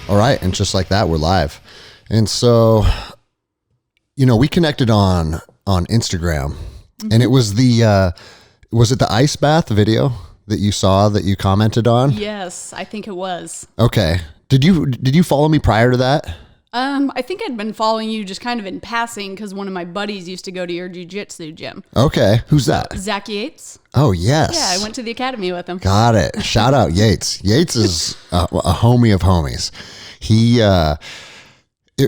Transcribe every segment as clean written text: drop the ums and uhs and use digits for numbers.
All right. And just like that, we're live. And so, we connected on Instagram, and it was was it the ice bath video that you saw that you commented on? Yes, I think it was. Okay. Did you follow me prior to that? I think I'd been following you just kind of in passing because one of my buddies used to go to your jiu-jitsu gym. Okay. Who's that? Zach Yates. Oh, yes. Yeah, I went to the academy with him. Got it. Shout out Yates. Yates is a homie of homies.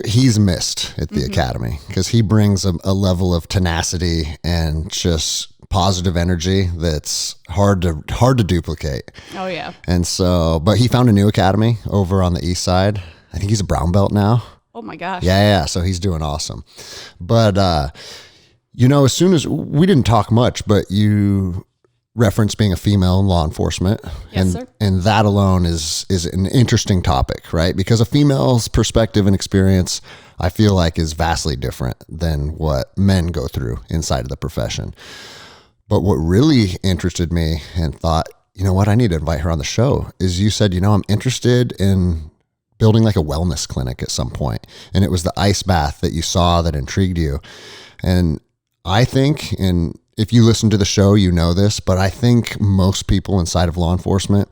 He's missed at the academy because he brings a level of tenacity and just positive energy that's hard to duplicate. Oh, yeah. And so, but he found a new academy over on the east side. I think he's a brown belt now. Oh my gosh. Yeah. So he's doing awesome. But, as soon as we didn't talk much, but you referenced being a female in law enforcement. Yes, sir. And that alone is an interesting topic, right? Because a female's perspective and experience, I feel like, is vastly different than what men go through inside of the profession. But what really interested me and thought, you know what, I need to invite her on the show is you said, I'm interested in building like a wellness clinic at some point. And it was the ice bath that you saw that intrigued you. And I think, and if you listen to the show, you know this, but I think most people inside of law enforcement,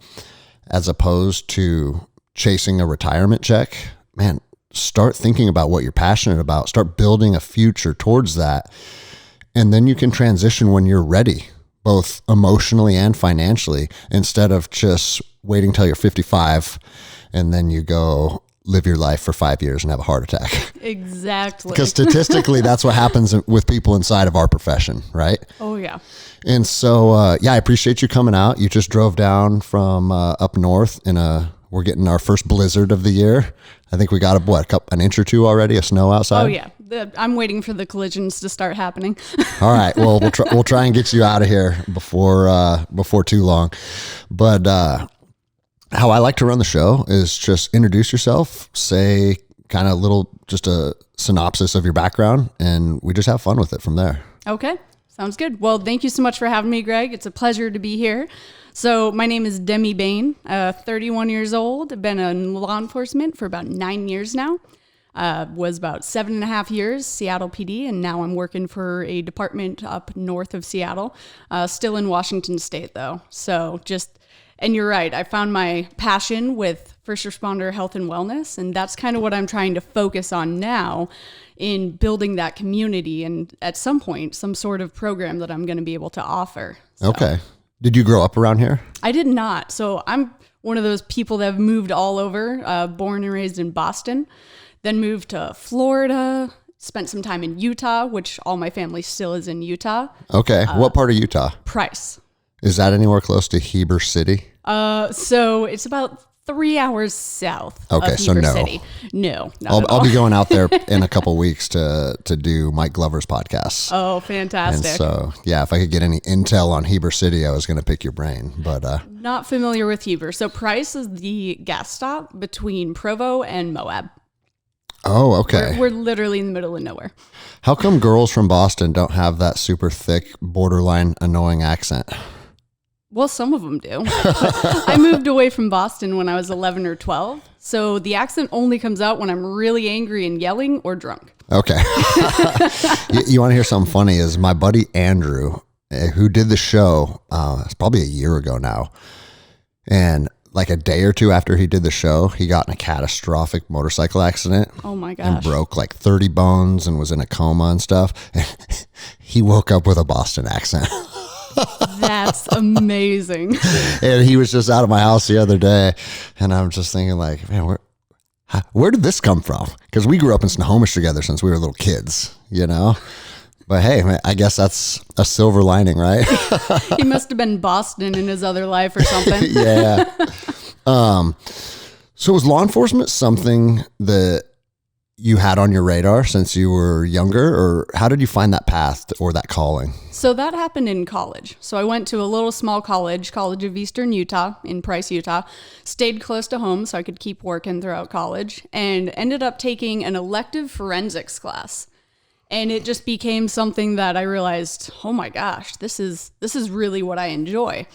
as opposed to chasing a retirement check, man, start thinking about what you're passionate about, start building a future towards that. And then you can transition when you're ready, both emotionally and financially, instead of just waiting till you're 55 and then you go live your life for 5 years and have a heart attack. Exactly. Because statistically, that's what happens with people inside of our profession, right? Oh, yeah. And so, I appreciate you coming out. You just drove down from up north we're getting our first blizzard of the year. I think we got an inch or two already of snow outside. Oh, yeah. I'm waiting for the collisions to start happening. All right. Well, we'll try and get you out of here before too long. But how I like to run the show is just introduce yourself, say kind of just a synopsis of your background, and we just have fun with it from there. Okay. Sounds good. Well, thank you so much for having me, Greg. It's a pleasure to be here. So my name is Demi Behn, 31 years old. I've been in law enforcement for about 9 years now. Was about 7.5 years, Seattle PD, and now I'm working for a department up north of Seattle, still in Washington State though. And you're right, I found my passion with first responder health and wellness, and that's kind of what I'm trying to focus on now in building that community and at some point, some sort of program that I'm going to be able to offer. So. Okay. Did you grow up around here? I did not. So I'm one of those people that have moved all over, born and raised in Boston, then moved to Florida, spent some time in Utah, which all my family still is in Utah. Okay. What part of Utah? Price. Is that anywhere close to Heber City? So it's about 3 hours south of Heber City. No, I'll be going out there in a couple weeks to do Mike Glover's podcast. Oh, fantastic. And so, if I could get any intel on Heber City, I was going to pick your brain, but not familiar with Heber. So Price is the gas stop between Provo and Moab. Oh, okay. We're literally in the middle of nowhere. How come girls from Boston don't have that super thick, borderline annoying accent? Well, some of them do. I moved away from Boston when I was 11 or 12. So the accent only comes out when I'm really angry and yelling or drunk. Okay. You want to hear something funny is my buddy Andrew, who did the show, it's probably a year ago now. And like a day or two after he did the show, he got in a catastrophic motorcycle accident. Oh my gosh. And broke like 30 bones and was in a coma and stuff. He woke up with a Boston accent. That's amazing. And he was just out of my house the other day, and I'm just thinking like, man, where did this come from? Because we grew up in Snohomish together since we were little kids, But hey, man, I guess that's a silver lining, right? He must have been Boston in his other life or something. Yeah. So was law enforcement something that you had on your radar since you were younger, or how did you find that path or that calling? So that happened in college. So I went to a little small College of Eastern Utah in Price, Utah, stayed close to home so I could keep working throughout college, and ended up taking an elective forensics class. And it just became something that I realized, oh my gosh, this is really what I enjoy.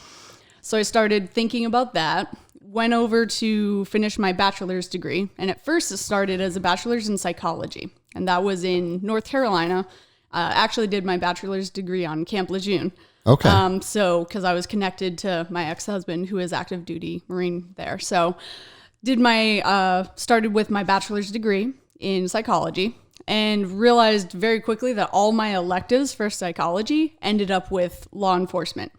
So I started thinking about that. went over to finish my bachelor's degree. And at first it started as a bachelor's in psychology. And that was in North Carolina. Actually did my bachelor's degree on Camp Lejeune. Okay. So, because I was connected to my ex-husband who is active duty Marine there. So started with my bachelor's degree in psychology and realized very quickly that all my electives for psychology ended up with law enforcement.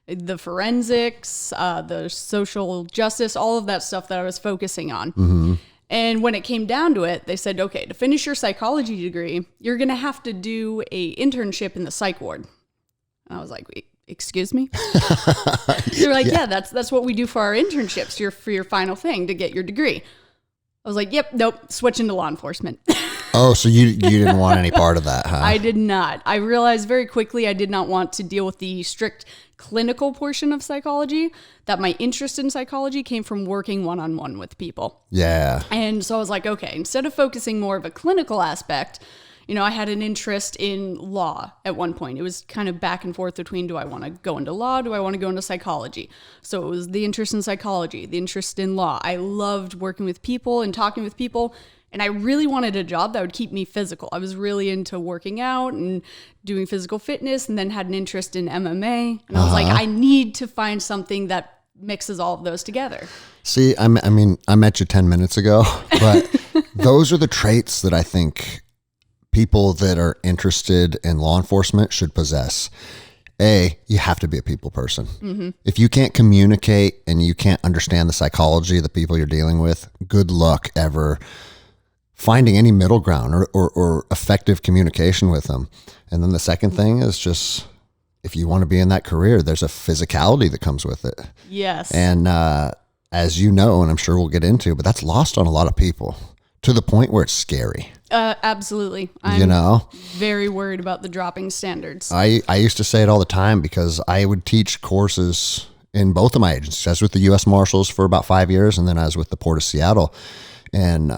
The forensics, the social justice, all of that stuff that I was focusing on. Mm-hmm. And when it came down to it, they said, okay, to finish your psychology degree, you're going to have to do a internship in the psych ward. And I was like, wait, excuse me? They're like, yeah, that's what we do for our internships, for your final thing to get your degree. I was like, yep, nope, switch into law enforcement. Oh, so you didn't want any part of that, huh? I did not. I realized very quickly I did not want to deal with the strict clinical portion of psychology, that my interest in psychology came from working one-on-one with people. Yeah. And so I was like, okay, instead of focusing more of a clinical aspect, I had an interest in law at one point. It was kind of back and forth between, do I want to go into law? Do I want to go into psychology? So it was the interest in psychology, the interest in law. I loved working with people and talking with people. And I really wanted a job that would keep me physical. I was really into working out and doing physical fitness, and then had an interest in MMA. And I was like, I need to find something that mixes all of those together. See, I met you 10 minutes ago, but those are the traits that I think people that are interested in law enforcement should possess. You have to be a people person. Mm-hmm. If you can't communicate and you can't understand the psychology of the people you're dealing with, good luck ever finding any middle ground or effective communication with them. And then the second thing is just, if you want to be in that career, there's a physicality that comes with it. Yes. And as you know, and I'm sure we'll get into, but that's lost on a lot of people to the point where it's scary. Absolutely. I'm very worried about the dropping standards. I used to say it all the time because I would teach courses in both of my agencies. I was with the U.S. Marshals for about 5 years, and then I was with the Port of Seattle. And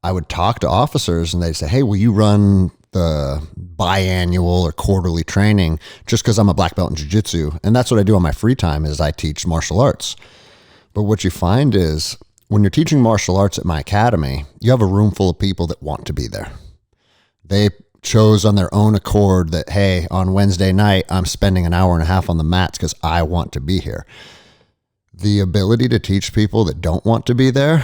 I would talk to officers and they'd say, hey, will you run the biannual or quarterly training, just because I'm a black belt in jiu-jitsu? And that's what I do on my free time, is I teach martial arts. But what you find is when you're teaching martial arts at my academy, you have a room full of people that want to be there. They chose on their own accord that, hey, on Wednesday night, I'm spending an hour and a half on the mats because I want to be here. The ability to teach people that don't want to be there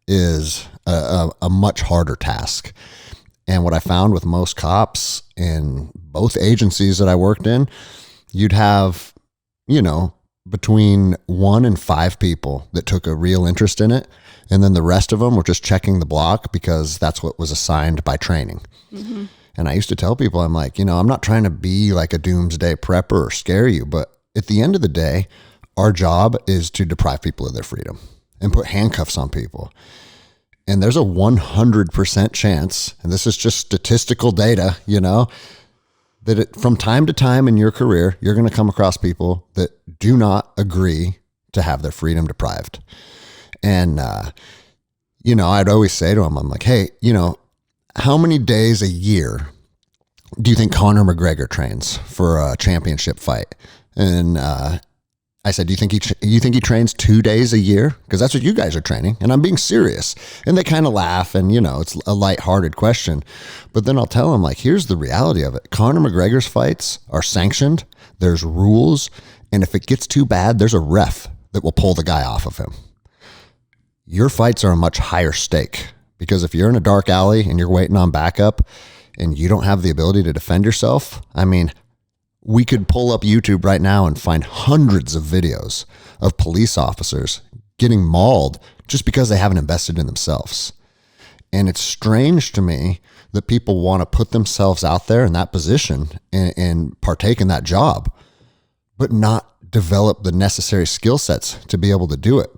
is a much harder task. And what I found with most cops in both agencies that I worked in, you'd have, between 1 and 5 people that took a real interest in it. And then the rest of them were just checking the block because that's what was assigned by training. Mm-hmm. And I used to tell people, I'm like, I'm not trying to be like a doomsday prepper or scare you, but at the end of the day, our job is to deprive people of their freedom and put handcuffs on people. And there's a 100% chance, and this is just statistical data, that from time to time in your career, you're going to come across people that do not agree to have their freedom deprived. And, I'd always say to them, I'm like, hey, how many days a year do you think Conor McGregor trains for a championship fight? And I said, do you think he trains 2 days a year? Because that's what you guys are training. And I'm being serious. And they kind of laugh, and, it's a lighthearted question. But then I'll tell them, like, here's the reality of it. Conor McGregor's fights are sanctioned. There's rules. And if it gets too bad, there's a ref that will pull the guy off of him. Your fights are a much higher stake. Because if you're in a dark alley and you're waiting on backup and you don't have the ability to defend yourself, we could pull up YouTube right now and find hundreds of videos of police officers getting mauled just because they haven't invested in themselves. And it's strange to me that people want to put themselves out there in that position and partake in that job, but not develop the necessary skill sets to be able to do it.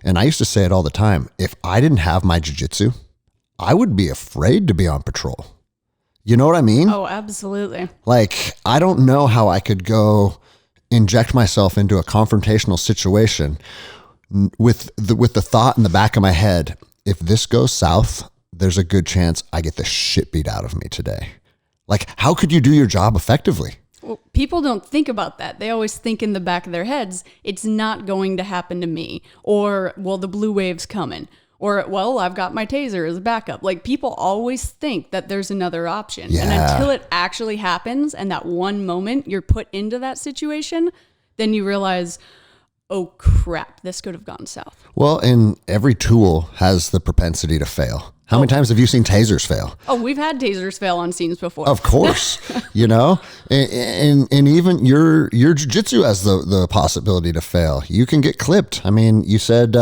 And I used to say it all the time. If I didn't have my jiu-jitsu, I would be afraid to be on patrol. You know what I mean? Oh, absolutely. Like, I don't know how I could go inject myself into a confrontational situation with the thought in the back of my head, if this goes south, there's a good chance I get the shit beat out of me today. Like, how could you do your job effectively? Well, people don't think about that. They always think in the back of their heads, it's not going to happen to me. Or, well, the blue wave's coming. Or, well, I've got my taser as a backup. Like, people always think that there's another option. Yeah. And until it actually happens, and that one moment you're put into that situation, then you realize, oh, crap, this could have gone south. Well, and every tool has the propensity to fail. How many times have you seen tasers fail? Oh, we've had tasers fail on scenes before. Of course, you know, and even your jiu-jitsu has the possibility to fail. You can get clipped. I mean, you said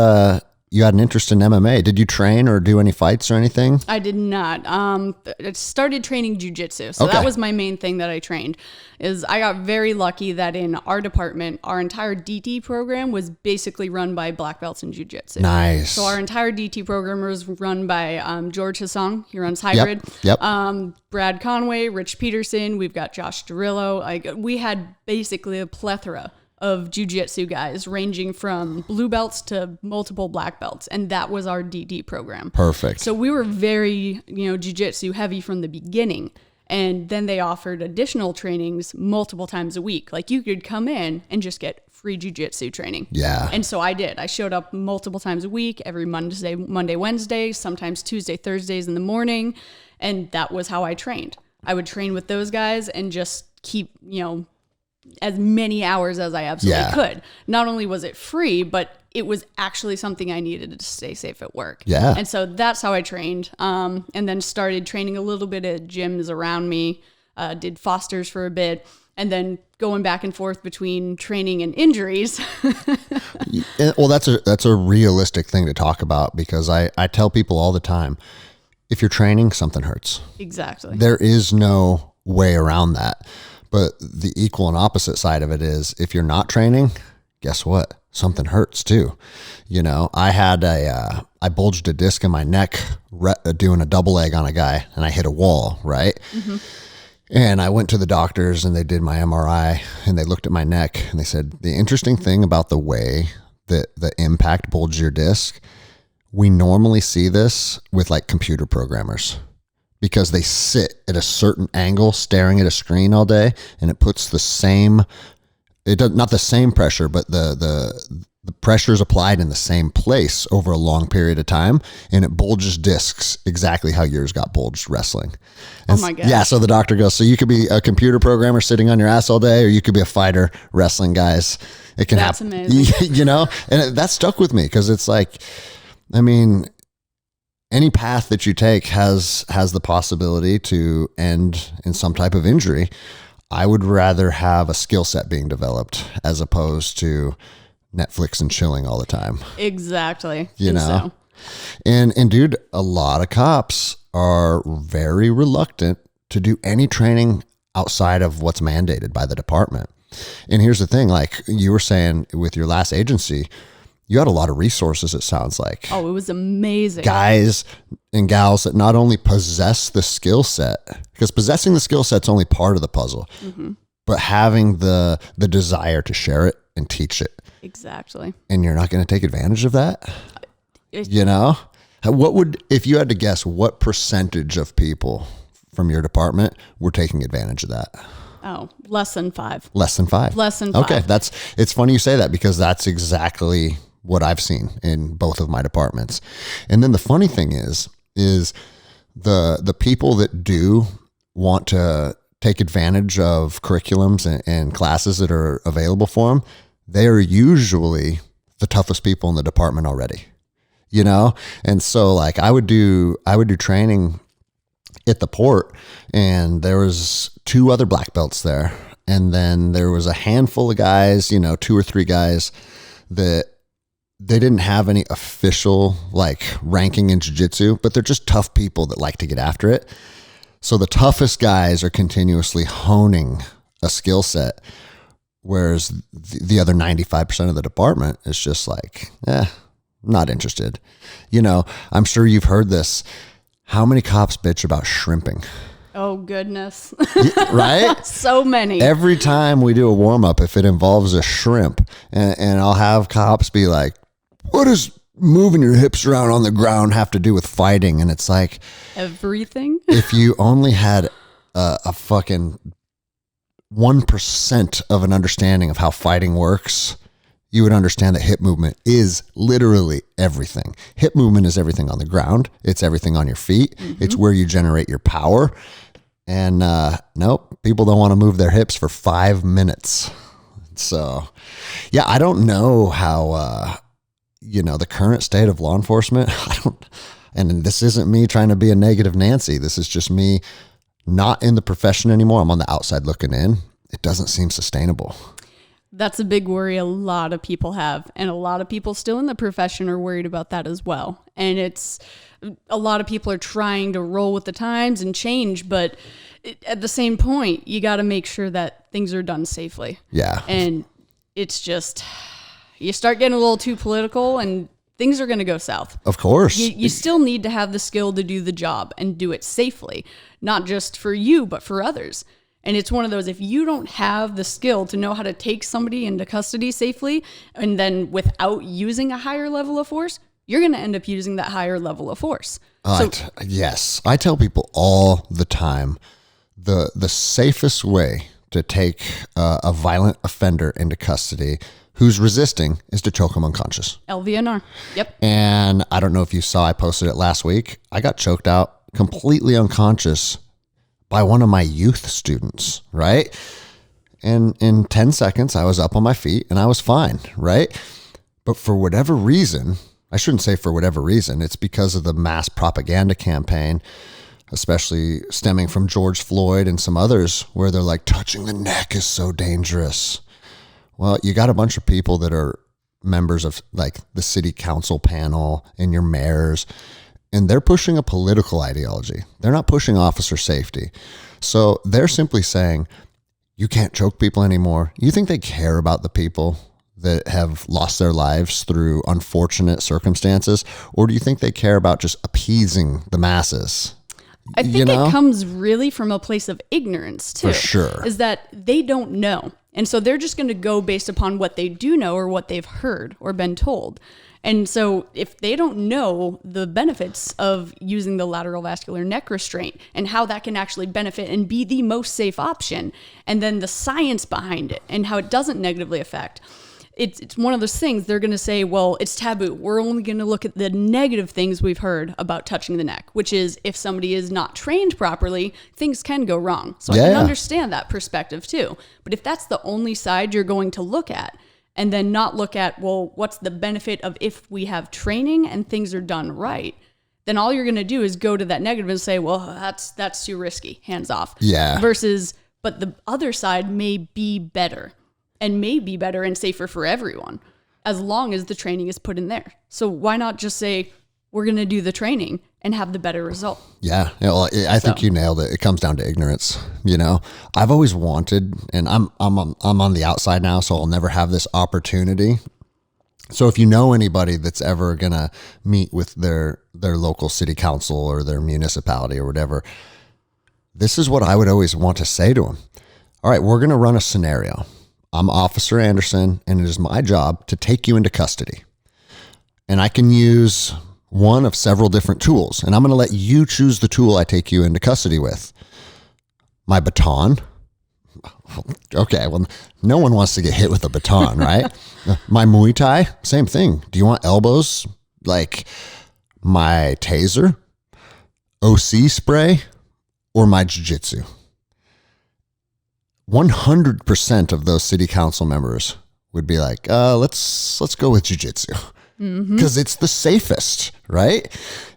you had an interest in MMA. Did you train or do any fights or anything? I did not. I started training jiu-jitsu. So that was my main thing that I trained. Is I got very lucky that in our department, our entire DT program was basically run by black belts in jiu-jitsu. Nice. So our entire DT program was run by George Hassan. He runs hybrid. Yep. Brad Conway, Rich Peterson. We've got Josh Derillo. Like, we had basically a plethora of jiu-jitsu guys ranging from blue belts to multiple black belts. And that was our DT program. Perfect. So we were very, jiu-jitsu heavy from the beginning. And then they offered additional trainings multiple times a week. Like, you could come in and just get free jiu-jitsu training. Yeah. And so I did. I showed up multiple times a week, every Monday, Wednesday, sometimes Tuesday, Thursdays in the morning. And that was how I trained. I would train with those guys and just keep, as many hours as I absolutely could. Not only was it free, but it was actually something I needed to stay safe at work. Yeah. And so that's how I trained. And then started training a little bit at gyms around me, did Foster's for a bit, and then going back and forth between training and injuries. Well, that's a realistic thing to talk about, because I tell people all the time, if you're training, something hurts. Exactly. There is no way around that. But the equal and opposite side of it is, if you're not training, guess what? Something hurts too. I bulged a disc in my neck doing a double leg on a guy, and I hit a wall, right? Mm-hmm. And I went to the doctors and they did my MRI and they looked at my neck and they said, the interesting thing about the way that the impact bulged your disc, we normally see this with like computer programmers, because they sit at a certain angle staring at a screen all day, and it puts the same, not the same pressure, but the pressure is applied in the same place over a long period of time, and it bulges discs exactly how yours got bulged wrestling. And oh my God. Yeah, so the doctor goes, so you could be a computer programmer sitting on your ass all day, or you could be a fighter wrestling guys. It can happen. That's amazing. And that stuck with me, because it's like, I mean, any path that you take has the possibility to end in some type of injury. I would rather have a skill set being developed as opposed to Netflix and chilling all the time. Exactly. So. And dude, a lot of cops are very reluctant to do any training outside of what's mandated by the department. And here's the thing, like you were saying with your last agency, you had a lot of resources, it sounds like. Oh, it was amazing. Guys and gals that not only possess the skill set, because possessing the skill set's only part of the puzzle, but having the desire to share it and teach it. Exactly. And you're not going to take advantage of that? What would, if you had to guess, what percentage of people from your department were taking advantage of that? Oh, less than 5. Less than 5. Less than 5. Okay, it's funny you say that, because that's exactly what I've seen in both of my departments. And then the funny thing is the people that do want to take advantage of curriculums and classes that are available for them, they are usually the toughest people in the department already, And so like I would do training at the port, and there was 2 other black belts there. And then there was a handful of guys, 2 or 3 guys that they didn't have any official like ranking in jiu-jitsu, but they're just tough people that like to get after it. So the toughest guys are continuously honing a skill set, whereas the other 95% of the department is just like, not interested. I'm sure you've heard this. How many cops bitch about shrimping? Oh, goodness. Right? So many. Every time we do a warm-up, if it involves a shrimp, and I'll have cops be like, what does moving your hips around on the ground have to do with fighting? And it's like, everything. if you only had a fucking 1% of an understanding of how fighting works, you would understand that hip movement is literally everything. Hip movement is everything on the ground. It's everything on your feet. It's where you generate your power. And nope, people don't want to move their hips for 5 minutes. So, yeah, I don't know how, the current state of law enforcement, and this isn't me trying to be a negative Nancy. This is just me not in the profession anymore. I'm on the outside looking in. It doesn't seem sustainable. That's a big worry a lot of people have. And a lot of people still in the profession are worried about that as well. And a lot of people are trying to roll with the times and change. But at the same point, you got to make sure that things are done safely. Yeah. And it's just, you start getting a little too political and things are going to go south. Of course. You still need to have the skill to do the job and do it safely, not just for you, but for others. And it's one of those, if you don't have the skill to know how to take somebody into custody safely, and then without using a higher level of force, you're going to end up using that higher level of force. Yes. I tell people all the time, the safest way to take a violent offender into custody who's resisting is to choke them unconscious. LVNR. Yep. And I don't know if you saw, I posted it last week. I got choked out completely unconscious by one of my youth students, right? And in 10 seconds, I was up on my feet and I was fine, right? But for whatever reason, I shouldn't say for whatever reason, it's because of the mass propaganda campaign, especially stemming from George Floyd and some others, where they're like, touching the neck is so dangerous. Well, you got a bunch of people that are members of like the city council panel and your mayors, and they're pushing a political ideology. They're not pushing officer safety. So they're simply saying, you can't choke people anymore. You think they care about the people that have lost their lives through unfortunate circumstances? Or do you think they care about just appeasing the masses? I think it comes really from a place of ignorance too. For sure. Is that they don't know. And so they're just going to go based upon what they do know or what they've heard or been told. And so if they don't know the benefits of using the lateral vascular neck restraint and how that can actually benefit and be the most safe option, and then the science behind it and how it doesn't negatively affect, it's one of those things they're going to say, well, it's taboo. We're only going to look at the negative things we've heard about touching the neck, which is if somebody is not trained properly, things can go wrong. So I can understand that perspective too. But if that's the only side you're going to look at, and then not look at, well, what's the benefit of if we have training and things are done right, then all you're going to do is go to that negative and say, well, that's too risky, hands off. Yeah. Versus, but the other side may be better and safer for everyone as long as the training is put in there. So why not just say, we're going to do the training and have the better result? Yeah. Well, I think you nailed it. It comes down to ignorance. I've always wanted, and I'm on the outside now, so I'll never have this opportunity. So if you know anybody that's ever going to meet with their local city council or their municipality or whatever, this is what I would always want to say to them. All right, we're going to run a scenario. I'm Officer Anderson, and it is my job to take you into custody. And I can use one of several different tools, and I'm going to let you choose the tool I take you into custody with. My baton. Okay, well, no one wants to get hit with a baton, right? My Muay Thai, same thing. Do you want elbows? Like my taser, OC spray, or my jiu-jitsu? 100% of those city council members would be like, let's go with jiu-jitsu. Because it's the safest, right?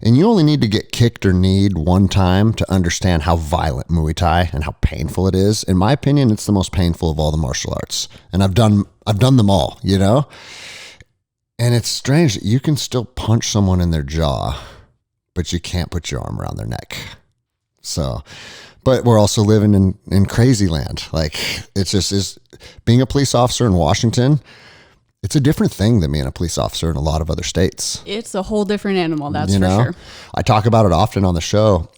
And you only need to get kicked or kneed one time to understand how violent Muay Thai and how painful it is. In my opinion, it's the most painful of all the martial arts. And I've done them all, And it's strange that you can still punch someone in their jaw, but you can't put your arm around their neck. So, but we're also living in crazy land. Like, it's just is being a police officer in Washington. It's a different thing than being a police officer in a lot of other states. It's a whole different animal, that's for sure. I talk about it often on the show,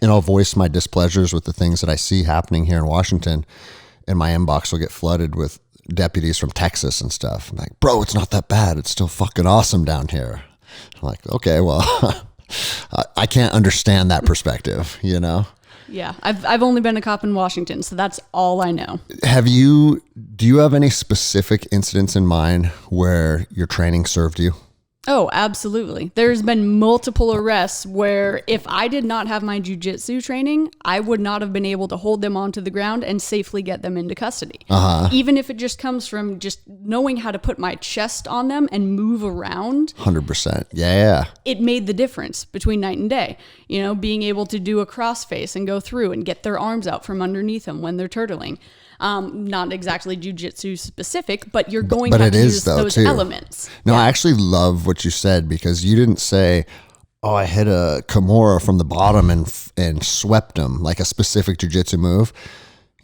and I'll voice my displeasures with the things that I see happening here in Washington, and my inbox will get flooded with deputies from Texas and stuff. I'm like, bro, it's not that bad. It's still fucking awesome down here. I'm like, okay, well, I can't understand that perspective, Yeah. I've only been a cop in Washington, so that's all I know. Do you have any specific incidents in mind where your training served you? Oh, absolutely. There's been multiple arrests where if I did not have my jujitsu training, I would not have been able to hold them onto the ground and safely get them into custody. Even if it just comes from just knowing how to put my chest on them and move around. 100%. Yeah. It made the difference between night and day. You know, being able to do a crossface and go through and get their arms out from underneath them when they're turtling. Not exactly jujitsu specific, but you're going to have to use those elements. No, I actually love what you said, because you didn't say, oh, I hit a Kimura from the bottom and swept him, like a specific jujitsu move.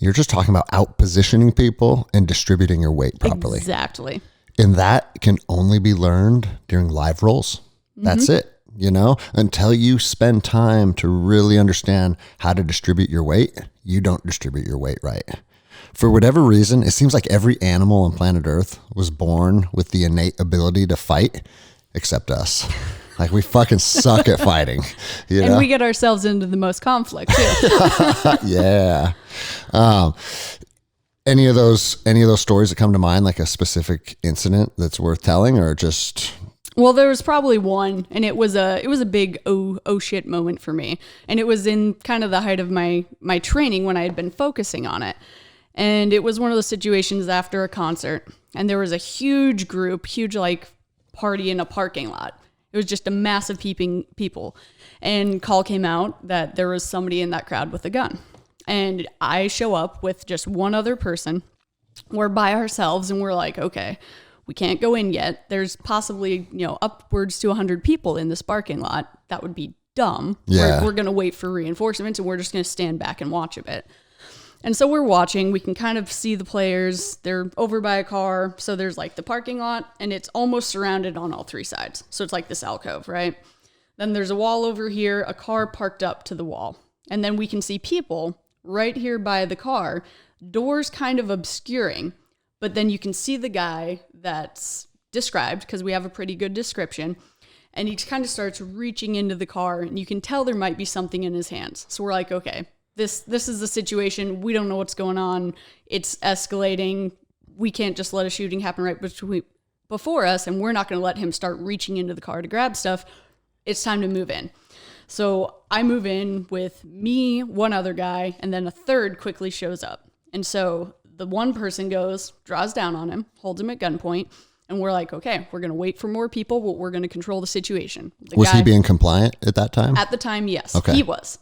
You're just talking about out positioning people and distributing your weight properly. Exactly. And that can only be learned during live rolls. That's it. You know, until you spend time to really understand how to distribute your weight, you don't distribute your weight right. For whatever reason, it seems like every animal on planet Earth was born with the innate ability to fight, except us. Like, we fucking suck at fighting. You know? And we get ourselves into the most conflict too. Yeah. Any of those stories that come to mind, like a specific incident that's worth telling, or just... Well, there was probably one, and it was a big oh shit moment for me. And it was in kind of the height of my training when I had been focusing on it. And it was one of those situations after a concert, and there was a huge like party in a parking lot. It was just a massive people. And call came out that there was somebody in that crowd with a gun. And I show up with just one other person. We're by ourselves, and we're like, okay, we can't go in yet. There's possibly, upwards to 100 people in this parking lot. That would be dumb. Yeah. We're going to wait for reinforcements, and we're just going to stand back and watch a bit. And so we're watching. We can kind of see the players. They're over by a car. So there's like the parking lot, and it's almost surrounded on all three sides. So it's like this alcove, right? Then there's a wall over here, a car parked up to the wall. And then we can see people right here by the car, doors kind of obscuring. But then you can see the guy that's described, because we have a pretty good description. And he kind of starts reaching into the car, and you can tell there might be something in his hands. So we're like, okay, this is the situation. We don't know what's going on. It's escalating. We can't just let a shooting happen right before us, and we're not going to let him start reaching into the car to grab stuff. It's time to move in. So I move in with me, one other guy, and then a third quickly shows up. And so the one person draws down on him, holds him at gunpoint, and we're like, okay, we're going to wait for more people, but we're going to control the situation. Was he being compliant at that time? At the time, yes. Okay. He was.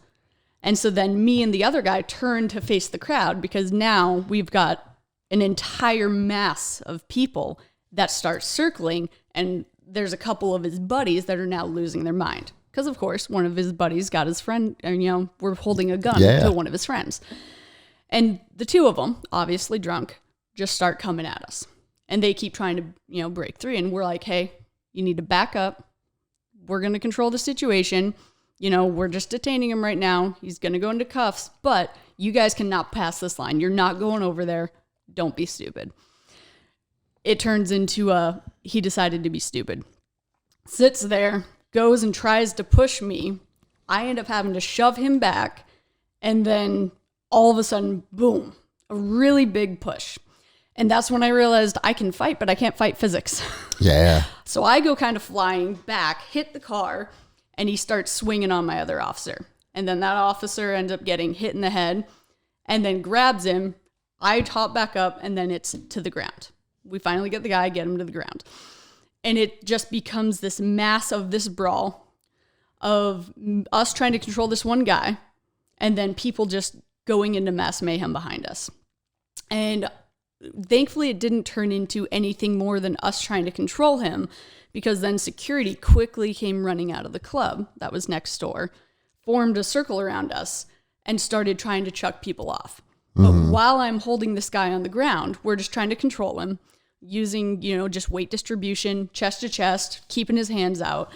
And so then me and the other guy turned to face the crowd, because now we've got an entire mass of people that start circling, and there's a couple of his buddies that are now losing their mind. Because, of course, one of his buddies got his friend, and, we're holding a gun to one of his friends. And the two of them, obviously drunk, just start coming at us. And they keep trying to, break through. And we're like, hey, you need to back up. We're going to control the situation. We're just detaining him right now. He's going to go into cuffs, but you guys cannot pass this line. You're not going over there. Don't be stupid. It turns into he decided to be stupid. Sits there, goes and tries to push me. I end up having to shove him back. And then all of a sudden, boom, a really big push. And that's when I realized I can fight, but I can't fight physics. Yeah. So I go kind of flying back, hit the car, and he starts swinging on my other officer. And then that officer ends up getting hit in the head and then grabs him. I hop back up, and then it's to the ground. We finally get the guy, get him to the ground. And it just becomes this mass of this brawl of us trying to control this one guy, and then people just going into mass mayhem behind us. And thankfully, it didn't turn into anything more than us trying to control him, because then security quickly came running out of the club that was next door, formed a circle around us, and started trying to chuck people off. But while I'm holding this guy on the ground, we're just trying to control him using, just weight distribution, chest to chest, keeping his hands out.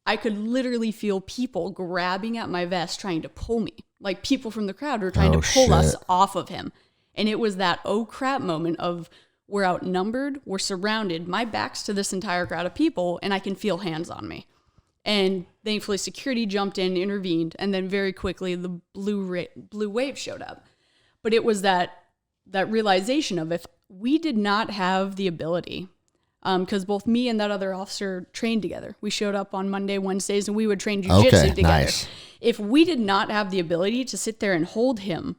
I could literally feel people grabbing at my vest trying to pull me. Like, people from the crowd were trying to pull us off of him. And it was that oh crap moment of, we're outnumbered, we're surrounded, my back's to this entire crowd of people, and I can feel hands on me. And thankfully security jumped in, intervened, and then very quickly the blue wave showed up. But it was that realization of, if we did not have the ability, because both me and that other officer trained together. We showed up on Monday, Wednesdays, and we would train jiu-jitsu together. Nice. If we did not have the ability to sit there and hold him,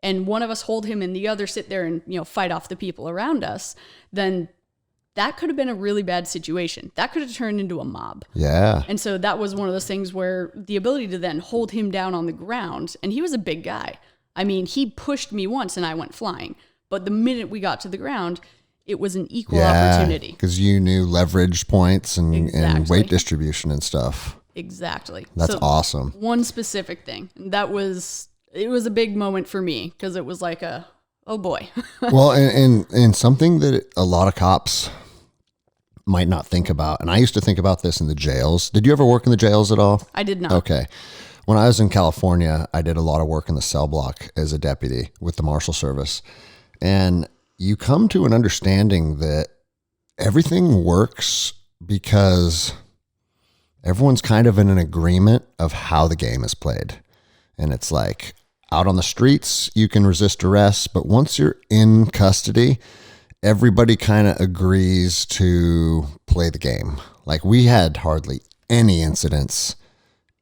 and one of us hold him and the other sit there and, fight off the people around us, then that could have been a really bad situation. That could have turned into a mob. Yeah. And so that was one of those things where the ability to then hold him down on the ground, and he was a big guy. I mean, he pushed me once and I went flying. But the minute we got to the ground, it was an equal opportunity. Because you knew leverage points and weight distribution and stuff. Exactly. That's awesome. One specific thing. It was a big moment for me, because it was like oh boy. Well, and something that a lot of cops might not think about, and I used to think about this in the jails. Did you ever work in the jails at all? I did not. Okay. When I was in California, I did a lot of work in the cell block as a deputy with the Marshal Service. And you come to an understanding that everything works because everyone's kind of in an agreement of how the game is played. And it's like, out on the streets, you can resist arrest, but once you're in custody, everybody kind of agrees to play the game. Like, we had hardly any incidents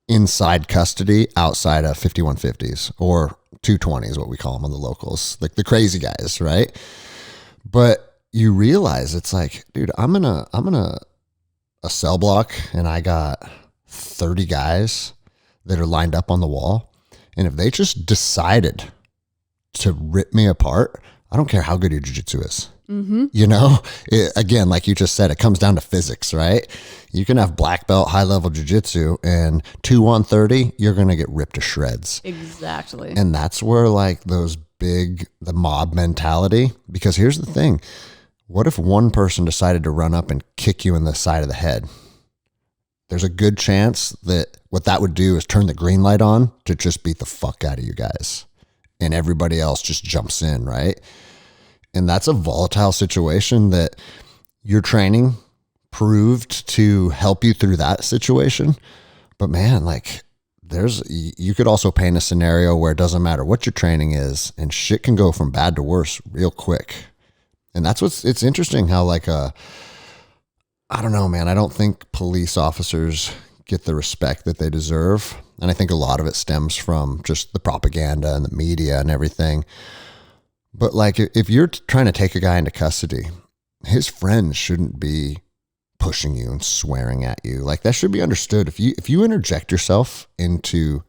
inside custody outside of 5150s or 220s, what we call them on the locals, like the crazy guys, right? But you realize it's like, dude, I'm in a cell block and I got 30 guys that are lined up on the wall. And if they just decided to rip me apart, I don't care how good your jiu-jitsu is. Mm-hmm. Again, like you just said, it comes down to physics, right? You can have black belt, high level jiu-jitsu, and 2 on 30, you're going to get ripped to shreds. Exactly. And that's where like the mob mentality, because here's the thing. What if one person decided to run up and kick you in the side of the head? There's a good chance that what that would do is turn the green light on to just beat the fuck out of you guys. And everybody else just jumps in, right? And that's a volatile situation that your training proved to help you through that situation. But man, like you could also paint a scenario where it doesn't matter what your training is and shit can go from bad to worse real quick. And that's it's interesting how I don't know, man, I don't think police officers get the respect that they deserve. And I think a lot of it stems from just the propaganda and the media and everything. But like, if you're trying to take a guy into custody, his friends shouldn't be pushing you and swearing at you. Like, that should be understood. If you interject yourself into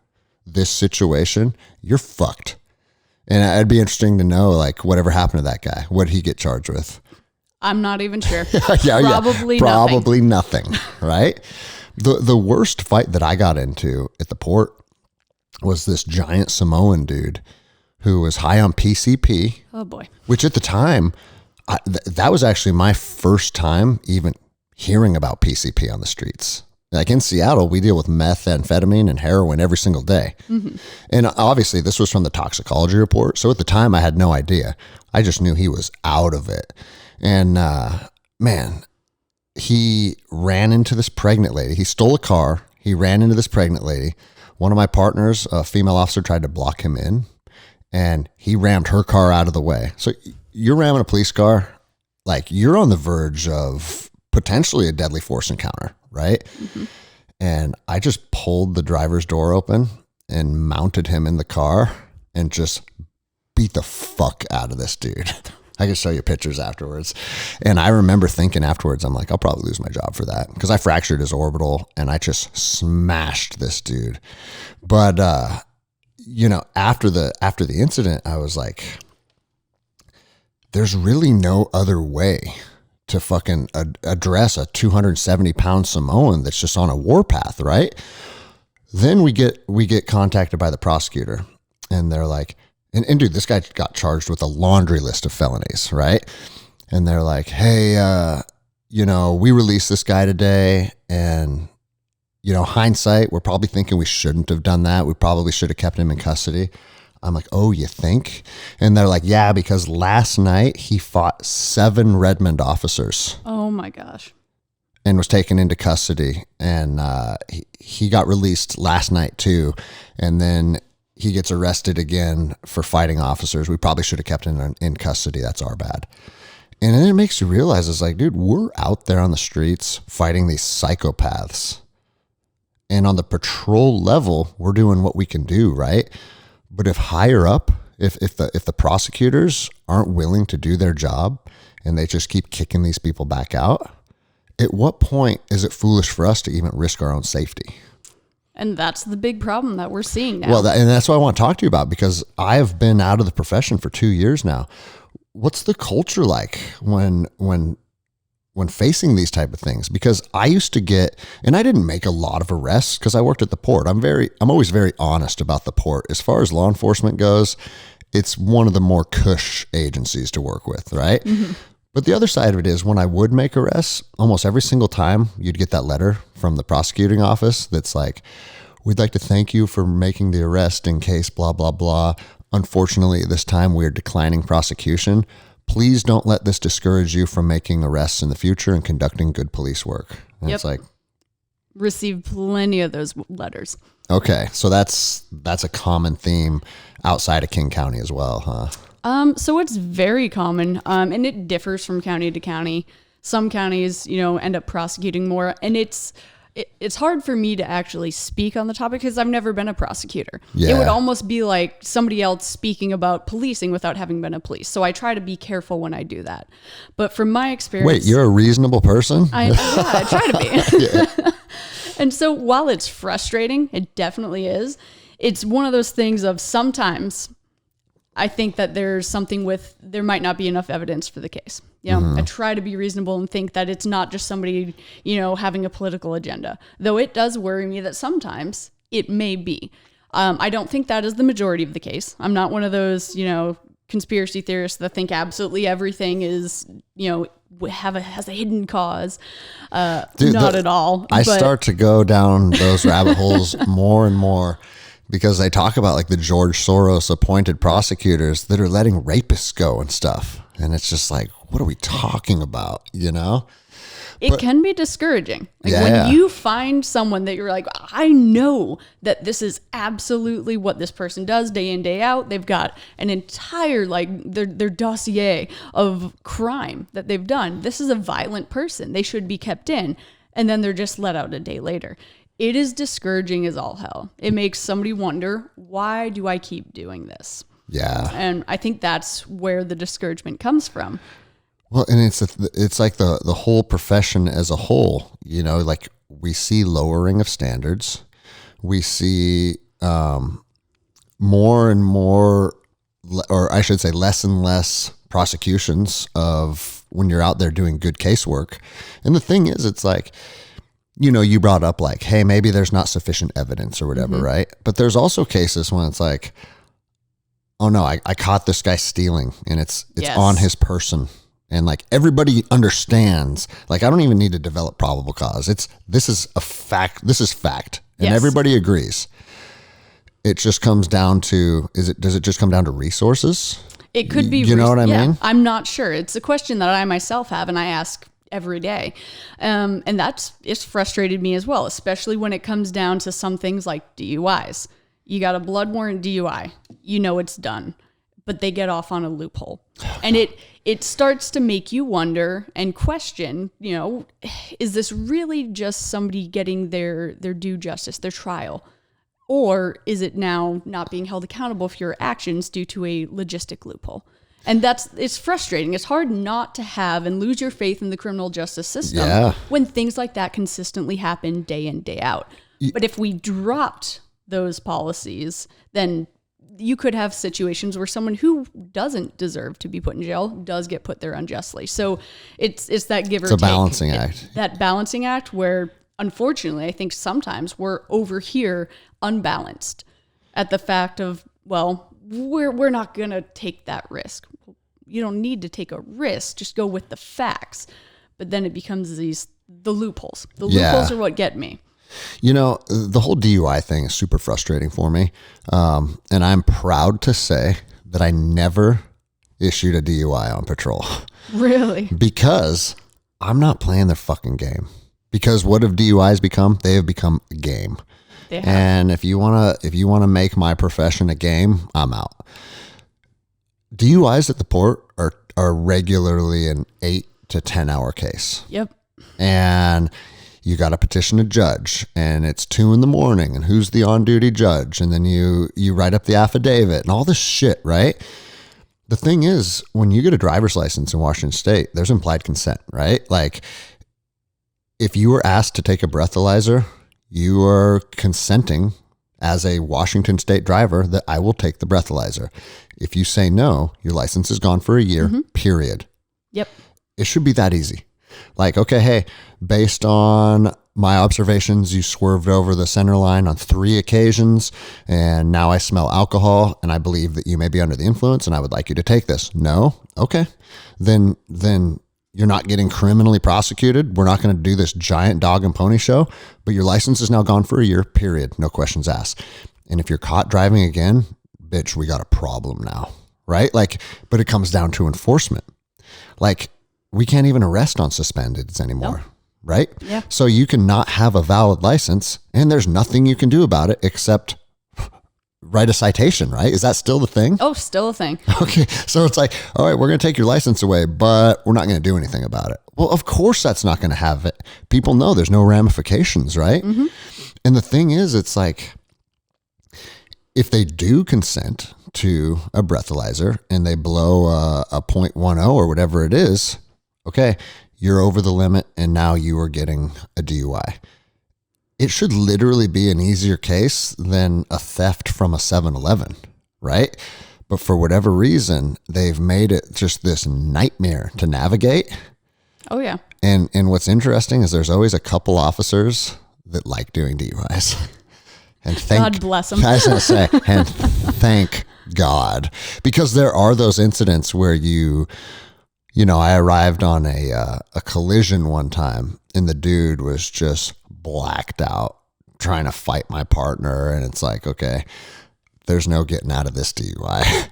this situation, you're fucked. And it'd be interesting to know, like, whatever happened to that guy. What did he get charged with? I'm not even sure. Probably nothing, right? The worst fight that I got into at the port was this giant Samoan dude who was high on PCP. Oh boy. Which at the time, that was actually my first time even hearing about PCP on the streets. Like in Seattle, we deal with methamphetamine and heroin every single day. Mm-hmm. And obviously this was from the toxicology report. So at the time I had no idea. I just knew he was out of it. And man, he ran into this pregnant lady. He stole a car. He ran into this pregnant lady. One of my partners, a female officer, tried to block him in. And he rammed her car out of the way. So you're ramming a police car, like you're on the verge of potentially a deadly force encounter, right? Mm-hmm. And I just pulled the driver's door open and mounted him in the car and just beat the fuck out of this dude. I can show you pictures afterwards. And I remember thinking afterwards, I'm like, I'll probably lose my job for that, because I fractured his orbital and I just smashed this dude. But, after the incident, I was like, there's really no other way to fucking address a 270-pound Samoan that's just on a warpath, right? Then we get contacted by the prosecutor, and they're like, and dude, this guy got charged with a laundry list of felonies, right? And they're like, hey, we released this guy today, and hindsight, we're probably thinking we shouldn't have done that. We probably should have kept him in custody. I'm like, oh, you think? And they're like, yeah, because last night he fought 7 Redmond officers. Oh my gosh. and was taken into custody, and he got released last night too, and then he gets arrested again for fighting officers. We probably should have kept him in custody. That's our bad. And then it makes you realize, it's like, dude, we're out there on the streets fighting these psychopaths. And on the patrol level, we're doing what we can do, right? But if higher up, if the prosecutors aren't willing to do their job and they just keep kicking these people back out, at what point is it foolish for us to even risk our own safety? And that's the big problem that we're seeing now. Well, and that's what I want to talk to you about, because I've been out of the profession for 2 years now. What's the culture like when facing these type of things? Because I used to get, and I didn't make a lot of arrests because I worked at the port. I'm always very honest about the port. As far as law enforcement goes, it's one of the more cush agencies to work with, right? Mm-hmm. But the other side of it is, when I would make arrests, almost every single time you'd get that letter from the prosecuting office that's like, we'd like to thank you for making the arrest in case blah, blah, blah. Unfortunately, this time we're declining prosecution. Please don't let this discourage you from making arrests in the future and conducting good police work. And It's like, received plenty of those letters. Okay, so that's a common theme outside of King County as well, huh? So it's very common, and it differs from county to county. Some counties, end up prosecuting more, and it's hard for me to actually speak on the topic because I've never been a prosecutor. Yeah. It would almost be like somebody else speaking about policing without having been a police. So I try to be careful when I do that. But from my experience... Wait, you're a reasonable person? I try to be. Yeah. And so while it's frustrating, it definitely is, it's one of those things of sometimes I think that there's something with, there might not be enough evidence for the case. I try to be reasonable and think that it's not just somebody, having a political agenda, though it does worry me that sometimes it may be. I don't think that is the majority of the case. I'm not one of those, conspiracy theorists that think everything is, has a hidden cause. Dude, not at all. I start to go down those rabbit holes more and more, because they talk about like the George Soros appointed prosecutors that are letting rapists go and stuff. And it's just like, what are we talking about? It can be discouraging. When you find someone that you're like, I know that this is absolutely what this person does day in, day out. They've got an entire, their dossier of crime that they've done. This is a violent person. They should be kept in. And then they're just let out a day later. It is discouraging as all hell. It makes somebody wonder, why do I keep doing this? Yeah. And I think that's where the discouragement comes from. Well, and it's like the whole profession as a whole, like we see lowering of standards. We see more and more, or I should say less and less prosecutions of when you're out there doing good casework. And the thing is, it's like, you brought up like, hey, maybe there's not sufficient evidence or whatever, mm-hmm. right? But there's also cases when it's like, oh no, I caught this guy stealing and it's yes. on his person. And like everybody understands, like I don't even need to develop probable cause. This is a fact. This is fact. And yes. everybody agrees. It just comes down to, does it just come down to resources? It could be. You know what I mean? I'm not sure. It's a question that I myself have and I ask every day. And it's frustrated me as well, especially when it comes down to some things like DUIs. You got a blood warrant DUI, it's done, but they get off on a loophole. And it starts to make you wonder and question, is this really just somebody getting their due justice, their trial? Or is it now not being held accountable for your actions due to a logistic loophole? And it's frustrating. It's hard not to have and lose your faith in the criminal justice system when things like that consistently happen day in, day out. But if we dropped those policies, then you could have situations where someone who doesn't deserve to be put in jail does get put there unjustly. So it's that give or take. It's a balancing act. That balancing act where, unfortunately, I think sometimes we're over here unbalanced at the fact of, well, we're not going to take that risk. You don't need to take a risk. Just go with the facts. But then it becomes the loopholes. The loopholes are what get me. The whole DUI thing is super frustrating for me. And I'm proud to say that I never issued a DUI on patrol. Really? Because I'm not playing their fucking game. Because what have DUIs become? They have become a game. They have. And if you wanna make my profession a game, I'm out. DUIs at the port are regularly an 8 to 10 hour case. Yep. And you got to petition a judge, and it's 2 a.m, and who's the on-duty judge? And then you write up the affidavit and all this shit, right? The thing is, when you get a driver's license in Washington State, there's implied consent, right? Like, if you were asked to take a breathalyzer, you are consenting as a Washington State driver that I will take the breathalyzer. If you say no, your license is gone for a year, period. Yep. It should be that easy. Like, okay, hey, based on my observations, you swerved over the center line on 3 occasions, and now I smell alcohol, and I believe that you may be under the influence, and I would like you to take this. No? Okay. Then you're not getting criminally prosecuted. We're not going to do this giant dog and pony show, but your license is now gone for a year, period. No questions asked. And if you're caught driving again, bitch, we got a problem now, right? Like, but it comes down to enforcement. Like, we can't even arrest on suspendeds anymore, Nope. right? Yeah. So you cannot have a valid license, and there's nothing you can do about it except write a citation, right? Is that still the thing? Oh, still a thing. Okay. So it's like, all right, we're going to take your license away, but we're not going to do anything about it. Well, of course that's not going to have it. People know there's no ramifications, right? And the thing is, it's like, if they do consent to a breathalyzer and they blow a 0.10 or whatever it is, okay, you're over the limit and now you are getting a DUI. It should literally be an easier case than a theft from a 7-Eleven, right? But for whatever reason, they've made it just this nightmare to navigate. Oh, yeah. And what's interesting is there's always a couple officers that like doing DUIs. And God bless them. I was going to say, and thank God, because there are those incidents where I arrived on a collision one time, and the dude was just blacked out trying to fight my partner, and it's like, okay, there's no getting out of this DUI,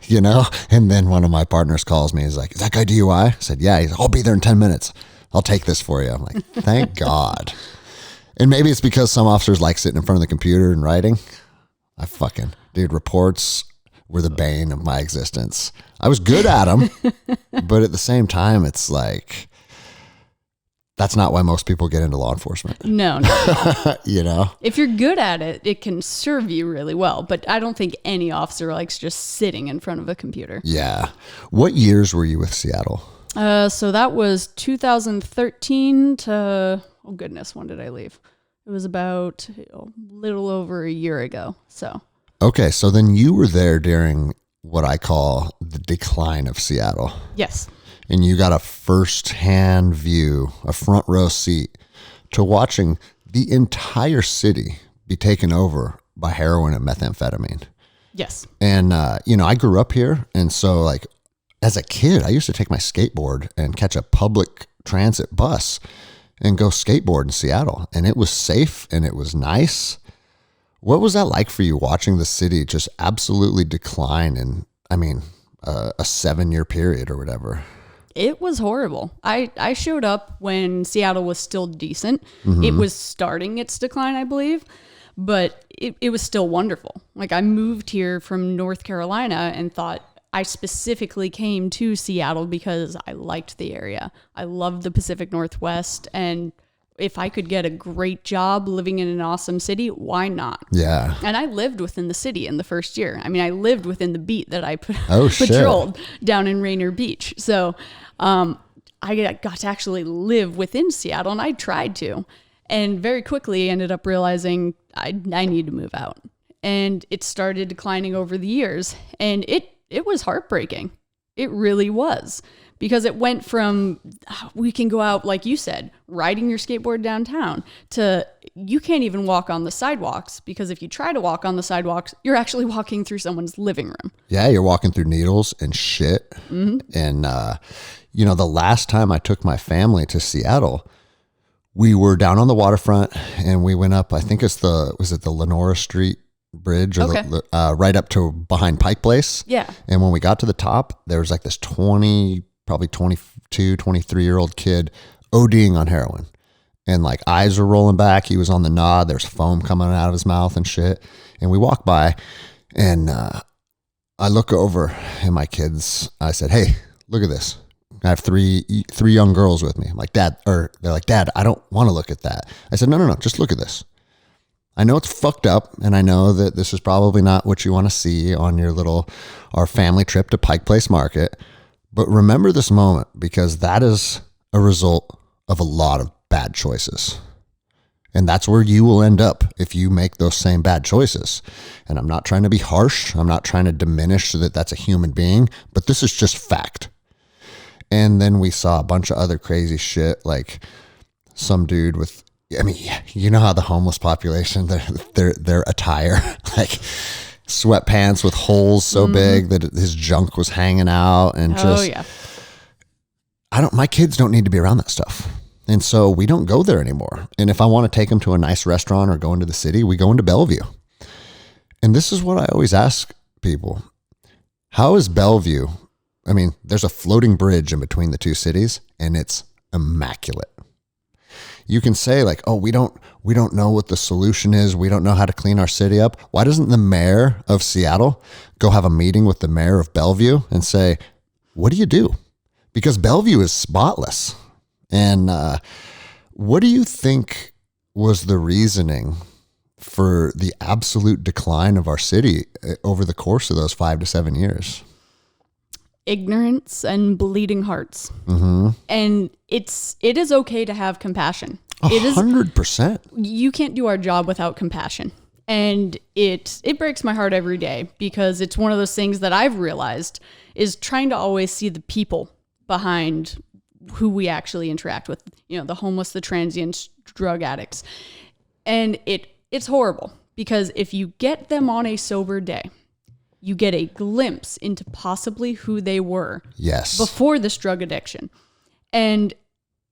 And then one of my partners calls me. He's like, "Is that guy DUI?" I said, "Yeah." He's like, "I'll be there in 10 minutes. I'll take this for you." I'm like, thank God. And maybe it's because some officers like sitting in front of the computer and writing. Reports were the bane of my existence. I was good at them, but at the same time, it's like, that's not why most people get into law enforcement. No. If you're good at it, it can serve you really well. But I don't think any officer likes just sitting in front of a computer. Yeah. What years were you with Seattle? So that was 2013 to, oh goodness, when did I leave? It was about a little over a year ago. So. Okay. So then you were there during what I call the decline of Seattle. Yes. And you got a first-hand view, a front row seat to watching the entire city be taken over by heroin and methamphetamine. Yes. And, I grew up here. And so, like, as a kid, I used to take my skateboard and catch a public transit bus and go skateboard in Seattle. And it was safe and it was nice. What was that like for you, watching the city just absolutely decline in, a 7-year period or whatever? It was horrible. I showed up when Seattle was still decent. It was starting its decline, I believe, but it was still wonderful. Like, I moved here from North Carolina and thought I specifically came to Seattle because I liked the area. I loved the Pacific Northwest, and if I could get a great job living in an awesome city, why not? Yeah. And I lived within the city in the first year. I lived within the beat that I Oh, patrolled down in Rainier Beach. So I got to actually live within Seattle, and I tried to. And very quickly ended up realizing I need to move out. And it started declining over the years. And it was heartbreaking. It really was. Because it went from, we can go out, like you said, riding your skateboard downtown, to you can't even walk on the sidewalks, because if you try to walk on the sidewalks, you're actually walking through someone's living room. Yeah, you're walking through needles and shit. Mm-hmm. And, the last time I took my family to Seattle, we were down on the waterfront and we went up, I think was it the Lenora Street Bridge, or Okay. Right up to behind Pike Place. Yeah. And when we got to the top, there was like this probably 22, 23-year-old kid ODing on heroin. and like eyes are rolling back. He was on the nod. There's foam coming out of his mouth and shit. And we walk by, and I look over at my kids. I said, "Hey, look at this. I have three young girls with me." I'm like, "Dad," or they're like, "Dad, I don't want to look at that." I said, No, just look at this. I know it's fucked up, and I know that this is probably not what you want to see on our family trip to Pike Place Market, but remember this moment, because that is a result of a lot of bad choices. And that's where you will end up if you make those same bad choices. And I'm not trying to be harsh. I'm not trying to diminish that that's a human being, but this is just fact. And then we saw a bunch of other crazy shit, like some dude with, I mean, you know how the homeless population, their attire, like sweatpants with holes so big that his junk was hanging out, and my kids don't need to be around that stuff. And so we don't go there anymore. And if I want to take them to a nice restaurant or go into the city, we go into Bellevue. And this is what I always ask people. How is Bellevue? I mean, there's a floating bridge in between the two cities, and it's immaculate. You can say like, "Oh, we don't know what the solution is. We don't know how to clean our city up." Why doesn't the mayor of Seattle go have a meeting with the mayor of Bellevue and say, "What do you do?" Because Bellevue is spotless. And what do you think was the reasoning for the absolute decline of our city over the course of those 5 to 7 years? Ignorance and bleeding hearts. And it is okay to have compassion. 100%. You can't do our job without compassion. And it breaks my heart every day, because it's one of those things that I've realized is trying to always see the people behind who we actually interact with, the homeless, the transients, drug addicts. And it's horrible, because if you get them on a sober day, you get a glimpse into possibly who they were before this drug addiction. And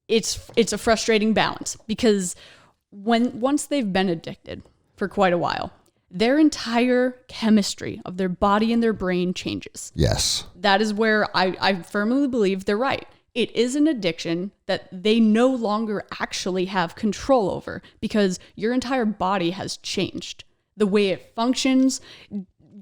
it's a frustrating balance, because once they've been addicted for quite a while, their entire chemistry of their body and their brain changes. Yes. That is where I firmly believe they're right. It is an addiction that they no longer actually have control over, because your entire body has changed. The way it functions,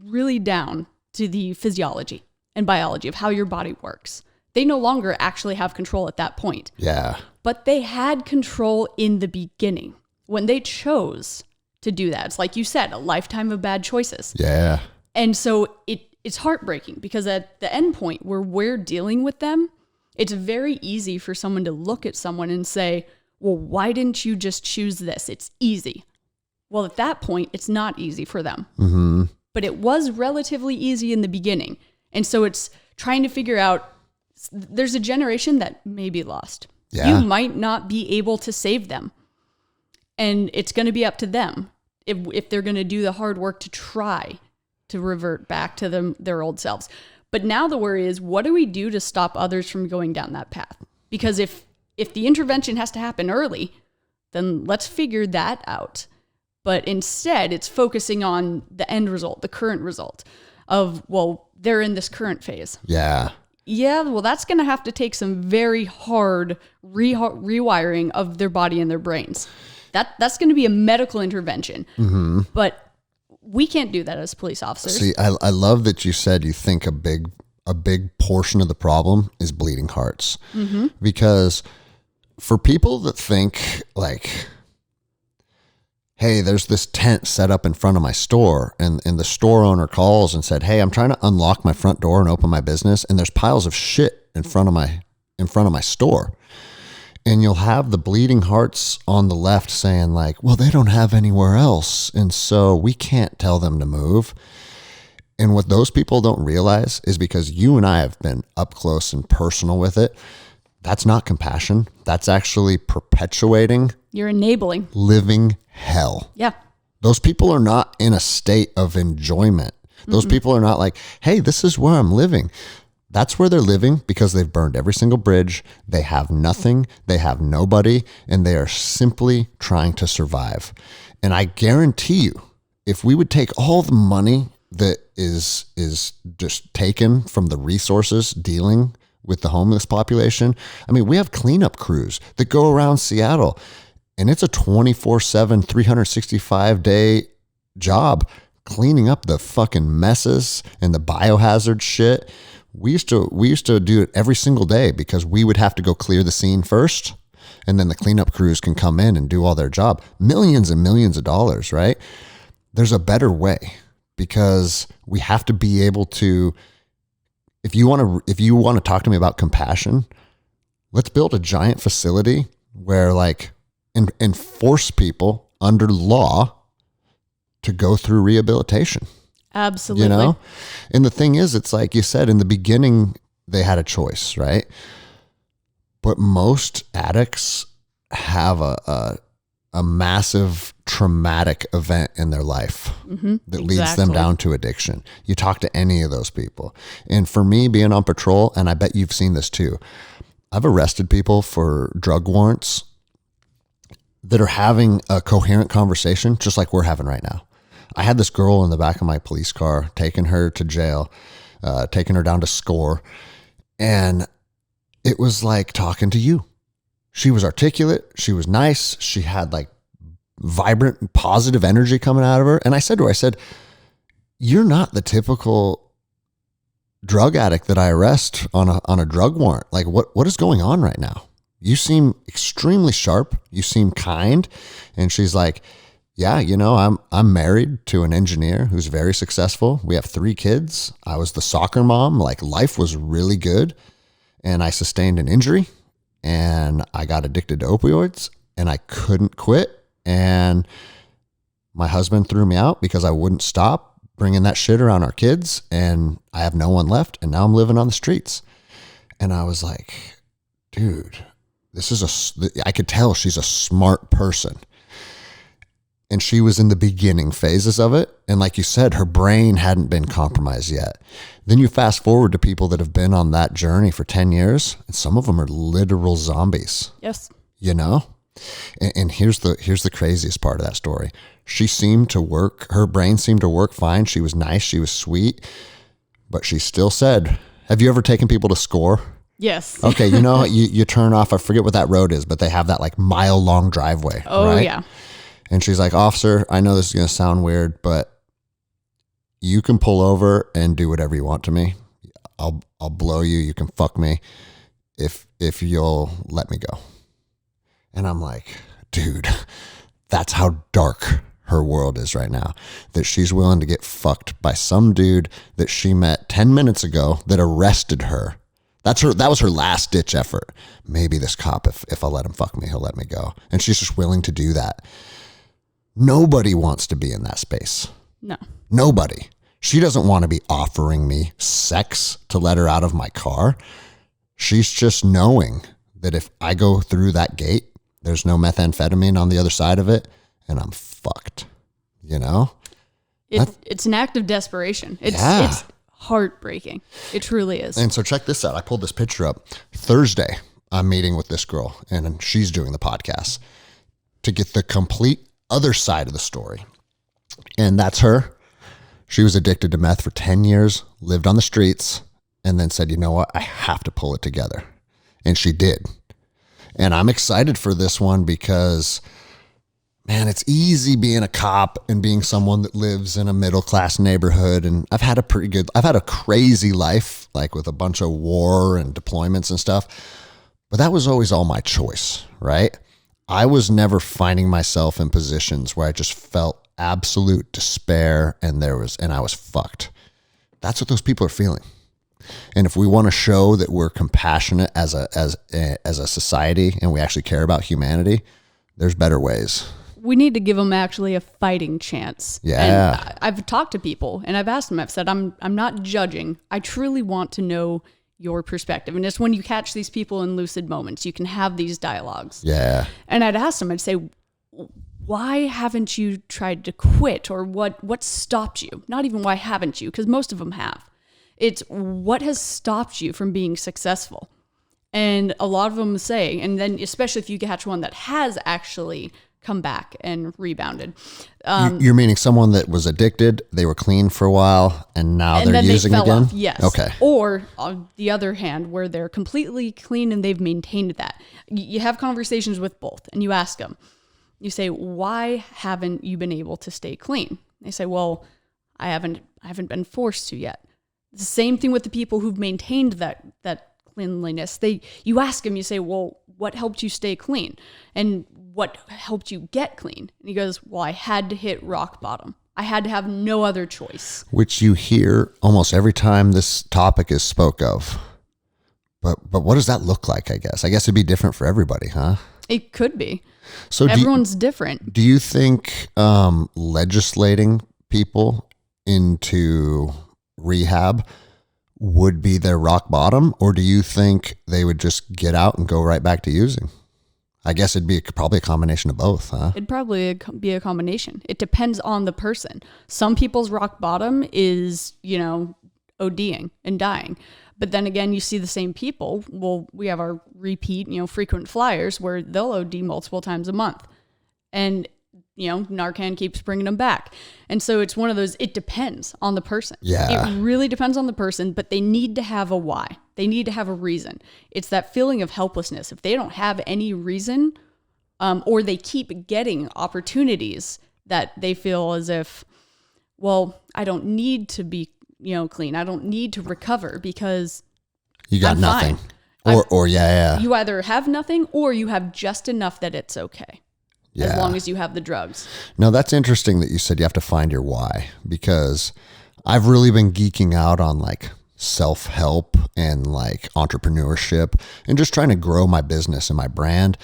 really down to the physiology and biology of how your body works. They no longer actually have control at that point. Yeah. But they had control in the beginning when they chose to do that. It's like you said, a lifetime of bad choices. Yeah. And so it's heartbreaking, because at the end point where we're dealing with them, it's very easy for someone to look at someone and say, "Well, why didn't you just choose this? It's easy." Well, at that point, it's not easy for them. But it was relatively easy in the beginning. And so it's trying to figure out, there's a generation that may be lost. Yeah. You might not be able to save them. And it's going to be up to them if they're going to do the hard work to try to revert back to their old selves. But now the worry is, what do we do to stop others from going down that path? Because if the intervention has to happen early, then let's figure that out. But instead, it's focusing on the end result, the current result of, well, they're in this current phase. Yeah. Yeah, well, that's going to have to take some very hard rewiring of their body and their brains. That's going to be a medical intervention. But we can't do that as police officers. See, I love that you said you think a big portion of the problem is bleeding hearts. Because for people that think like, "Hey, there's this tent set up in front of my store," and the store owner calls and said, "Hey, I'm trying to unlock my front door and open my business, and there's piles of shit in front of my store." And you'll have the bleeding hearts on the left saying like, "Well, they don't have anywhere else, and so we can't tell them to move." And what those people don't realize is, because you and I have been up close and personal with it, that's not compassion. That's actually perpetuating. You're enabling. Living hell. Yeah. Those people are not in a state of enjoyment. Those people are not like, "Hey, this is where I'm living." That's where they're living, because they've burned every single bridge. They have nothing. They have nobody. And they are simply trying to survive. And I guarantee you, if we would take all the money that is just taken from the resources dealing with the homeless population, I mean, we have cleanup crews that go around Seattle And it's a 24/7, 365-day job cleaning up the fucking messes and the biohazard shit. We used to do it every single day because we would have to go clear the scene first, and then the cleanup crews can come in and do all their job. Millions and millions of dollars, right? There's a better way, because we have to be able to, if you want to talk to me about compassion, let's build a giant facility where like enforce people under law to go through rehabilitation. Absolutely. You know? And the thing is, it's like you said, in the beginning, they had a choice, right? But most addicts have a massive traumatic event in their life that leads them down to addiction. You talk to any of those people. And for me, being on patrol, and I bet you've seen this too, I've arrested people for drug warrants that are having a coherent conversation, just like we're having right now. I had this girl in the back of my police car, taking her to jail, taking her down to SCORE. And it was like talking to you. She was articulate. She was nice. She had like vibrant, positive energy coming out of her. And I said to her, I said, you're not the typical drug addict that I arrest on a drug warrant. Like what is going on right now? You seem extremely sharp. You seem kind. And she's like, yeah, you know, I'm married to an engineer who's very successful. We have 3 kids. I was the soccer mom. Like life was really good. And I sustained an injury and I got addicted to opioids and I couldn't quit. And my husband threw me out because I wouldn't stop bringing that shit around our kids. And I have no one left. And now I'm living on the streets. And I was like, dude, I could tell she's a smart person. And she was in the beginning phases of it. And like you said, her brain hadn't been compromised yet. Then you fast forward to people that have been on that journey for 10 years, and some of them are literal zombies. Yes. You know? And here's the craziest part of that story. Her brain seemed to work fine. She was nice. She was sweet. But she still said, have you ever taken people to SCORE? Yes. Okay, you know, you turn off, I forget what that road is, but they have that like mile-long driveway. Oh, right? Yeah. And she's like, officer, I know this is going to sound weird, but you can pull over and do whatever you want to me. I'll blow you. You can fuck me if you'll let me go. And I'm like, dude, that's how dark her world is right now, that she's willing to get fucked by some dude that she met 10 minutes ago that arrested her. That was her last ditch effort. Maybe this cop, if I let him fuck me, he'll let me go. And she's just willing to do that. Nobody wants to be in that space. No. Nobody. She doesn't want to be offering me sex to let her out of my car. She's just knowing that if I go through that gate, there's no methamphetamine on the other side of it, and I'm fucked. You know? It's an act of desperation. It's heartbreaking. It truly is. And so check this out. I pulled this picture up. Thursday, I'm meeting with this girl, and she's doing the podcast to get the complete other side of the story. And that's her. She was addicted to meth for 10 years, lived on the streets, and then said, you know what? I have to pull it together. And she did. And I'm excited for this one because, man, it's easy being a cop and being someone that lives in a middle-class neighborhood. And I've had a crazy life, like with a bunch of war and deployments and stuff. But that was always all my choice, right? I was never finding myself in positions where I just felt absolute despair and I was fucked. That's what those people are feeling. And if we want to show that we're compassionate as a society and we actually care about humanity, there's better ways. We need to give them actually a fighting chance. Yeah. And I've talked to people and I've asked them, I've said, I'm not judging. I truly want to know your perspective. And it's when you catch these people in lucid moments, you can have these dialogues. Yeah. And I'd ask them, I'd say, why haven't you tried to quit? Or what stopped you? Not even why haven't you? Because most of them have. It's what has stopped you from being successful? And a lot of them say, and then especially if you catch one that has actually come back and rebounded. You're meaning someone that was addicted, they were clean for a while, and now they're using again? Off, yes. Okay. Or on the other hand, where they're completely clean and they've maintained that. You have conversations with both and you ask them, You say, why haven't you been able to stay clean? They say, well, I haven't been forced to yet. It's the same thing with the people who've maintained that cleanliness. You ask them, you say, well, what helped you stay clean? And what helped you get clean? And he goes, well, I had to hit rock bottom. I had to have no other choice. Which you hear almost every time this topic is spoke of. But what does that look like, I guess? I guess it'd be different for everybody, huh? It could be. So everyone's different. Do you think legislating people into rehab would be their rock bottom, or do you think they would just get out and go right back to using? I guess it'd be probably a combination of both, huh? It'd probably be a combination. It depends on the person. Some people's rock bottom is, ODing and dying. But then again, you see the same people. Well, we have our repeat, frequent flyers where they'll OD multiple times a month. And, Narcan keeps bringing them back. And so it's one of those, it depends on the person. Yeah. It really depends on the person, but they need to have a why. They need to have a reason. It's that feeling of helplessness. If they don't have any reason, or they keep getting opportunities that they feel as if, well, I don't need to be clean. I don't need to recover because you got I'm nothing. Fine. Or yeah. You either have nothing or you have just enough that it's okay. Yeah. As long as you have the drugs. No, that's interesting that you said you have to find your why, because I've really been geeking out on like self-help and like entrepreneurship and just trying to grow my business and my brand.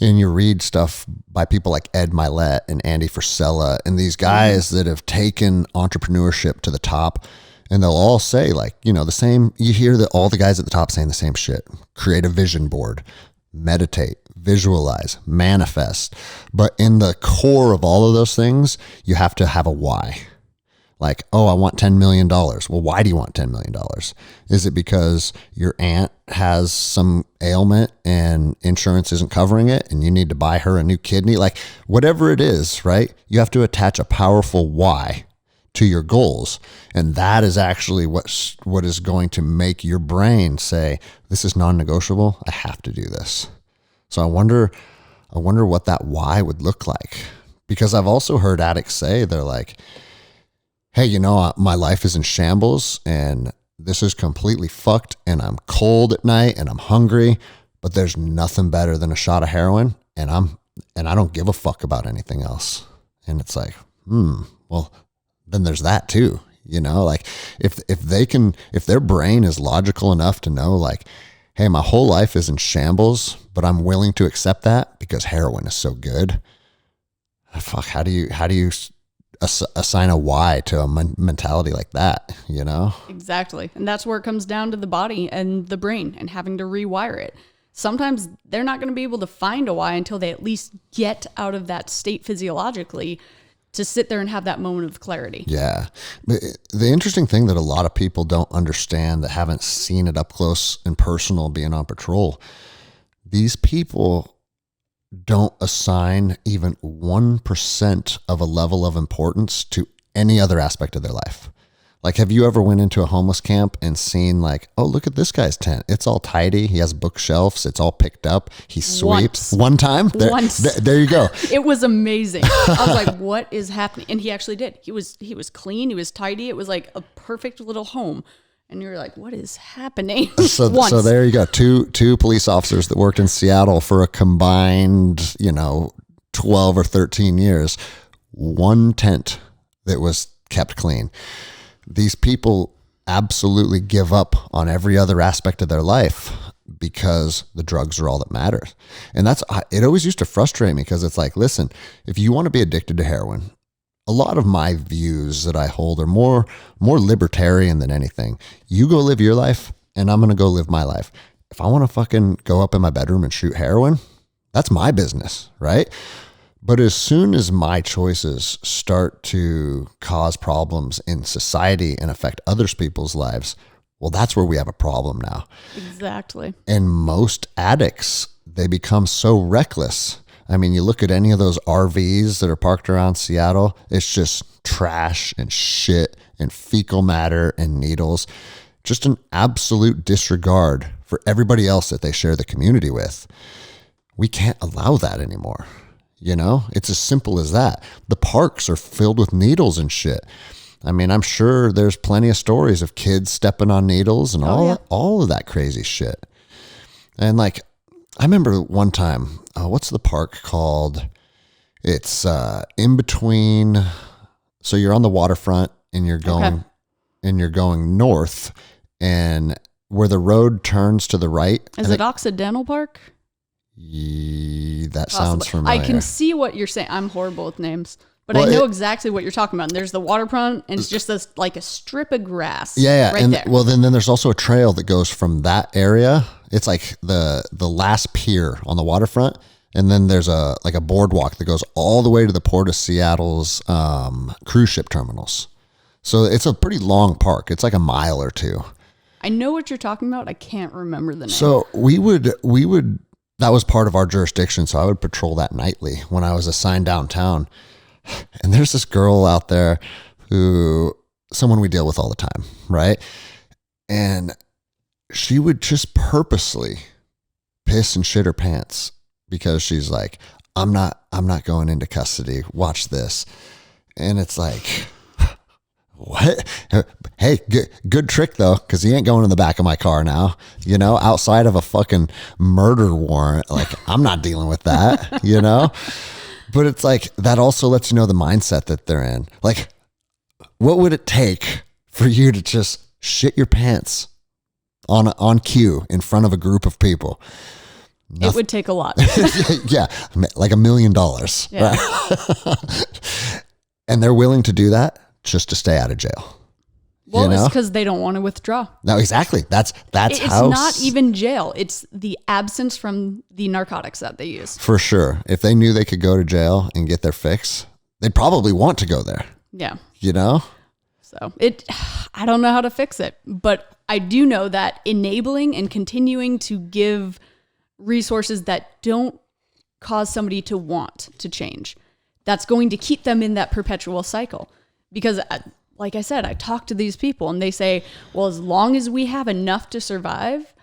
And you read stuff by people like Ed Milet and Andy Frisella and these guys that have taken entrepreneurship to the top, and they'll all say like, the same, you hear that all the guys at the top saying the same shit. Create a vision board, meditate, visualize, manifest. But in the core of all of those things, you have to have a why. Like, oh, I want $10 million. Well, why do you want $10 million? Is it because your aunt has some ailment and insurance isn't covering it and you need to buy her a new kidney? Like, whatever it is, right? You have to attach a powerful why to your goals. And that is actually what is going to make your brain say, this is non-negotiable. I have to do this. So I wonder what that why would look like. Because I've also heard addicts say, they're like, hey, my life is in shambles and this is completely fucked and I'm cold at night and I'm hungry, but there's nothing better than a shot of heroin and I don't give a fuck about anything else. And it's like, well, then there's that too, like if their brain is logical enough to know like, hey, my whole life is in shambles, but I'm willing to accept that because heroin is so good. Fuck, how do you assign a why to a mentality like that, Exactly. And that's where it comes down to the body and the brain and having to rewire it. Sometimes they're not going to be able to find a why until they at least get out of that state physiologically to sit there and have that moment of clarity. Yeah. But the interesting thing that a lot of people don't understand that haven't seen it up close and personal being on patrol, these people don't assign even 1% of a level of importance to any other aspect of their life. Like, have you ever went into a homeless camp and seen like, oh, look at this guy's tent. It's all tidy. He has bookshelves. It's all picked up. He sweeps. One time? Once. There you go. It was amazing. I was like, what is happening? And he actually did. He was clean. He was tidy. It was like a perfect little home. And you're like, what is happening? So there you go. Two police officers that worked in Seattle for a combined, 12 or 13 years. One tent that was kept clean. These people absolutely give up on every other aspect of their life because the drugs are all that matters. And it always used to frustrate me because it's like, listen, if you want to be addicted to heroin, a lot of my views that I hold are more libertarian than anything. You go live your life and I'm going to go live my life. If I want to fucking go up in my bedroom and shoot heroin, that's my business, right? But as soon as my choices start to cause problems in society and affect other people's lives, well, that's where we have a problem now. Exactly. And most addicts, they become so reckless. I mean, you look at any of those RVs that are parked around Seattle, it's just trash and shit and fecal matter and needles. Just an absolute disregard for everybody else that they share the community with. We can't allow that anymore. You know, it's as simple as that. The parks are filled with needles and shit. I mean, I'm sure there's plenty of stories of kids stepping on needles and all of that crazy shit. And like, I remember one time, what's the park called? It's in between. So you're on the waterfront and you're going north, and where the road turns to the right. Is it Occidental Park? That sounds familiar. I can see what you're saying. I'm horrible with names, but I know exactly what you're talking about. And there's the waterfront, and it's just this like a strip of grass. Yeah, right and there. Well, then there's also a trail that goes from that area. It's like the last pier on the waterfront, and then there's a boardwalk that goes all the way to the Port of Seattle's cruise ship terminals. So it's a pretty long park. It's like a mile or two. I know what you're talking about. I can't remember the name. So we would. That was part of our jurisdiction, so I would patrol that nightly when I was assigned downtown. And there's this girl out there someone we deal with all the time, right? And she would just purposely piss and shit her pants because she's like, I'm not going into custody. Watch this. And it's like, what? Hey, good trick though, because he ain't going in the back of my car now. You know, outside of a fucking murder warrant, like I'm not dealing with that. You know, but it's like that also lets you know the mindset that they're in. Like, what would it take for you to just shit your pants on cue in front of a group of people? It would take a lot. Yeah, like $1 million. Yeah. Right? And they're willing to do that just to stay out of jail. Well, you know? It's because they don't want to withdraw. No, exactly. It's how. It's not even jail. It's the absence from the narcotics that they use. For sure. If they knew they could go to jail and get their fix, they'd probably want to go there. Yeah. You know? So I don't know how to fix it, but I do know that enabling and continuing to give resources that don't cause somebody to want to change, that's going to keep them in that perpetual cycle. Because like I said, I talk to these people and they say, well, as long as we have enough to survive,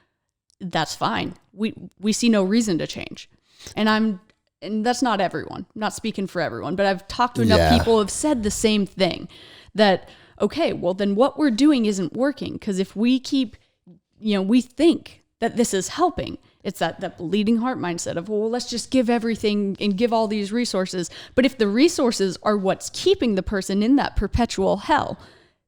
that's fine. We see no reason to change. And that's not everyone. I'm not speaking for everyone, but I've talked to enough people who have said the same thing, that, okay, well then what we're doing isn't working. Because if we keep, we think that this is helping, it's that bleeding heart mindset of, well, let's just give everything and give all these resources. But if the resources are what's keeping the person in that perpetual hell,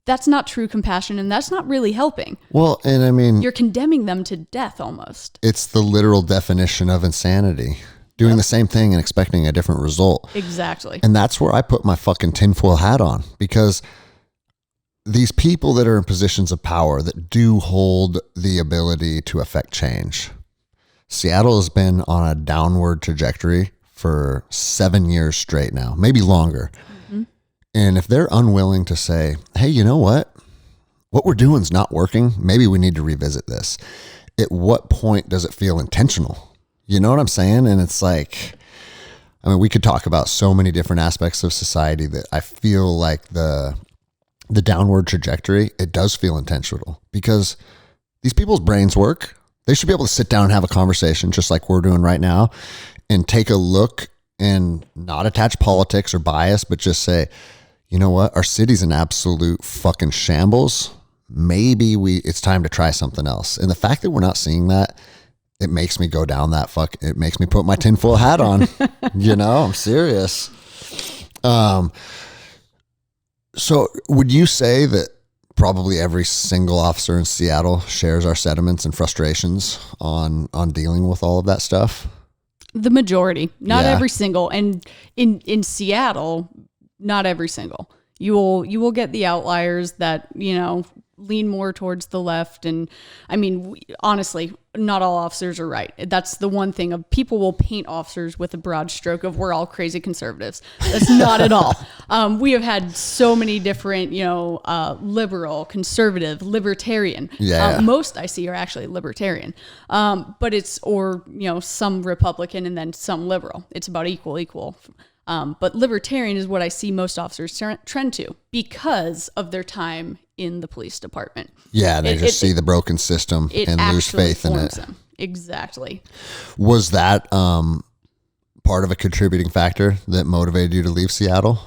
that's not true compassion, and that's not really helping. Well, and I mean, you're condemning them to death almost. It's the literal definition of insanity. Doing the same thing and expecting a different result. Exactly. And that's where I put my fucking tinfoil hat on, because these people that are in positions of power that do hold the ability to affect change. Seattle has been on a downward trajectory for 7 years straight now, maybe longer. Mm-hmm. And if they're unwilling to say, hey, you know what we're doing is not working, maybe we need to revisit this. At what point does it feel intentional? You know what I'm saying? And it's like, I mean, we could talk about so many different aspects of society that I feel like the downward trajectory, it does feel intentional, because these people's brains work. They should be able to sit down and have a conversation just like we're doing right now and take a look and not attach politics or bias, but just say, you know what? Our city's an absolute fucking shambles. Maybe it's time to try something else. And the fact that we're not seeing that, it makes me go down that it makes me put my tinfoil hat on. I'm serious. So would you say that probably every single officer in Seattle shares our sentiments and frustrations on dealing with all of that stuff? The majority, not every single. And in Seattle, not every single. You will get the outliers that, lean more towards the left. And I mean, honestly, not all officers are right. That's the one thing of people will paint officers with a broad stroke of we're all crazy conservatives. That's not at all. We have had so many different, liberal, conservative, libertarian. Most I see are actually libertarian. But it's, some Republican and then some liberal. It's about equal. But libertarian is what I see most officers trend to because of their time in the police department. Yeah, they just see the broken system and lose faith in it. Them. Exactly. Was that part of a contributing factor that motivated you to leave Seattle?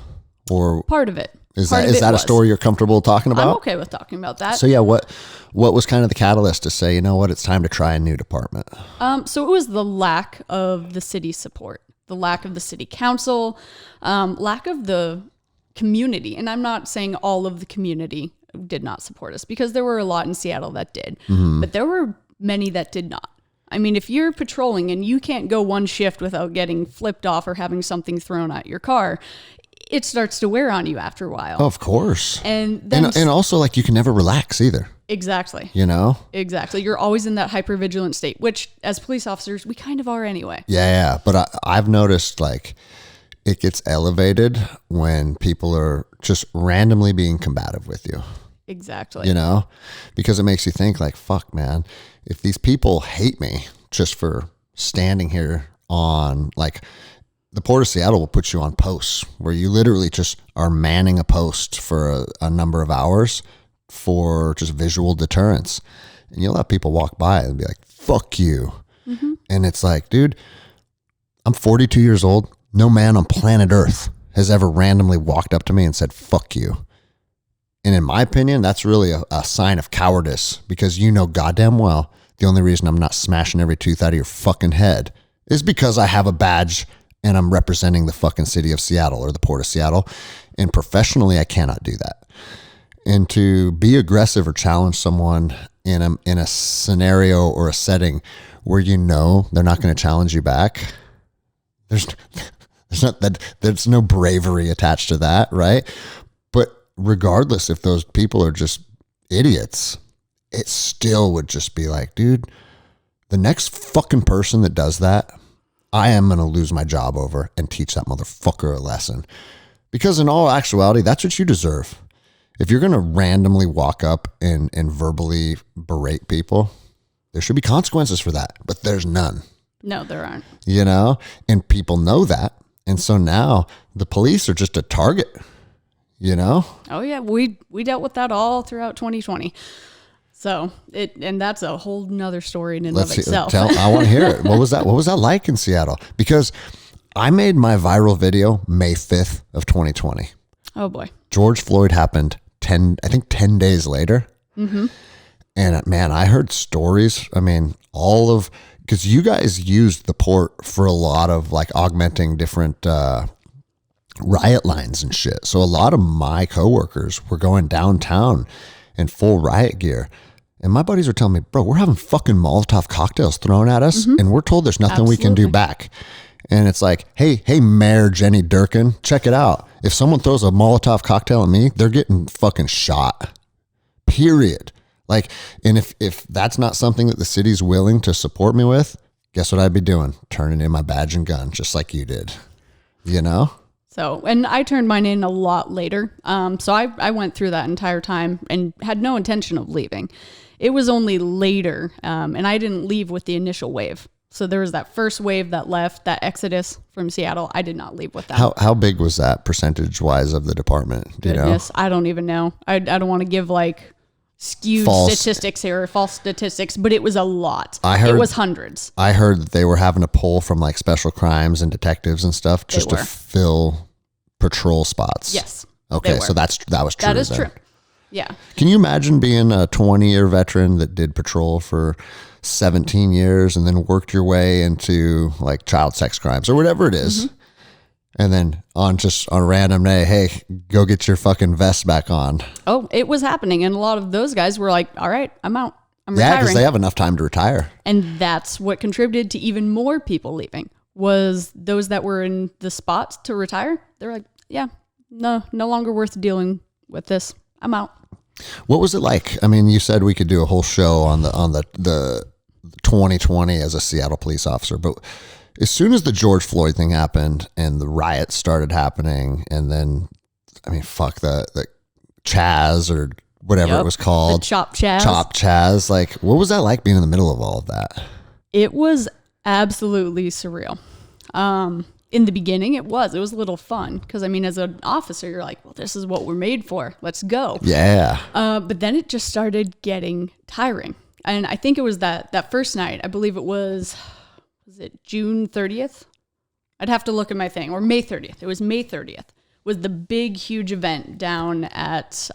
Or Part of it. is Part of that it a was. story you're comfortable talking about? I'm okay with talking about that. So yeah, what was kind of the catalyst to say, you know what, it's time to try a new department? So it was the lack of the city support, the lack of the city council, lack of the community. And I'm not saying all of the community did not support us, because there were a lot in Seattle that did, but there were many that did not. I mean, if you're patrolling and you can't go one shift without getting flipped off or having something thrown at your car, it starts to wear on you after a while. Oh, of course. And then and also, like, you can never relax either. Exactly. You know? Exactly. You're always in that hypervigilant state, which as police officers, we kind of are anyway. Yeah. But I've noticed, like, it gets elevated when people are just randomly being combative with you. Exactly. You know? Because it makes you think, like, fuck, man, if these people hate me just for standing here on, like, the Port of Seattle will put you on posts where you literally just are manning a post for a number of hours for just visual deterrence. And you'll have people walk by and be like, fuck you. Mm-hmm. And it's like, dude, I'm 42 years old. No man on planet Earth has ever randomly walked up to me and said, fuck you. And in my opinion, that's really a sign of cowardice, because you know goddamn well the only reason I'm not smashing every tooth out of your fucking head is because I have a badge and I'm representing the fucking city of Seattle or the Port of Seattle. And professionally, I cannot do that. And to be aggressive or challenge someone in a scenario or a setting where you know they're not going to challenge you back, there's no bravery attached to that, right? But regardless if those people are just idiots, it still would just be like, dude, the next fucking person that does that, I am going to lose my job over and teach that motherfucker a lesson. Because in all actuality, that's what you deserve. If you're going to randomly walk up and verbally berate people, there should be consequences for that, but there's none. No, there aren't. You know, and people know that. And so now the police are just a target, you know? Oh yeah, we dealt with that all throughout 2020. So and that's a whole nother story in and of itself. I want to hear it. What was that like in Seattle? Because I made my viral video May 5th of 2020. Oh boy. George Floyd happened 10 days later. Mm-hmm. And man, I heard stories. I mean, because you guys used the port for a lot of like augmenting different riot lines and shit. So a lot of my coworkers were going downtown in full riot gear. And my buddies were telling me, bro, we're having fucking Molotov cocktails thrown at us, and we're told there's nothing we can do back. And it's like, hey, Mayor Jenny Durkin, check it out. If someone throws a Molotov cocktail at me, they're getting fucking shot. Period. Like, and if that's not something that the city's willing to support me with, guess what I'd be doing? Turning in my badge and gun, just like you did. You know? So, and I turned mine in a lot later. So I went through that entire time and had no intention of leaving. It was only later, and I didn't leave with the initial wave. So there was that first wave that left, that exodus from Seattle. I did not leave with that. How big was that percentage-wise of the department? Do you know? I don't even know. I don't want to give like skewed statistics here, or false statistics, but it was a lot. It was hundreds. I heard that they were having to pull from like special crimes and detectives and stuff just to fill patrol spots. Yes. Okay, so that was true. That is true. Yeah. Can you imagine being a 20-year veteran that did patrol for 17 years and then worked your way into like child sex crimes or whatever it is? Mm-hmm. And then on a random day, hey, go get your fucking vest back on. Oh, it was happening. And a lot of those guys were like, all right, I'm out. I'm retiring. Yeah, because they have enough time to retire. And that's what contributed to even more people leaving, was those that were in the spots to retire. They're like, yeah, no longer worth dealing with this. I'm out. What was it like? I mean, you said we could do a whole show on the 2020 as a Seattle police officer, but as soon as the George Floyd thing happened and the riots started happening, and then, I mean, fuck the Chaz or whatever it was called. The Chop Chaz. Chop Chaz. Like, what was that like being in the middle of all of that? It was absolutely surreal. In the beginning, it was a little fun because, I mean, as an officer, you're like, well, this is what we're made for. Let's go. Yeah. But then it just started getting tiring. And I think it was that first night, I believe was it June 30th? I'd have to look at my thing. Or May 30th. It was May 30th. Was the big, huge event down at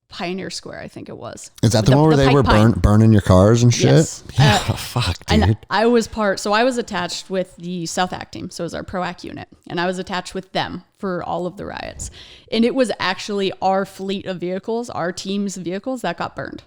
Pioneer Square, I think it was. Is that the one where they were burning your cars and shit? Yes. Yeah, fuck, dude. And I was attached with the South Act team, so it was our Pro Act unit, and I was attached with them for all of the riots. And it was actually our fleet of vehicles, our team's vehicles, that got burned.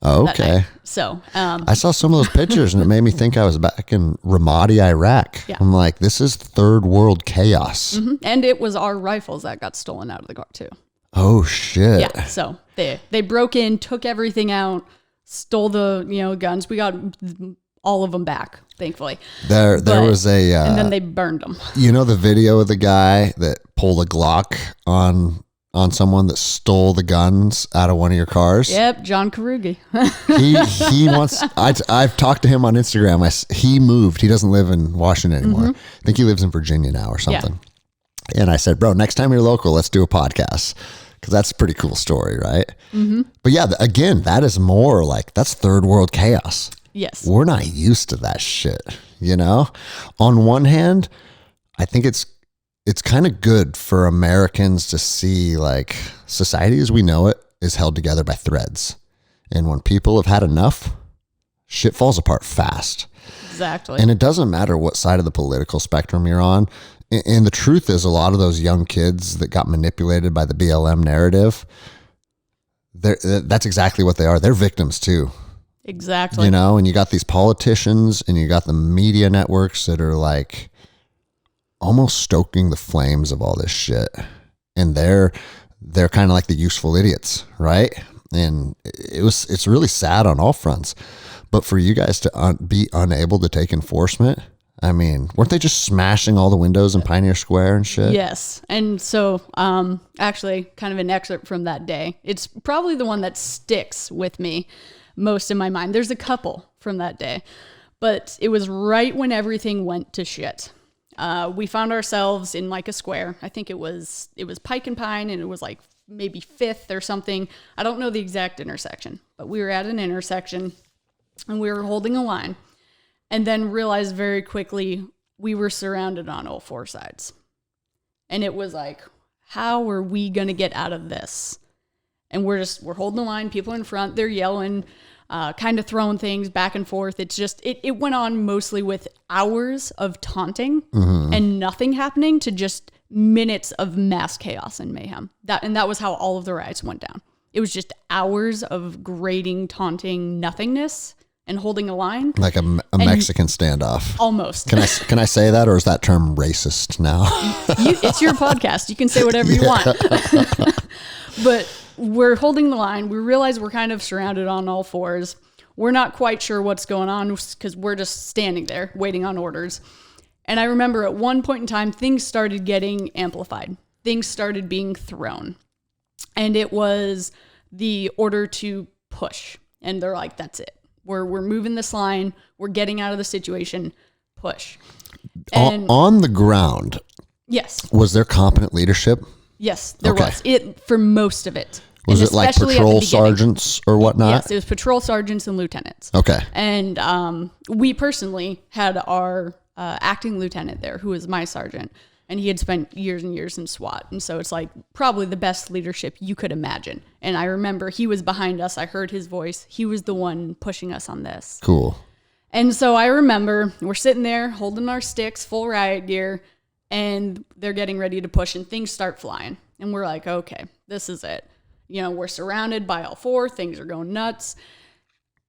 Okay. So I saw some of those pictures and it made me think I was back in Ramadi, Iraq. Yeah. I'm like, this is third world chaos. Mm-hmm. And it was our rifles that got stolen out of the car too. Oh shit. Yeah. So they broke in, took everything out, stole the guns. We got all of them back, thankfully. There was and then they burned them. You know the video of the guy that pulled a Glock on someone that stole the guns out of one of your cars? Yep, John Karugi. he wants. I've talked to him on Instagram. He moved. He doesn't live in Washington anymore. Mm-hmm. I think he lives in Virginia now or something. Yeah. And I said, bro, next time you're local, let's do a podcast. Because that's a pretty cool story, right? Mm-hmm. But yeah, again, that is more like, that's third world chaos. Yes. We're not used to that shit, On one hand, I think it's kind of good for Americans to see like society as we know it is held together by threads. And when people have had enough, shit falls apart fast. Exactly. And it doesn't matter what side of the political spectrum you're on. And the truth is, a lot of those young kids that got manipulated by the BLM narrative, that's exactly what they are. They're victims too. Exactly. And you got these politicians and you got the media networks that are like almost stoking the flames of all this shit. And they're kind of like the useful idiots, right? And it's really sad on all fronts. But for you guys to be unable to take enforcement, I mean, weren't they just smashing all the windows in Pioneer Square and shit? Yes. And so actually kind of an excerpt from that day. It's probably the one that sticks with me most in my mind. There's a couple from that day, but it was right when everything went to shit. We found ourselves in like a square. I think it was Pike and Pine, and it was like maybe 5th or something. I don't know the exact intersection, but we were at an intersection and we were holding a line. And then realized very quickly we were surrounded on all 4 sides. And it was like, how are we going to get out of this? And we're holding the line. People in front, they're yelling, kind of throwing things back and forth. It's just, it went on mostly with hours of taunting and nothing happening to just minutes of mass chaos and mayhem. That was how all of the riots went down. It was just hours of grating, taunting nothingness. And holding a line. Like a Mexican standoff. Almost. Can I say that, or is that term racist now? It's your podcast. You can say whatever you want. But we're holding the line. We realize we're kind of surrounded on all 4s. We're not quite sure what's going on because we're just standing there waiting on orders. And I remember at one point in time, things started getting amplified. Things started being thrown. And it was the order to push. And they're like, that's it. We're moving this line. We're getting out of the situation. Push. And on the ground. Yes. Was there competent leadership? Yes, there was. For most of it. Was it like patrol sergeants or whatnot? Yes, it was patrol sergeants and lieutenants. Okay. And we personally had our acting lieutenant there, who was my sergeant. And he had spent years and years in SWAT. And so it's like probably the best leadership you could imagine. And I remember he was behind us. I heard his voice. He was the one pushing us on this. Cool. And so I remember we're sitting there holding our sticks, full riot gear, and they're getting ready to push and things start flying. And we're like, okay, this is it. We're surrounded by all 4. Things are going nuts.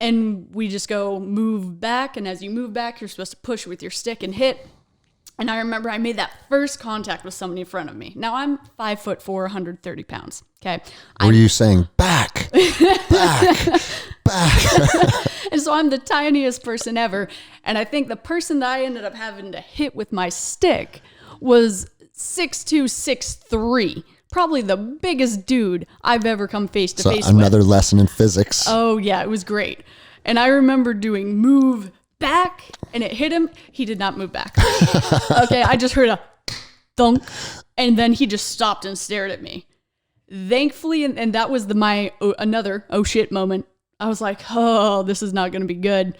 And we just go move back. And as you move back, you're supposed to push with your stick and hit. And I remember I made that first contact with somebody in front of me. Now I'm 5'4", 130 pounds. Okay. Were you saying back, back, back? And so I'm the tiniest person ever. And I think the person that I ended up having to hit with my stick was 6'2", 6'3". Probably the biggest dude I've ever come face to face with. Another lesson in physics. Oh yeah, it was great. And I remember doing move back, and it hit him. He did not move back. Okay, I just heard a thunk, and then he just stopped and stared at me. Thankfully, and that was another oh shit moment. I was like, oh, this is not going to be good.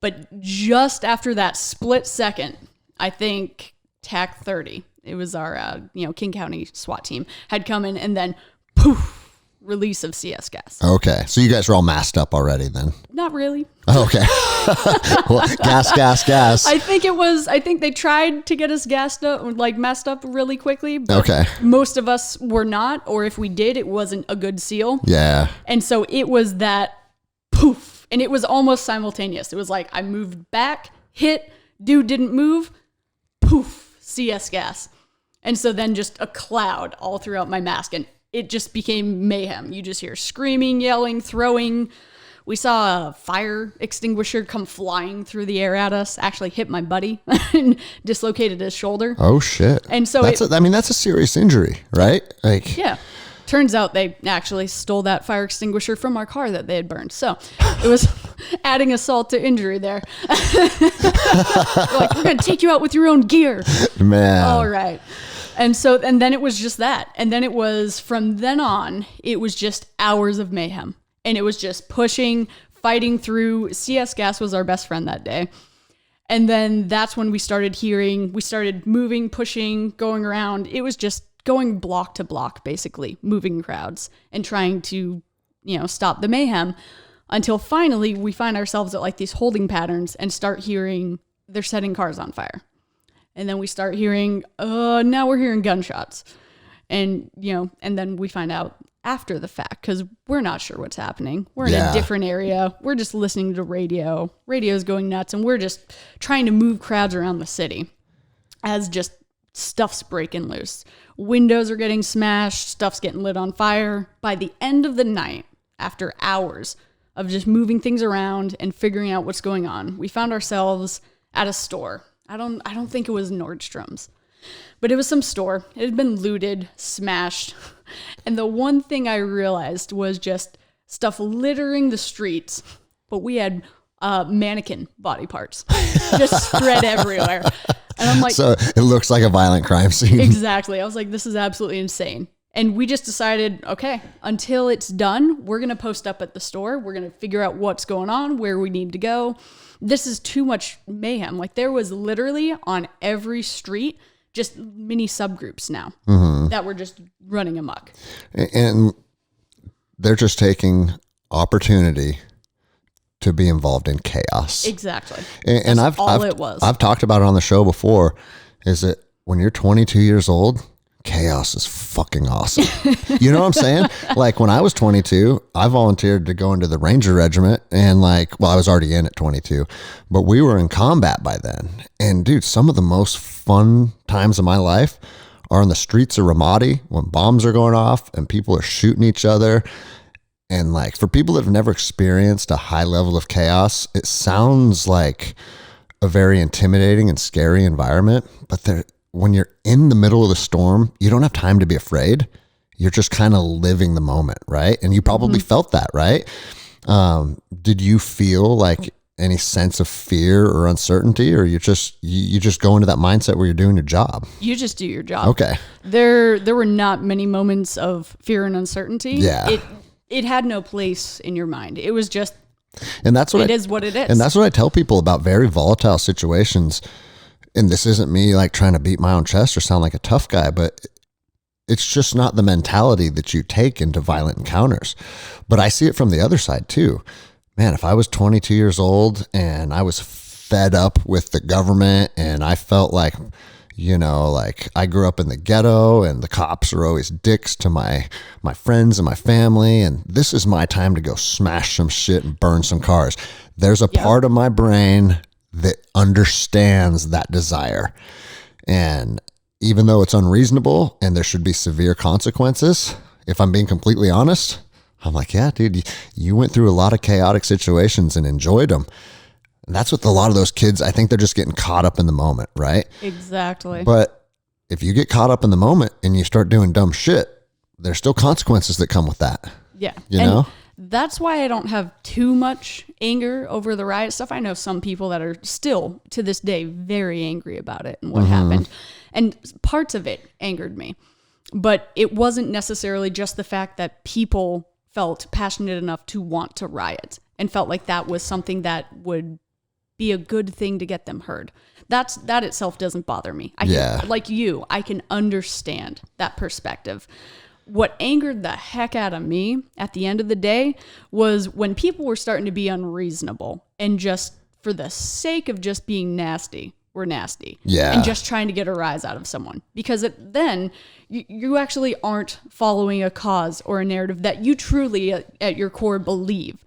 But just after that split second, I think TAC 30, it was our, King County SWAT team, had come in, and then poof, release of CS gas. Okay. So you guys were all masked up already then? Not really. Okay. Well, gas. I think they tried to get us gassed up, like messed up really quickly. But okay. Most of us were not, or if we did, it wasn't a good seal. Yeah. And so it was that poof, and it was almost simultaneous. It was like I moved back, hit, dude didn't move, poof, CS gas. And so then just a cloud all throughout my mask, and it just became mayhem. You just hear screaming, yelling, throwing. We saw a fire extinguisher come flying through the air at us, actually hit my buddy and dislocated his shoulder. Oh, shit. And so that's a serious injury, right? Like, yeah. Turns out they actually stole that fire extinguisher from our car that they had burned. So it was adding assault to injury there. Like, we're going to take you out with your own gear. Man. All right. And then it was just that. And then it was, from then on, it was just hours of mayhem. And it was just pushing, fighting through. CS gas was our best friend that day. And then that's when we started moving, pushing, going around. It was just going block to block, basically, moving crowds and trying to, stop the mayhem, until finally we find ourselves at like these holding patterns and start hearing they're setting cars on fire. And then we start hearing, now we're hearing gunshots. And, and then we find out after the fact, because we're not sure what's happening. We're in a different area. We're just listening to radio. Radio's going nuts. And we're just trying to move crowds around the city as just stuff's breaking loose. Windows are getting smashed. Stuff's getting lit on fire. By the end of the night, after hours of just moving things around and figuring out what's going on, we found ourselves at a store. I don't think it was Nordstrom's, but it was some store. It had been looted, smashed. And the one thing I realized was just stuff littering the streets, but we had mannequin body parts just spread everywhere. And I'm like, so it looks like a violent crime scene. Exactly. I was like, this is absolutely insane. And we just decided, okay, until it's done, we're going to post up at the store. We're going to figure out what's going on, where we need to go. This is too much mayhem. Like, there was literally on every street just mini subgroups now that were just running amok. And they're just taking opportunity to be involved in chaos. Exactly. And I've talked about it on the show before, is that when you're 22 years old, chaos is fucking awesome. You know what I'm saying? Like, when I was 22, I volunteered to go into the Ranger Regiment, and I was already in at 22, but we were in combat by then. And dude, some of the most fun times of my life are in the streets of Ramadi when bombs are going off and people are shooting each other. And for people that have never experienced a high level of chaos, it sounds like a very intimidating and scary environment, but when you're in the middle of the storm, you don't have time to be afraid. You're just kind of living the moment, right? And you probably felt that, right? Did you feel like any sense of fear or uncertainty, or you just go into that mindset where you're doing your job? You just do your job. Okay. There were not many moments of fear and uncertainty. Yeah. It had no place in your mind. It was just, and that's what it is what it is. And that's what I tell people about very volatile situations. And this isn't me trying to beat my own chest or sound like a tough guy, but it's just not the mentality that you take into violent encounters. But I see it from the other side too. Man, if I was 22 years old and I was fed up with the government and I felt like I grew up in the ghetto and the cops are always dicks to my friends and my family, and this is my time to go smash some shit and burn some cars. There's a part of my brain that understands that desire. And even though it's unreasonable and there should be severe consequences, if I'm being completely honest, I'm like, yeah, dude, you went through a lot of chaotic situations and enjoyed them. And that's what a lot of those kids, I think they're just getting caught up in the moment, right? Exactly. But if you get caught up in the moment and you start doing dumb shit, there's still consequences that come with that. Yeah. You know? That's why I don't have too much anger over the riot stuff. I know some people that are still, to this day, very angry about it and what happened. And parts of it angered me. But it wasn't necessarily just the fact that people felt passionate enough to want to riot and felt like that was something that would be a good thing to get them heard. That itself doesn't bother me. Like you, I can understand that perspective. What angered the heck out of me at the end of the day was when people were starting to be unreasonable and just for the sake of just being nasty, we're nasty. Yeah. And just trying to get a rise out of someone. Because then you actually aren't following a cause or a narrative that you truly at your core believe.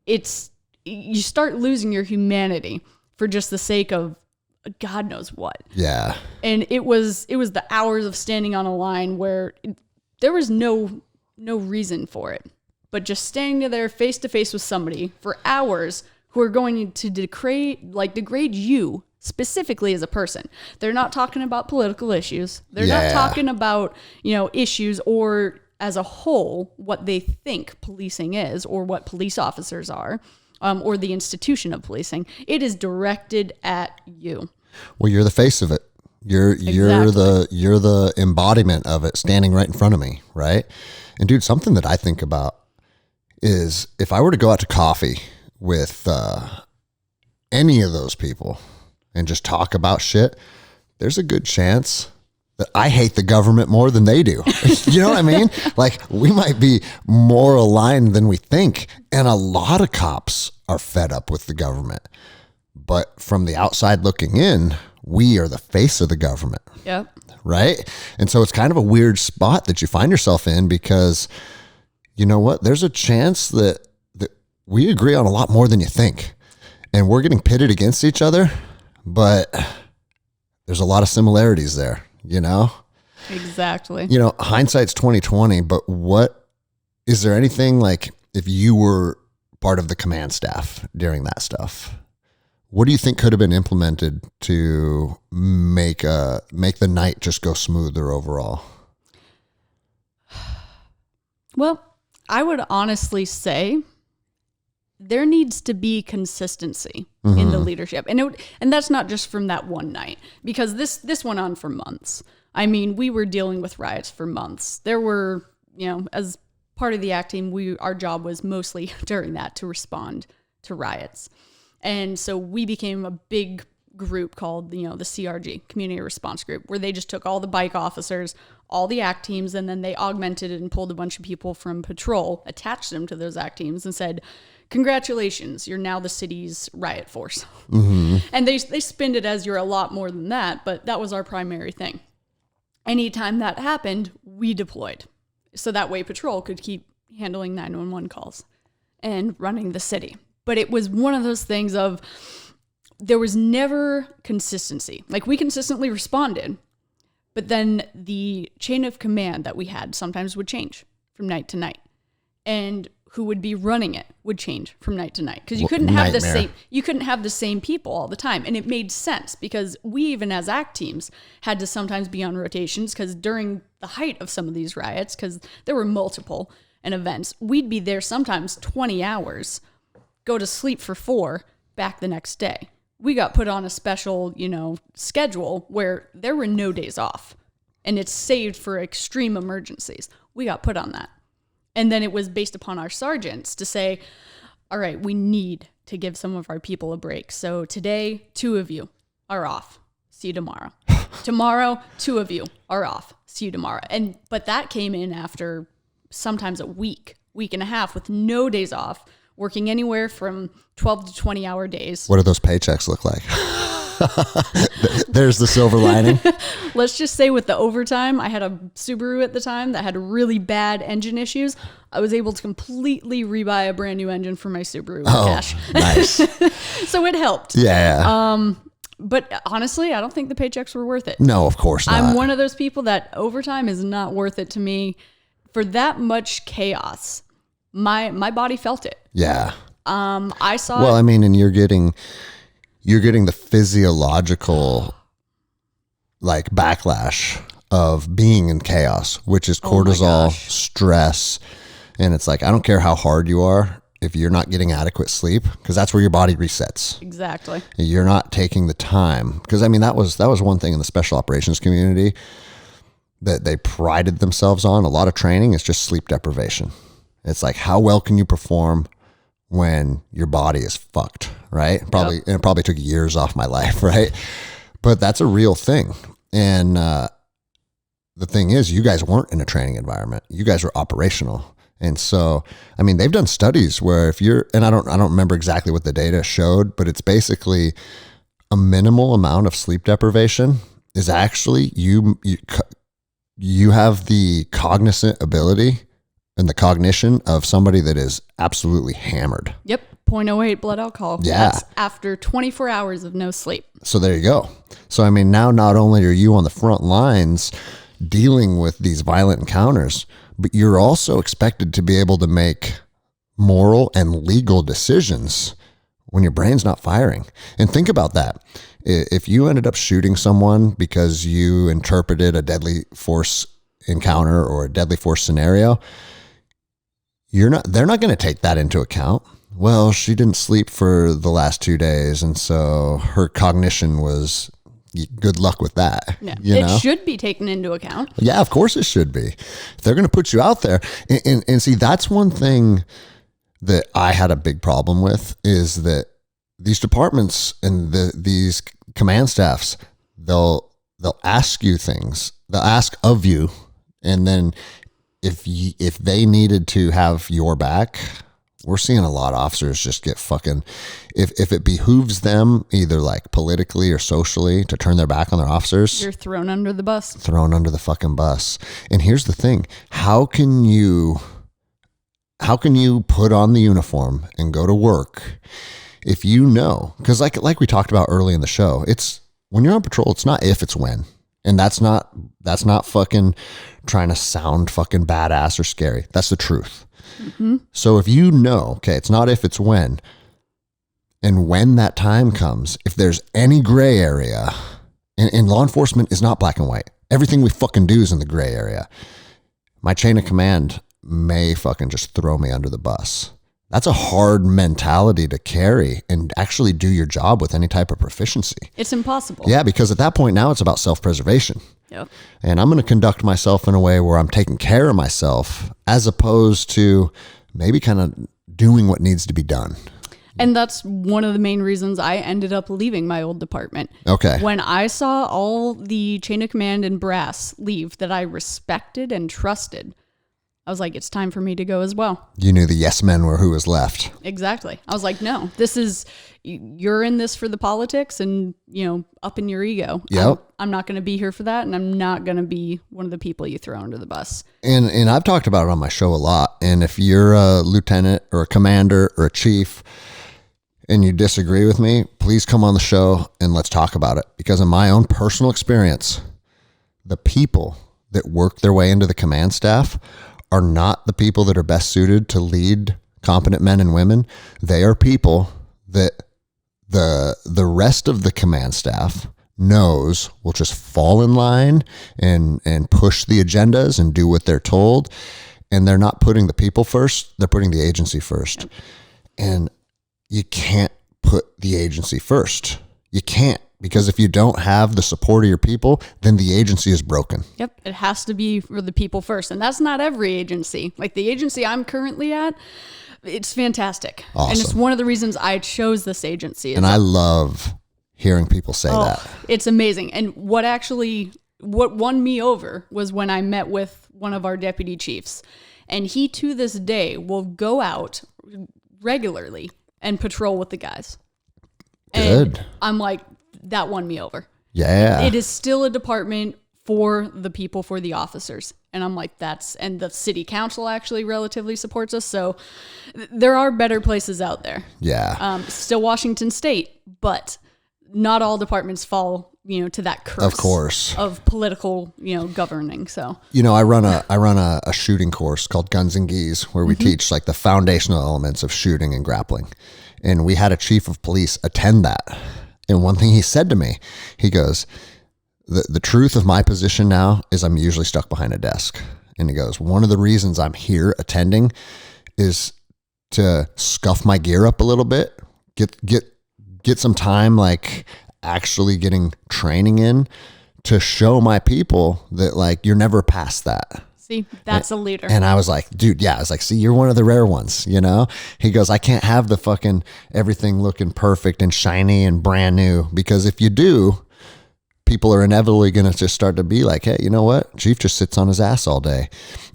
You start losing your humanity for just the sake of God knows what. Yeah. And it was the hours of standing on a line where there was no reason for it, but just standing there face to face with somebody for hours who are going to degrade you specifically as a person. They're not talking about political issues. They're not talking about, issues or as a whole, what they think policing is or what police officers are, or the institution of policing. It is directed at you. Well, you're the face of it. You're the embodiment of it standing right in front of me, right? And dude, something that I think about is if I were to go out to coffee with any of those people and just talk about shit, there's a good chance that I hate the government more than they do. You know what I mean? Like, we might be more aligned than we think. And a lot of cops are fed up with the government. But from the outside looking in, we are the face of the government. Yep. Right? And so it's kind of a weird spot that you find yourself in because, you know what? There's a chance that we agree on a lot more than you think. And we're getting pitted against each other, but there's a lot of similarities there, you know? Exactly. Hindsight's 2020, but is there anything like if you were part of the command staff during that stuff? What do you think could have been implemented to make the night just go smoother overall? Well, I would honestly say there needs to be consistency in the leadership. And that's not just from that one night, because this went on for months. I mean, we were dealing with riots for months. There were, as part of the ACT team, our job was mostly during that to respond to riots. And so we became a big group called, the CRG, Community Response Group, where they just took all the bike officers, all the ACT teams, and then they augmented it and pulled a bunch of people from patrol, attached them to those ACT teams and said, congratulations, you're now the city's riot force. Mm-hmm. And they spinned it as you're a lot more than that, but that was our primary thing. Anytime that happened, we deployed. So that way patrol could keep handling 911 calls and running the city. But it was one of those things of there was never consistency. Like, we consistently responded, but then the chain of command that we had sometimes would change from night to night. And who would be running it would change from night to night because you couldn't have the same people all the time. And it made sense because we, even as ACT teams, had to sometimes be on rotations because during the height of some of these riots, because there were multiple events, we'd be there sometimes 20 hours, go to sleep for 4, back the next day. We got put on a special, schedule where there were no days off, and it's saved for extreme emergencies. We got put on that. And then it was based upon our sergeants to say, all right, we need to give some of our people a break. So today, 2 of you are off. See you tomorrow. Tomorrow, 2 of you are off. See you tomorrow. But that came in after sometimes a week and a half with no days off, working anywhere from 12 to 20-hour days. What do those paychecks look like? There's the silver lining. Let's just say with the overtime, I had a Subaru at the time that had really bad engine issues. I was able to completely rebuy a brand new engine for my Subaru with cash. Nice. So it helped. Yeah. But honestly, I don't think the paychecks were worth it. No, of course not. I'm one of those people that overtime is not worth it to me. For that much chaos, my body felt it. Yeah. I saw Well, I mean, and you're getting the physiological backlash of being in chaos, which is cortisol, stress. And it's like, I don't care how hard you are, if you're not getting adequate sleep, because that's where your body resets. Exactly. You're not taking the time. Because I mean, that was one thing in the special operations community that they prided themselves on. A lot of training is just sleep deprivation. It's like, how well can you perform when your body is fucked, right? And it probably took years off my life, right? But that's a real thing. And the thing is, you guys weren't in a training environment. You guys were operational. And so, I mean, they've done studies where if you're, and I don't remember exactly what the data showed, but it's basically a minimal amount of sleep deprivation is actually you have the cognizant ability and the cognition of somebody that is absolutely hammered. Yep. 0.08 blood alcohol. Yeah. That's after 24 hours of no sleep. So there you go. So, I mean, now not only are you on the front lines dealing with these violent encounters, but you're also expected to be able to make moral and legal decisions when your brain's not firing. And think about that. If you ended up shooting someone because you interpreted a deadly force encounter or a deadly force scenario, they're not going to take that into account. Well, she didn't sleep for the last 2 days, and so her cognition was good luck with that. Yeah. You know? It should be taken into account. Yeah, of course it should be. If they're going to put you out there. And see, that's one thing that I had a big problem with is that these departments and these command staffs, they'll ask you things. They'll ask of you. And then if they needed to have your back, we're seeing a lot of officers just get fucking, if it behooves them either like politically or socially to turn their back on their officers, You're thrown under the bus. Thrown under the fucking bus. And here's the thing. How can you put on the uniform and go to work if you know, because like we talked about early in the show, it's when you're on patrol, it's not if, it's when. And that's not fucking trying to sound fucking badass or scary. That's the truth. Mm-hmm. So if you know, okay, it's not if, it's when. And when that time comes, if there's any gray area, and law enforcement is not black and white. Everything we fucking do is in the gray area. My chain of command may fucking just throw me under the bus. That's a hard mentality to carry and actually do your job with any type of proficiency. It's impossible. Yeah, because at that point now it's about self-preservation. Yep. And I'm going to conduct myself in a way where I'm taking care of myself as opposed to maybe kind of doing what needs to be done. And that's one of the main reasons I ended up leaving my old department. Okay. When I saw all the chain of command and brass leave that I respected and trusted, I was like, it's time for me to go as well. You knew the yes men were who was left. Exactly. I was like, no, you're in this for the politics and, up in your ego. Yep. I'm not going to be here for that. And I'm not going to be one of the people you throw under the bus. And I've talked about it on my show a lot. And if you're a lieutenant or a commander or a chief and you disagree with me, please come on the show and let's talk about it. Because in my own personal experience, the people that work their way into the command staff are not the people that are best suited to lead competent men and women. They are people that the rest of the command staff knows will just fall in line and push the agendas and do what they're told. And they're not putting the people first. They're putting the agency first. Yep. And you can't put the agency first. You can't. Because if you don't have the support of your people, then the agency is broken. Yep. It has to be for the people first. And that's not every agency. Like the agency I'm currently at, it's fantastic. Awesome. And it's one of the reasons I chose this agency. And I love hearing people say that. It's amazing. And what won me over was when I met with one of our deputy chiefs. And he, to this day, will go out regularly and patrol with the guys. Good. And I'm like, that won me over. Yeah. It is still a department for the people, for the officers. And I'm like, and the city council actually relatively supports us. So there are better places out there. Yeah. Still Washington State, but not all departments fall, to that curse. Of course. Of political, governing. So, I run a shooting course called Guns and Geese where we teach like the foundational elements of shooting and grappling. And we had a chief of police attend that. And one thing he said to me, he goes, the truth of my position now is I'm usually stuck behind a desk. And he goes, one of the reasons I'm here attending is to scuff my gear up a little bit, get some time, like actually getting training in to show my people that like, you're never past that. See, that's a leader. And I was like, dude, yeah. I was like, see, you're one of the rare ones, you know? He goes, I can't have the fucking everything looking perfect and shiny and brand new, because if you do, people are inevitably going to just start to be like, hey, you know what? Chief just sits on his ass all day.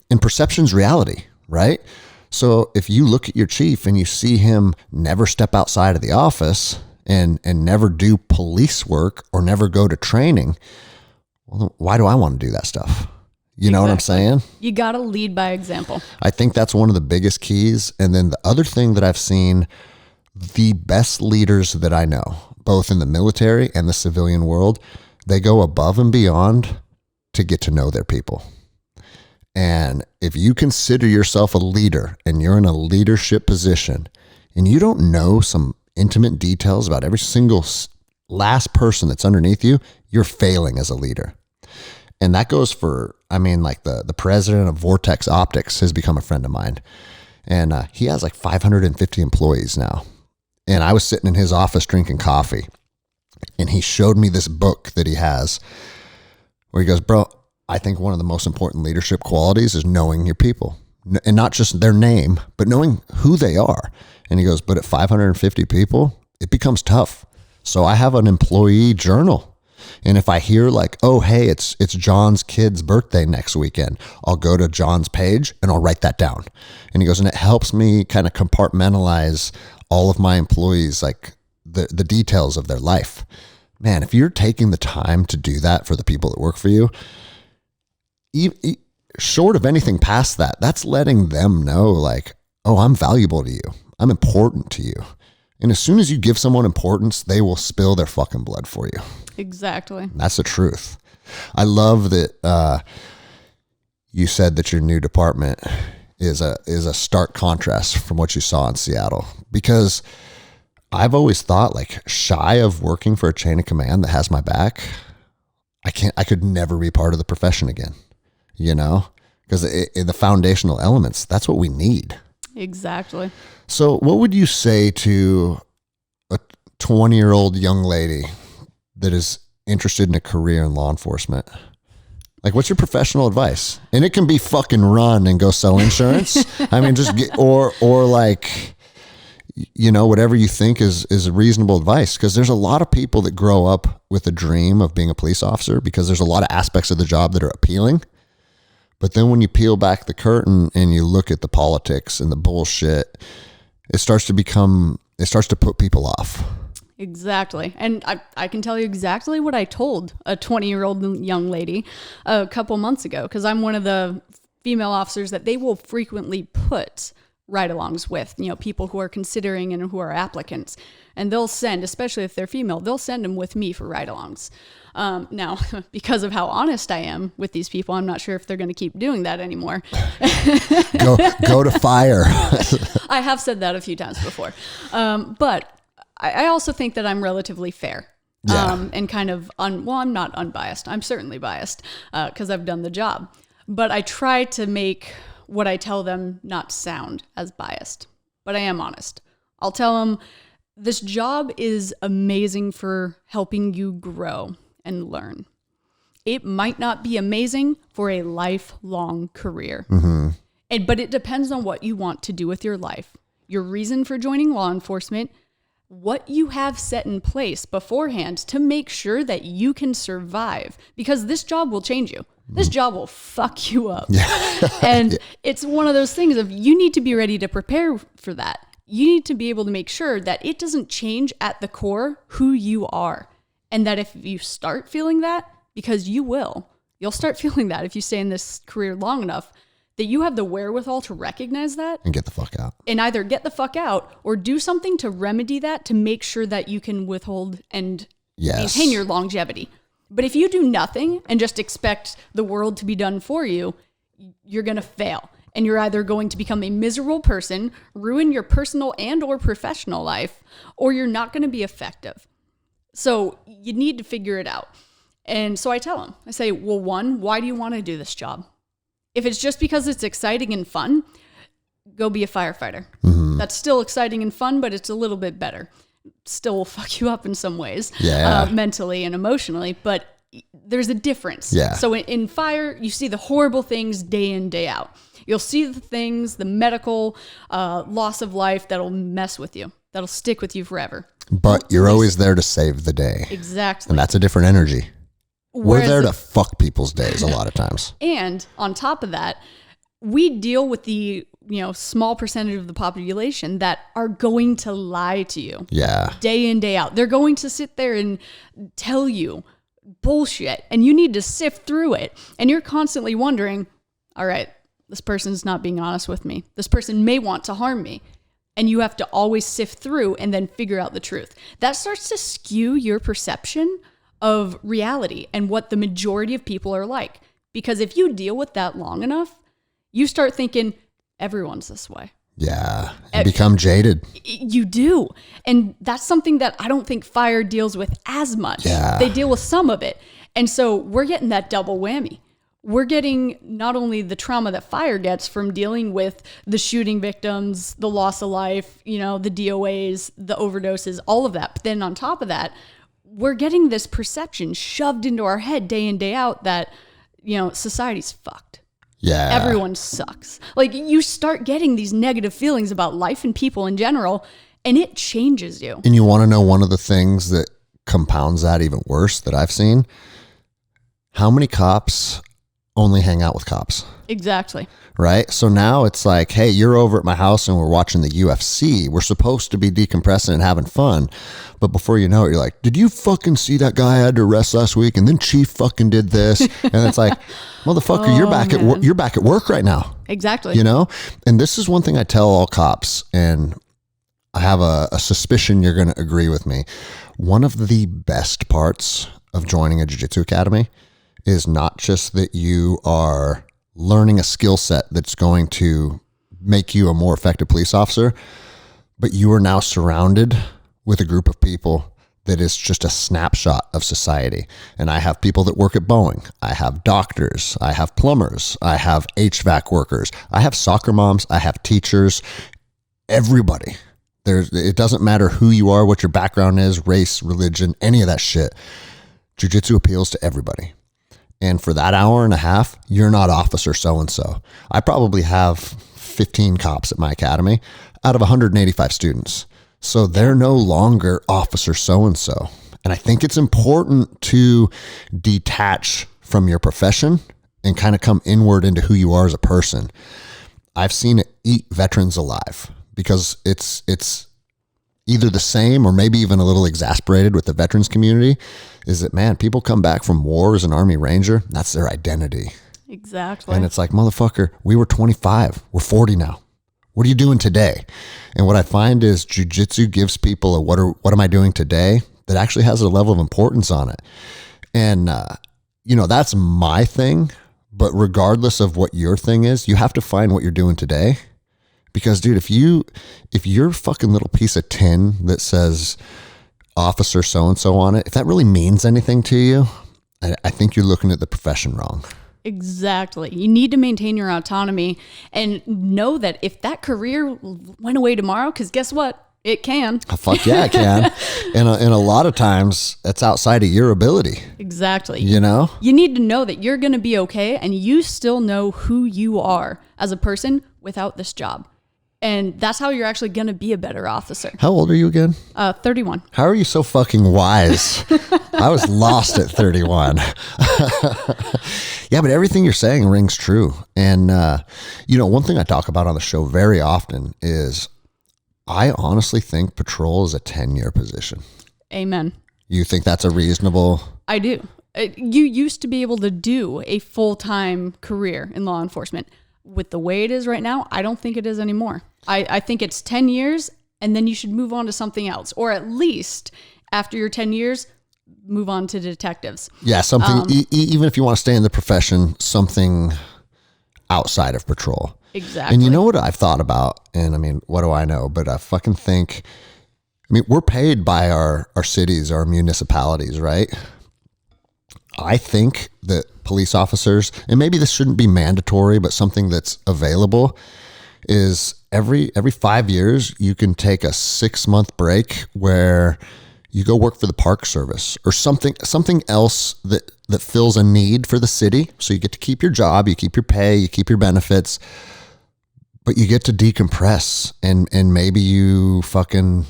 And perception's reality, right? So if you look at your chief and you see him never step outside of the office and never do police work or never go to training, well, why do I want to do that stuff? You know what I'm saying? You got to lead by example. I think that's one of the biggest keys. And then the other thing that I've seen, the best leaders that I know, both in the military and the civilian world, they go above and beyond to get to know their people. And if you consider yourself a leader and you're in a leadership position and you don't know some intimate details about every single last person that's underneath you, you're failing as a leader. And that goes for, I mean, like the president of Vortex Optics has become a friend of mine. And he has like 550 employees now. And I was sitting in his office drinking coffee. And he showed me this book that he has where he goes, bro, I think one of the most important leadership qualities is knowing your people. And not just their name, but knowing who they are. And he goes, but at 550 people, it becomes tough. So I have an employee journal. And if I hear like, oh, hey, it's John's kid's birthday next weekend, I'll go to John's page and I'll write that down. And he goes, and it helps me kind of compartmentalize all of my employees, like the details of their life. Man, if you're taking the time to do that for the people that work for you, short of anything past that, that's letting them know like, oh, I'm valuable to you. I'm important to you. And as soon as you give someone importance, they will spill their fucking blood for you. Exactly. That's the truth. I love that you said that your new department is a stark contrast from what you saw in Seattle, because I've always thought, like, shy of working for a chain of command that has my back, I could never be part of the profession again, you know, because the foundational elements, that's what we need. Exactly. So what would you say to a 20-year-old young lady that is interested in a career in law enforcement? Like, what's your professional advice? And it can be fucking run and go sell insurance. I mean, just get, or like, you know, whatever you think is a reasonable advice. Because there's a lot of people that grow up with a dream of being a police officer because there's a lot of aspects of the job that are appealing. But then when you peel back the curtain and you look at the politics and the bullshit, it starts to put people off. Exactly. And I can tell you exactly what I told a 20-year-old young lady a couple months ago, because I'm one of the female officers that they will frequently put ride-alongs with, you know, people who are considering and who are applicants. And they'll send, especially if they're female, they'll send them with me for ride-alongs. Now, because of how honest I am with these people, I'm not sure if they're going to keep doing that anymore. Go to fire. I have said that a few times before. But I also think that I'm relatively fair. Yeah. And kind of, I'm not unbiased. I'm certainly biased because I've done the job. But I try to make what I tell them not sound as biased. But I am honest. I'll tell them, this job is amazing for helping you grow and learn. It might not be amazing for a lifelong career. Mm-hmm. But it depends on what you want to do with your life, your reason for joining law enforcement, what you have set in place beforehand to make sure that you can survive, because this job will change you. This job will fuck you up. Yeah. And it's one of those things of you need to be ready to prepare for that. You need to be able to make sure that it doesn't change at the core who you are. And that if you start feeling that, because you'll start feeling that if you stay in this career long enough, that you have the wherewithal to recognize that. And get the fuck out. And either get the fuck out or do something to remedy that to make sure that you can withhold and maintain your longevity. But if you do nothing and just expect the world to be done for you, you're going to fail. And you're either going to become a miserable person, ruin your personal and or professional life, or you're not going to be effective. So you need to figure it out. And so I tell them, I say, well, one, why do you want to do this job? If it's just because it's exciting and fun, go be a firefighter. Mm-hmm. That's still exciting and fun, but it's a little bit better. Still will fuck you up in some ways, mentally and emotionally. But there's a difference. Yeah. So in fire, you see the horrible things day in, day out. You'll see the things, the medical loss of life that'll mess with you, that'll stick with you forever. But you're always there to save the day. Exactly. And that's a different energy. We're Whereas there to fuck people's days a lot of times. And on top of that, we deal with the small percentage of the population that are going to lie to you. Yeah. Day in, day out. They're going to sit there and tell you bullshit, and you need to sift through it. And you're constantly wondering, all right, this person's not being honest with me. This person may want to harm me. And you have to always sift through and then figure out the truth. That starts to skew your perception of reality and what the majority of people are like. Because if you deal with that long enough, you start thinking, everyone's this way. Yeah. You become jaded. You do. And that's something that I don't think fire deals with as much. Yeah. They deal with some of it. And so we're getting that double whammy. We're getting not only the trauma that fire gets from dealing with the shooting victims, the loss of life, the DOAs, the overdoses, all of that. But then on top of that, we're getting this perception shoved into our head day in, day out that, society's fucked. Yeah. Everyone sucks. Like, you start getting these negative feelings about life and people in general, and it changes you. And you want to know one of the things that compounds that even worse that I've seen? How many cops only hang out with cops? Exactly. Right? So now it's like, hey, you're over at my house and we're watching the UFC. We're supposed to be decompressing and having fun. But before you know it, you're like, did you fucking see that guy I had to arrest last week? And then Chief fucking did this. And it's like, motherfucker, you're back at work right now. Exactly. And this is one thing I tell all cops, and I have a suspicion you're going to agree with me. One of the best parts of joining a jiu-jitsu academy is not just that you are learning a skill set that's going to make you a more effective police officer, but you are now surrounded with a group of people that is just a snapshot of society. And I have people that work at Boeing. I have doctors. I have plumbers. I have HVAC workers. I have soccer moms. I have teachers. Everybody. It doesn't matter who you are, what your background is, race, religion, any of that shit. Jiu-jitsu appeals to everybody. And for that hour and a half, you're not officer so-and-so. I probably have 15 cops at my academy out of 185 students. So they're no longer officer so-and-so. And I think it's important to detach from your profession and kind of come inward into who you are as a person. I've seen it eat veterans alive because it's either the same or maybe even a little exasperated with the veterans community, is that, man, people come back from war as an Army Ranger. That's their identity. Exactly. And it's like, motherfucker, we were 25. We're 40 now. What are you doing today? And what I find is jiu-jitsu gives people a what am I doing today that actually has a level of importance on it. And, that's my thing. But regardless of what your thing is, you have to find what you're doing today. Because, dude, if your fucking little piece of tin that says officer so-and-so on it, if that really means anything to you, I think you're looking at the profession wrong. Exactly. You need to maintain your autonomy and know that if that career went away tomorrow, because guess what? It can. Oh, fuck yeah, it can. And a lot of times, that's outside of your ability. Exactly. You need to know that you're going to be okay and you still know who you are as a person without this job. And that's how you're actually going to be a better officer. How old are you again? 31. How are you so fucking wise? I was lost at 31. Yeah, but everything you're saying rings true. And, one thing I talk about on the show very often is I honestly think patrol is a 10-year position. Amen. You think that's a reasonable? I do. You used to be able to do a full-time career in law enforcement. With the way it is right now, I don't think it is anymore. I think it's 10 years and then you should move on to something else. Or at least after your 10 years, move on to detectives. Yeah, something, even if you want to stay in the profession, something outside of patrol. Exactly. And you know what I've thought about? And I mean, what do I know? But I fucking think, we're paid by our cities, our municipalities, right? I think that police officers, and maybe this shouldn't be mandatory, but something that's available is every 5 years, you can take a 6-month break where, you go work for the park service or something else that fills a need for the city. So you get to keep your job, you keep your pay, you keep your benefits, but you get to decompress and maybe you fucking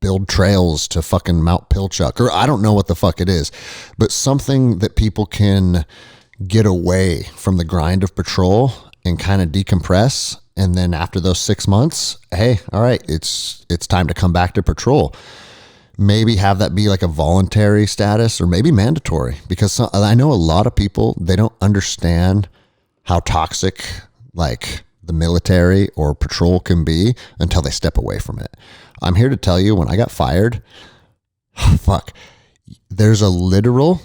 build trails to fucking Mount Pilchuck, or I don't know what the fuck it is, but something that people can get away from the grind of patrol and kind of decompress. And then after those 6 months, hey, all right, it's time to come back to patrol. Maybe have that be like a voluntary status or maybe mandatory, because I know a lot of people, they don't understand how toxic like the military or patrol can be until they step away from it. I'm here to tell you, when I got fired, there's a literal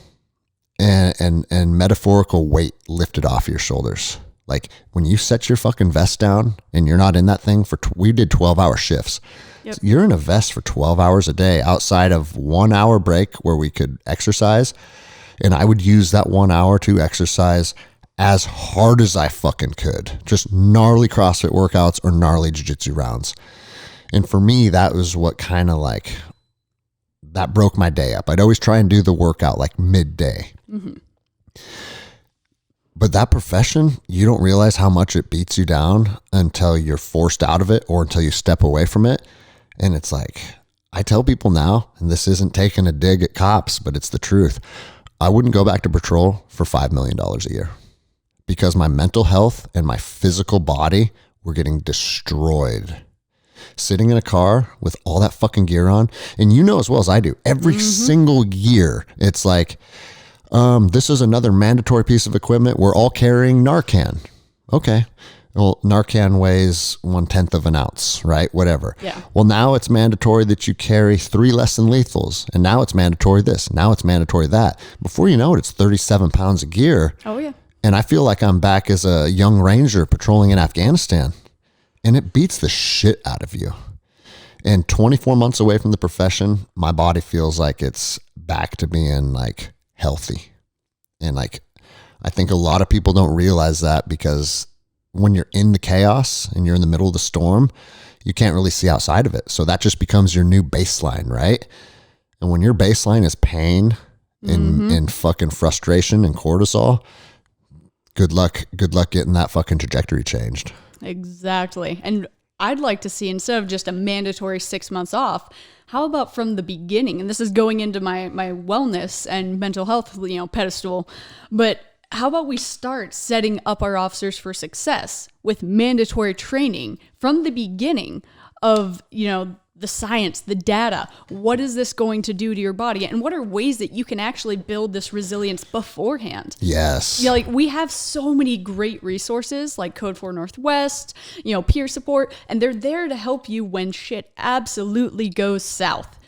and metaphorical weight lifted off your shoulders. Like when you set your fucking vest down and you're not in that thing we did 12-hour shifts. Yep. So you're in a vest for 12 hours a day outside of 1 hour break where we could exercise. And I would use that 1 hour to exercise as hard as I fucking could. Just gnarly CrossFit workouts or gnarly jiu-jitsu rounds. And for me, that was what kind of like, that broke my day up. I'd always try and do the workout like midday. Mm-hmm. But that profession, you don't realize how much it beats you down until you're forced out of it or until you step away from it. And it's like, I tell people now, and this isn't taking a dig at cops, but it's the truth. I wouldn't go back to patrol for $5 million a year because my mental health and my physical body were getting destroyed. Sitting in a car with all that fucking gear on, and you know as well as I do, every single year, it's like, this is another mandatory piece of equipment. We're all carrying Narcan. Okay. Well, Narcan weighs 1/10 of an ounce, right? Whatever. Yeah. Well, now it's mandatory that you carry 3 less than lethals. And now it's mandatory this. Now it's mandatory that. Before you know it, it's 37 pounds of gear. Oh, yeah. And I feel like I'm back as a young ranger patrolling in Afghanistan. And it beats the shit out of you. And 24 months away from the profession, my body feels like it's back to being like healthy. And like, I think a lot of people don't realize that because when you're in the chaos and you're in the middle of the storm, you can't really see outside of it. So that just becomes your new baseline, right? And when your baseline is pain and fucking frustration and cortisol, good luck getting that fucking trajectory changed. Exactly. And I'd like to see, instead of just a mandatory 6 months off, how about from the beginning? And this is going into my wellness and mental health, pedestal. But how about we start setting up our officers for success with mandatory training from the beginning of, the science, the data. What is this going to do to your body? And what are ways that you can actually build this resilience beforehand? Yes. Yeah, like we have so many great resources like Code 4 Northwest, peer support, and they're there to help you when shit absolutely goes south.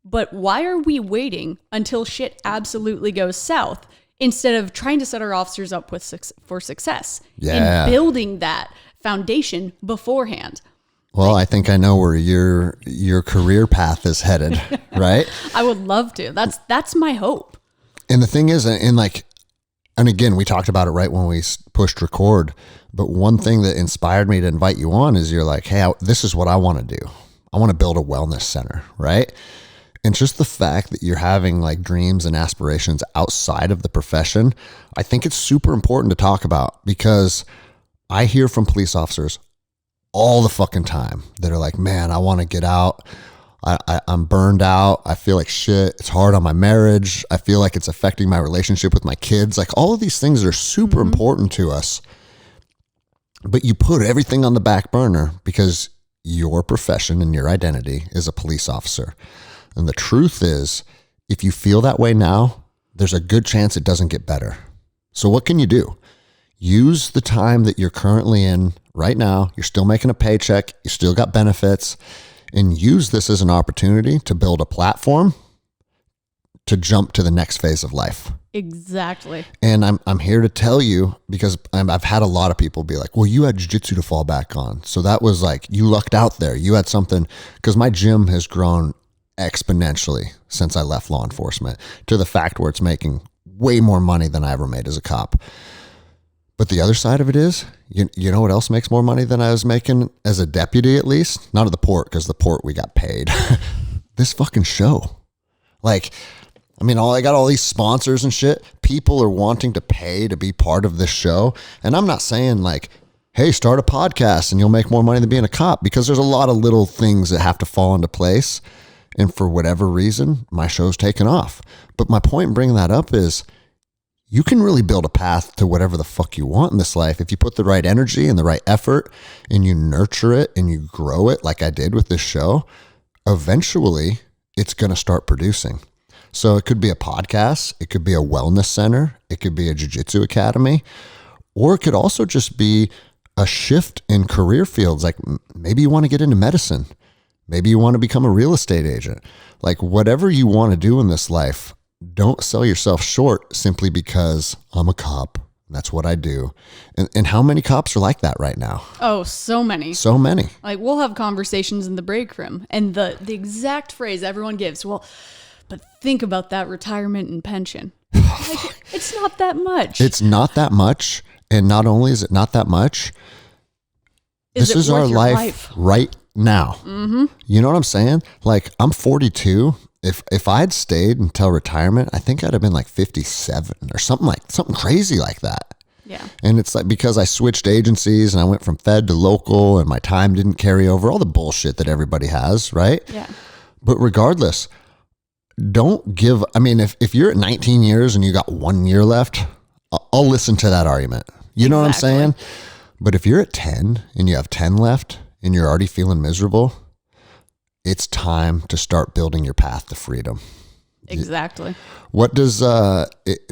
But why are we waiting until shit absolutely goes south instead of trying to set our officers up for success and building that foundation beforehand? Well, I think I know where your career path is headed, right? I would love to. That's my hope. And the thing is, and again, we talked about it right when we pushed record, but one thing that inspired me to invite you on is you're like, hey, this is what I want to do. I want to build a wellness center, right? And just the fact that you're having like dreams and aspirations outside of the profession, I think it's super important to talk about, because I hear from police officers all the fucking time that are like, man, I want to get out. I'm burned out. I feel like shit. It's hard on my marriage. I feel like it's affecting my relationship with my kids. Like all of these things are super important to us, but you put everything on the back burner because your profession and your identity is a police officer. And the truth is, if you feel that way now, there's a good chance it doesn't get better. So what can you do? Use the time that you're currently in right now. You're still making a paycheck. You still got benefits, and use this as an opportunity to build a platform to jump to the next phase of life. Exactly. And I'm here to tell you, because I've had a lot of people be like, well, you had jiu-jitsu to fall back on. So that was like, you lucked out there. You had something, because my gym has grown exponentially since I left law enforcement to the fact where it's making way more money than I ever made as a cop. But the other side of it is, you know what else makes more money than I was making as a deputy, at least? Not at the port, because the port we got paid. This fucking show. Like, I mean, I got all these sponsors and shit. People are wanting to pay to be part of this show. And I'm not saying like, hey, start a podcast and you'll make more money than being a cop, because there's a lot of little things that have to fall into place. And for whatever reason, my show's taken off. But my point in bringing that up is you can really build a path to whatever the fuck you want in this life. If you put the right energy and the right effort and you nurture it and you grow it like I did with this show, eventually it's going to start producing. So it could be a podcast, it could be a wellness center, it could be a jiu-jitsu academy, or it could also just be a shift in career fields. Like maybe you want to get into medicine. Maybe you want to become a real estate agent. Like whatever you want to do in this life, don't sell yourself short simply because I'm a cop. That's what I do. And how many cops are like that right now? Oh, so many. So many. Like we'll have conversations in the break room and the exact phrase everyone gives, well, but think about that retirement and pension. Like, it's not that much. It's not that much. And not only is it not that much, this is our life right now. Mm-hmm. You know what I'm saying? Like I'm 42. If I'd stayed until retirement, I think I'd have been like 57 or something crazy like that. Yeah. And it's like because I switched agencies and I went from fed to local and my time didn't carry over, all the bullshit that everybody has, right? Yeah. But regardless, don't give, I mean, if you're at 19 years and you got 1 year left, I'll listen to that argument. You know what I'm saying? But if you're at 10 and you have 10 left and you're already feeling miserable, it's time to start building your path to freedom. Exactly. What does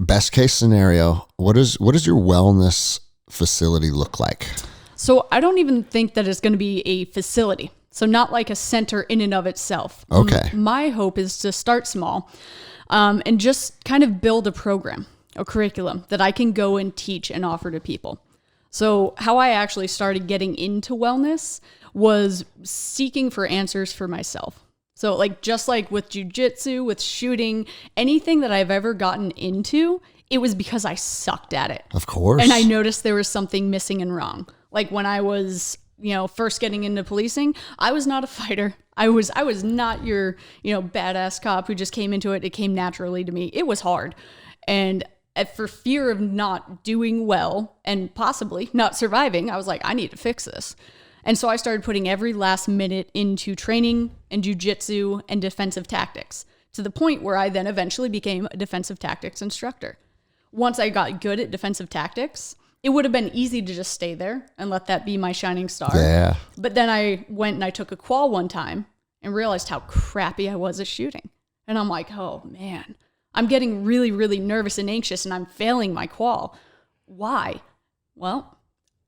best case scenario? What does your wellness facility look like? So I don't even think that it's going to be a facility. So not like a center in and of itself. Okay. My hope is to start small and just kind of build a program, a curriculum that I can go and teach and offer to people. So how I actually started getting into wellness was seeking for answers for myself. So like just like with jiu-jitsu, with shooting, anything that I've ever gotten into, it was because I sucked at it. Of course. And I noticed there was something missing and wrong. Like when I was, first getting into policing, I was not a fighter. I was not your, badass cop who just came into it. It came naturally to me. It was hard. And for fear of not doing well and possibly not surviving, I was like, I need to fix this. And so I started putting every last minute into training and jiu-jitsu and defensive tactics to the point where I then eventually became a defensive tactics instructor. Once I got good at defensive tactics, it would have been easy to just stay there and let that be my shining star. Yeah. But then I went and I took a qual one time and realized how crappy I was at shooting. And I'm like, oh man, I'm getting really, really nervous and anxious and I'm failing my qual. Why? Well,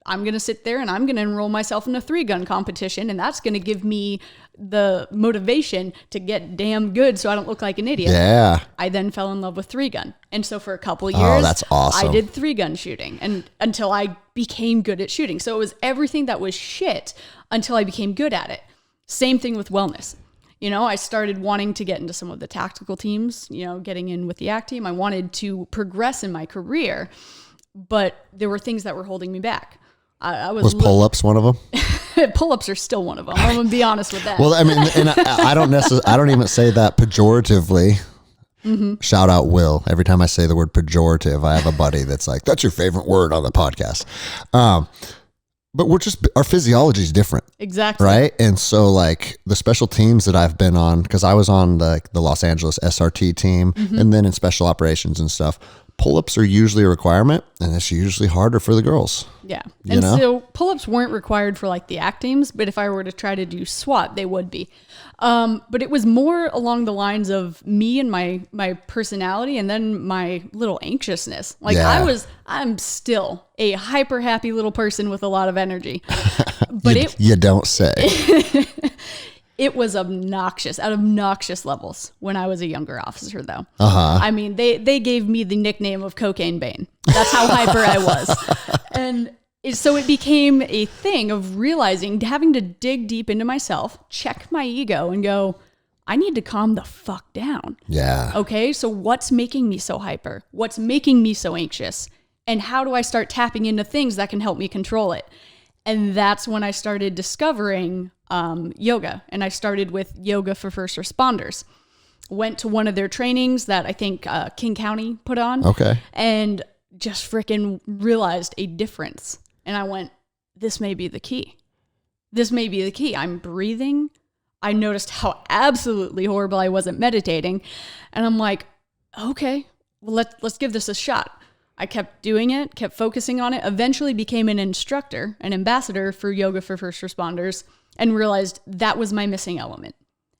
I'm going to sit there and I'm going to enroll myself in a 3-gun competition, and that's going to give me the motivation to get damn good so I don't look like an idiot. Yeah. I then fell in love with 3-gun. And so for a couple of years, that's awesome. I did 3-gun shooting and until I became good at shooting. So it was everything that was shit until I became good at it. Same thing with wellness. I started wanting to get into some of the tactical teams, getting in with the ACT team. I wanted to progress in my career, but there were things that were holding me back. Was pull-ups one of them? Pull-ups are still one of them. I'm going to be honest with that. Well, I mean, and I don't even say that pejoratively. Mm-hmm. Shout out Will. Every time I say the word pejorative, I have a buddy that's like, that's your favorite word on the podcast. But our physiology is different. Exactly. Right. And so like the special teams that I've been on, because I was on the Los Angeles SRT team and then in special operations and stuff, pull-ups are usually a requirement, and it's usually harder for the girls. Yeah. And so pull-ups weren't required for like the ACT teams, but if I were to try to do SWAT, they would be. But it was more along the lines of me and my personality and then my little anxiousness. Like I'm still a hyper happy little person with a lot of energy. But you don't say. It was obnoxious, at obnoxious levels when I was a younger officer, though. Uh-huh. I mean, they gave me the nickname of Cocaine Bane. That's how hyper I was. And so it became a thing of realizing, having to dig deep into myself, check my ego and go, I need to calm the fuck down. Yeah. Okay, so what's making me so hyper? What's making me so anxious? And how do I start tapping into things that can help me control it? And that's when I started discovering yoga. And I started with yoga for first responders. went to one of their trainings that I think King County put on. Okay. And just freaking realized a difference. And I went, this may be the key. This may be the key. I'm breathing. I noticed how absolutely horrible I wasn't meditating. And I'm like, okay, well, let's give this a shot. I kept doing it, kept focusing on it, eventually became an instructor, an ambassador for yoga for first responders, and realized that was my missing element,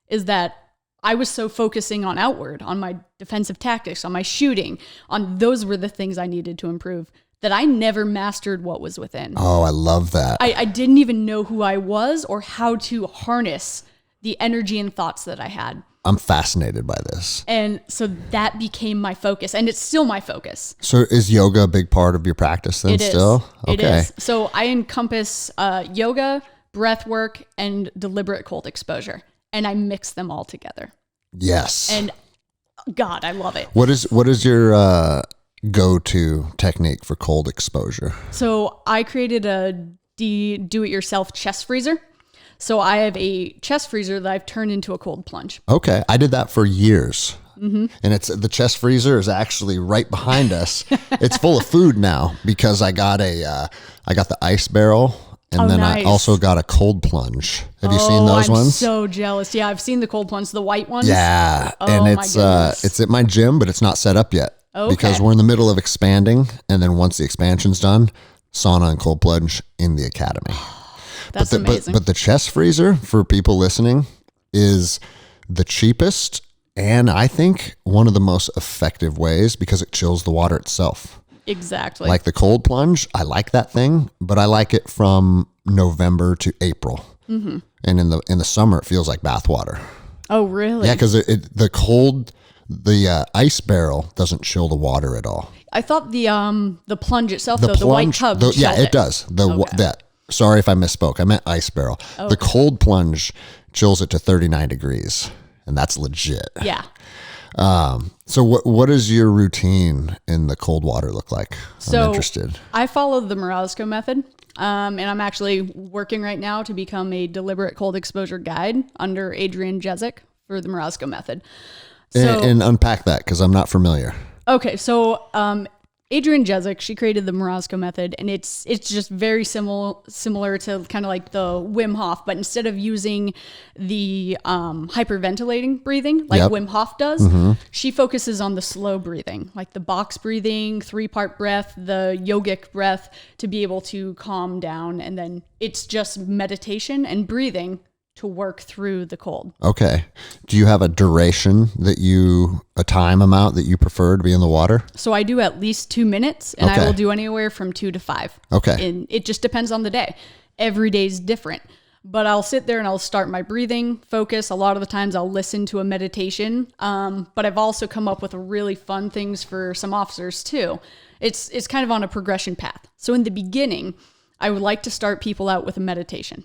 is that I was so focusing on outward, on my defensive tactics, on my shooting, on those were the things I needed to improve, that I never mastered what was within. Oh, I love that. I didn't even know who I was or how to harness the energy and thoughts that I had. I'm fascinated by this. And so that became my focus, and it's still my focus. So is yoga a big part of your practice then still? Okay. It is. So I encompass yoga, breath work, and deliberate cold exposure, and I mix them all together. Yes. And God, I love it. What is your go-to technique for cold exposure? So I created a do-it-yourself chest freezer. So I have a chest freezer that I've turned into a cold plunge. Okay. I did that for years. Mm-hmm. And the chest freezer is actually right behind us. It's full of food now because I got the ice barrel, and then nice. I also got a cold plunge. Have you seen those I'm ones? So jealous. Yeah, I've seen the cold plunge, the white ones. Yeah. And it's at my gym, but it's not set up yet because we're in the middle of expanding. And then once the expansion's done, sauna and cold plunge in the academy. That's amazing. But the chest freezer, for people listening, is the cheapest and I think one of the most effective ways because it chills the water itself. Exactly. Like the cold plunge, I like that thing, but I like it from November to April. Mm-hmm. And in the summer, it feels like bath water. Oh, really? Yeah, because the ice barrel doesn't chill the water at all. I thought the plunge itself, the white tub. Yeah, it does. Sorry if I misspoke. I meant ice barrel. Okay. The cold plunge chills it to 39 degrees, and that's legit. Yeah. So what does your routine in the cold water look like? I'm interested. I follow the Morozko method, and I'm actually working right now to become a deliberate cold exposure guide under Adrian Jezik for the Morozko method. And unpack that because I'm not familiar. Okay, so Adrian Jezik, she created the Morozko method, and it's just very similar to kind of like the Wim Hof, but instead of using the hyperventilating breathing like Wim Hof does, she focuses on the slow breathing, like the box breathing, 3-part breath, the yogic breath to be able to calm down, and then it's just meditation and breathing to work through the cold. Okay. Do you have a duration a time amount that you prefer to be in the water? So I do at least 2 minutes, and I will do anywhere from 2 to 5. Okay. And it just depends on the day. Every day is different. But I'll sit there and I'll start my breathing focus. A lot of the times I'll listen to a meditation. But I've also come up with really fun things for some officers too. It's kind of on a progression path. So in the beginning, I would like to start people out with a meditation.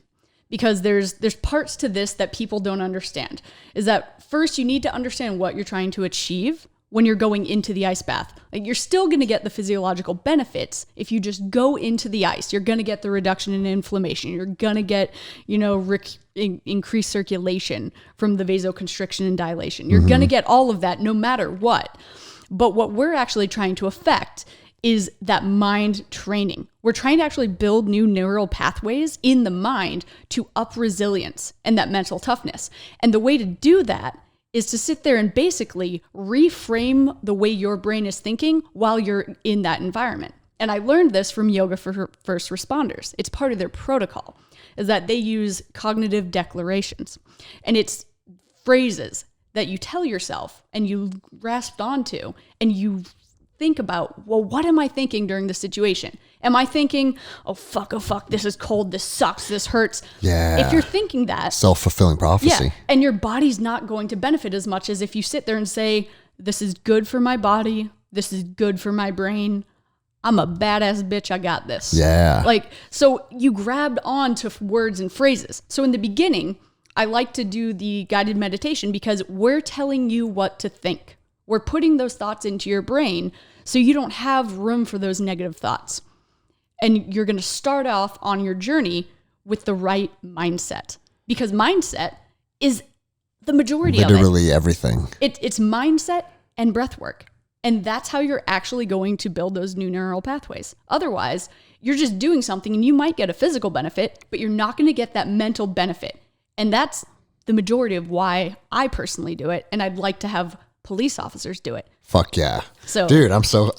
Because there's parts to this that people don't understand. Is that first you need to understand what you're trying to achieve when you're going into the ice bath. Like you're still going to get the physiological benefits if you just go into the ice. You're going to get the reduction in inflammation. You're going to get, increased circulation from the vasoconstriction and dilation. You're going to get all of that no matter what. But what we're actually trying to affect is that mind training. We're trying to actually build new neural pathways in the mind to up resilience and that mental toughness. And the way to do that is to sit there and basically reframe the way your brain is thinking while you're in that environment. And I learned this from yoga for first responders. It's part of their protocol, is that they use cognitive declarations. And it's phrases that you tell yourself and you grasp onto and you think about, well, what am I thinking during the situation? Am I thinking, oh fuck, this is cold, this sucks, this hurts? Yeah. If you're thinking that. Self-fulfilling prophecy. Yeah, and your body's not going to benefit as much as if you sit there and say, this is good for my body, this is good for my brain, I'm a badass bitch, I got this. Yeah. So you grabbed on to words and phrases. So in the beginning, I like to do the guided meditation because we're telling you what to think. We're putting those thoughts into your brain so you don't have room for those negative thoughts. And you're going to start off on your journey with the right mindset, because mindset is the majority of it. Literally everything. It's mindset and breath work. And that's how you're actually going to build those new neural pathways. Otherwise, you're just doing something and you might get a physical benefit, but you're not going to get that mental benefit. And that's the majority of why I personally do it. And I'd like to have police officers do it. Fuck yeah. So, dude, I'm so...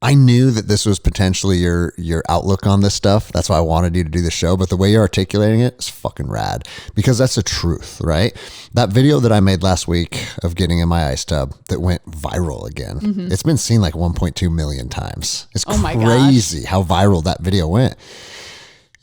I knew that this was potentially your outlook on this stuff. That's why I wanted you to do the show. But the way you're articulating it is fucking rad, because that's the truth, right? That video that I made last week of getting in my ice tub that went viral again. Mm-hmm. It's been seen like 1.2 million times. It's crazy how viral that video went.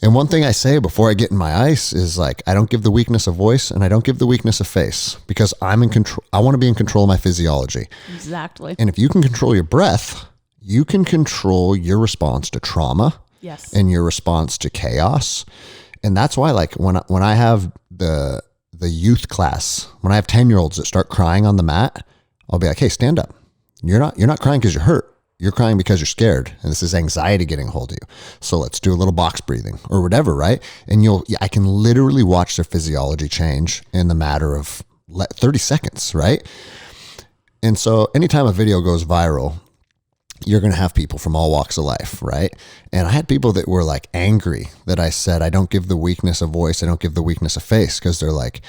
And one thing I say before I get in my ice is like, I don't give the weakness a voice and I don't give the weakness a face, because I'm in control. I want to be in control of my physiology. Exactly. And if you can control your breath, you can control your response to trauma. Yes. And your response to chaos. And that's why, like, when I have the youth class, when I have 10-year-olds that start crying on the mat, I'll be like, hey, stand up. You're not crying because you're hurt. You're crying because you're scared. And this is anxiety getting a hold of you. So let's do a little box breathing or whatever, right? And I can literally watch their physiology change in the matter of 30 seconds, right? And so anytime a video goes viral, you're going to have people from all walks of life, right? And I had people that were like angry that I said, I don't give the weakness a voice. I don't give the weakness a face, because they're like,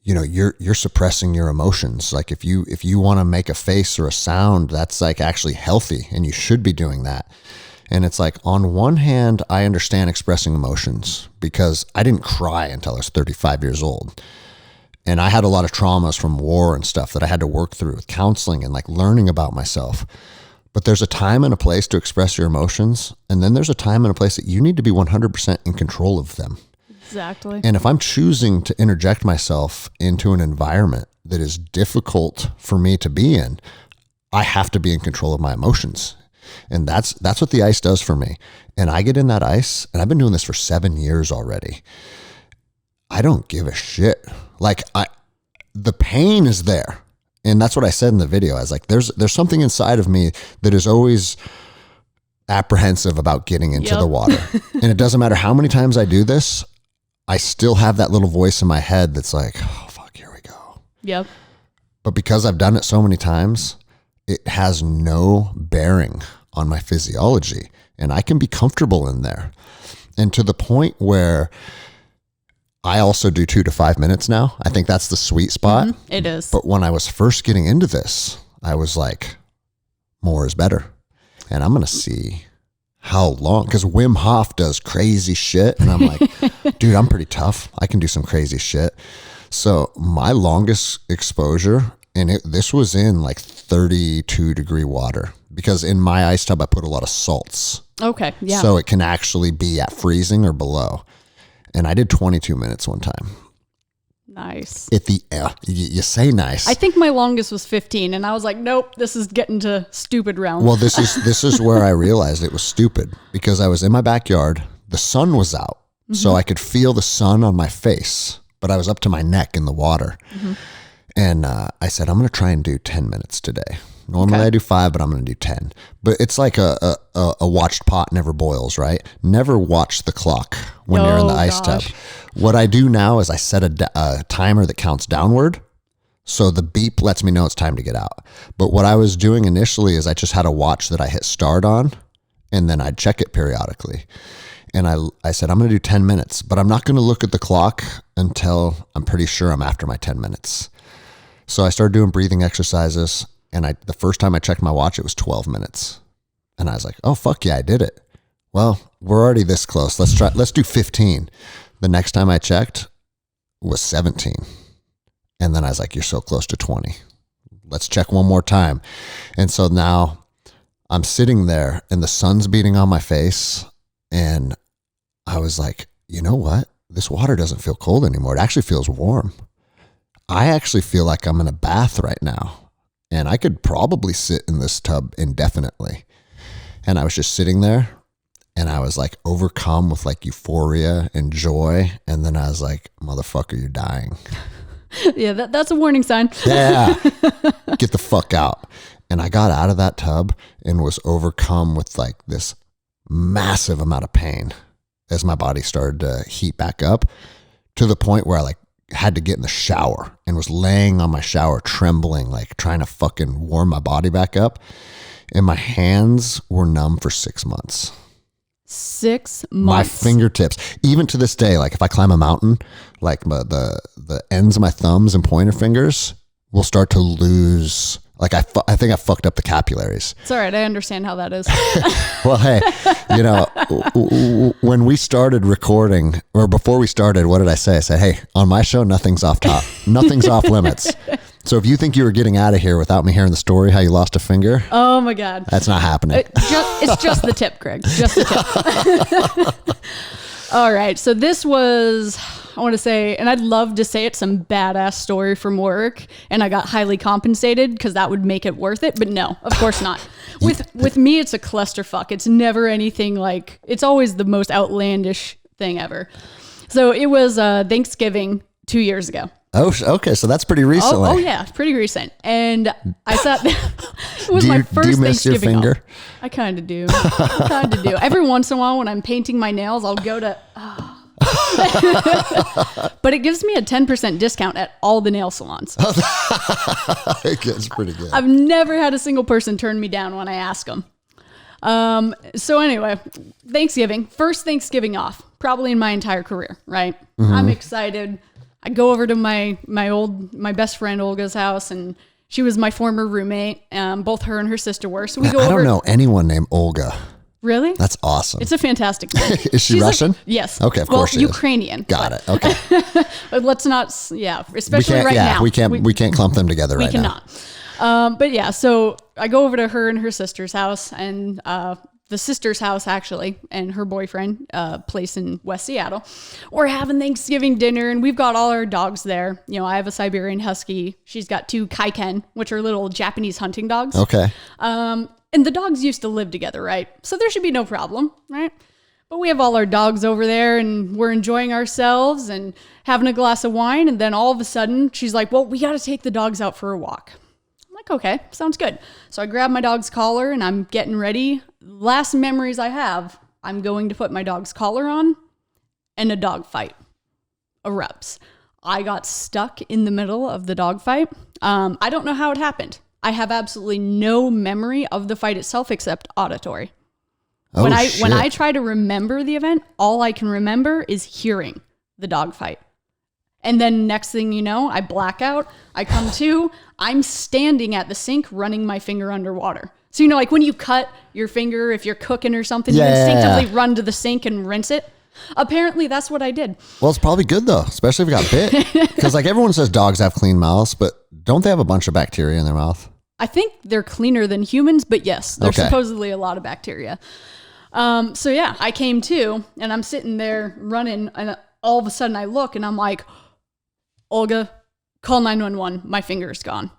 you're suppressing your emotions. Like if you want to make a face or a sound, that's like actually healthy and you should be doing that. And it's like, on one hand, I understand expressing emotions because I didn't cry until I was 35 years old. And I had a lot of traumas from war and stuff that I had to work through with counseling and like learning about myself. But there's a time and a place to express your emotions. And then there's a time and a place that you need to be 100% in control of them. Exactly. And if I'm choosing to interject myself into an environment that is difficult for me to be in, I have to be in control of my emotions. And that's what the ice does for me. And I get in that ice, and I've been doing this for 7 years already. I don't give a shit. Like the pain is there. And that's what I said in the video. I was like, there's something inside of me that is always apprehensive about getting into the water. And it doesn't matter how many times I do this, I still have that little voice in my head that's like, oh, fuck, here we go. Yep. But because I've done it so many times, it has no bearing on my physiology. And I can be comfortable in there. And to the point where I also do 2 to 5 minutes now. I think that's the sweet spot. Mm-hmm. It is. But when I was first getting into this, I was like, more is better. And I'm going to see how long, because Wim Hof does crazy shit. And I'm like, dude, I'm pretty tough. I can do some crazy shit. So my longest exposure, and this was in like 32 degree water, because in my ice tub, I put a lot of salts. Okay. Yeah. So it can actually be at freezing or below. And I did 22 minutes one time. Nice. You say nice. I think my longest was 15, and I was like, nope, this is getting to stupid realm. Well, this is where I realized it was stupid, because I was in my backyard. The sun was out, so I could feel the sun on my face, but I was up to my neck in the water. Mm-hmm. And I said, I'm going to try and do 10 minutes today. Normally I do 5, but I'm going to do 10. But it's like a watched pot never boils, right? Never watch the clock when you're in the ice tub. What I do now is I set a timer that counts downward. So the beep lets me know it's time to get out. But what I was doing initially is I just had a watch that I hit start on, and then I'd check it periodically. And I said, I'm going to do 10 minutes, but I'm not going to look at the clock until I'm pretty sure I'm after my 10 minutes. So I started doing breathing exercises. And the first time I checked my watch, it was 12 minutes. And I was like, oh, fuck yeah, I did it. Well, we're already this close. Let's do 15. The next time I checked was 17. And then I was like, you're so close to 20. Let's check one more time. And so now I'm sitting there and the sun's beating on my face. And I was like, you know what? This water doesn't feel cold anymore. It actually feels warm. I actually feel like I'm in a bath right now. And I could probably sit in this tub indefinitely. And I was just sitting there, and I was like overcome with like euphoria and joy. And then I was like, motherfucker, you're dying. Yeah, that's a warning sign. Yeah. Get the fuck out. And I got out of that tub and was overcome with like this massive amount of pain as my body started to heat back up, to the point where I like had to get in the shower and was laying on my shower trembling, like trying to fucking warm my body back up. And my hands were numb for 6 months. 6 months. My fingertips, even to this day, like if I climb a mountain, like the ends of my thumbs and pointer fingers will start to lose. Like I think I fucked up the capillaries. It's all right. I understand how that is. Well, hey, when we started recording, or before we started, what did I say? I said, hey, on my show, nothing's off top. Nothing's off limits. So if you think you were getting out of here without me hearing the story, how you lost a finger. Oh my God. That's not happening. It's just the tip, Greg. Just the tip. All right. So this was, I want to say, and I'd love to say it's some badass story from work and I got highly compensated because that would make it worth it. But no, of course not. With me, it's a clusterfuck. It's never anything like, it's always the most outlandish thing ever. So it was Thanksgiving 2 years ago. Oh, okay. So that's pretty recently. Oh yeah, pretty recent. And I sat there. It was my first Do you miss your Thanksgiving finger? I kind of do. Every once in a while when I'm painting my nails, I'll go to... But it gives me a 10% discount at all the nail salons. It gets pretty good. I've never had a single person turn me down when I ask them. So anyway, Thanksgiving, first Thanksgiving off, probably in my entire career, right? Mm-hmm. I'm excited. I go over to my best friend Olga's house, and she was my former roommate. Both her and her sister were. So we go over. I don't know anyone named Olga. Really? That's awesome. It's a fantastic name. Is she Russian? Yes. Okay, of course she Ukrainian. Is. Got it. Okay. But let's not, especially right now. We can't clump them together right now. We cannot. But yeah, so I go over to her and her sister's house, and the sister's house actually, and her boyfriend, place in West Seattle. We're having Thanksgiving dinner, and we've got all our dogs there. You know, I have a Siberian Husky. She's got 2 Kaiken, which are little Japanese hunting dogs. Okay. And the dogs used to live together, right? So there should be no problem, right? But we have all our dogs over there, and we're enjoying ourselves and having a glass of wine. And then all of a sudden, she's like, well, we got to take the dogs out for a walk. I'm like, okay, sounds good. So I grab my dog's collar, and I'm getting ready. Last memories I have, I'm going to put my dog's collar on, and a dog fight erupts. I got stuck in the middle of the dog fight. I don't know how it happened. I have absolutely no memory of the fight itself except auditory. When I try to remember the event, all I can remember is hearing the dog fight. And then next thing you know, I black out, I come to, I'm standing at the sink running my finger underwater. So, you know, like when you cut your finger, if you're cooking or something, you instinctively run to the sink and rinse it. Apparently that's what I did. Well, it's probably good though, especially if you got bit. Because like everyone says dogs have clean mouths, but don't they have a bunch of bacteria in their mouth? I think they're cleaner than humans, but yes, there's supposedly a lot of bacteria. So yeah, I came to, and I'm sitting there running, and all of a sudden I look and I'm like, Olga, call 911. My finger's gone.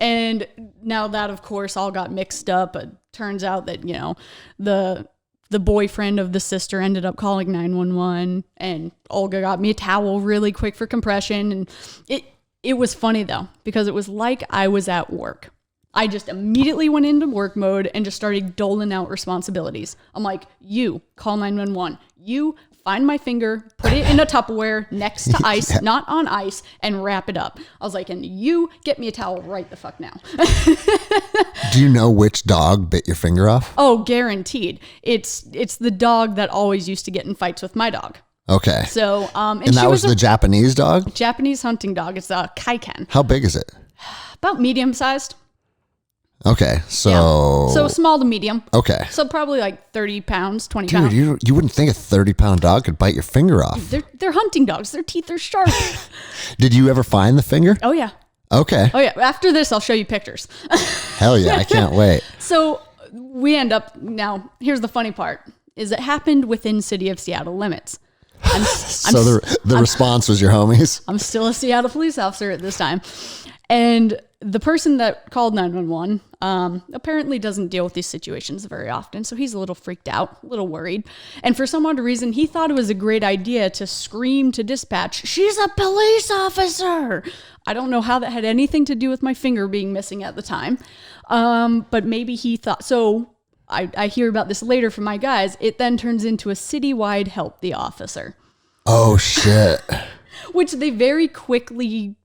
And now that, of course, all got mixed up. It turns out that, you know, the boyfriend of the sister ended up calling 911, and Olga got me a towel really quick for compression. And it was funny though, because it was like I was at work. I just immediately went into work mode and just started doling out responsibilities. I'm like, you call 911. You find my finger, put it in a Tupperware next to ice, not on ice, and wrap it up. I was like, and you get me a towel right the fuck now. Do you know which dog bit your finger off? Oh, guaranteed. It's the dog that always used to get in fights with my dog. Okay. So, and that was the Japanese dog? Japanese hunting dog. It's a Kaiken. How big is it? About medium sized. Okay, so... Yeah. So small to medium. Okay. So probably like 30 pounds, 20 pounds. Dude, you wouldn't think a 30-pound dog could bite your finger off. They're hunting dogs. Their teeth are sharp. Did you ever find the finger? Oh, yeah. Okay. Oh, yeah. After this, I'll show you pictures. Hell yeah, I can't wait. So we end up... Now, here's the funny part, is it happened within city of Seattle limits. The response was your homies? I'm still a Seattle police officer at this time. And the person that called 911 apparently doesn't deal with these situations very often. So he's a little freaked out, a little worried. And for some odd reason, he thought it was a great idea to scream to dispatch, "She's a police officer!" I don't know how that had anything to do with my finger being missing at the time. But maybe he thought... So I hear about this later from my guys. It then turns into a citywide help the officer. Oh, shit. which they very quickly,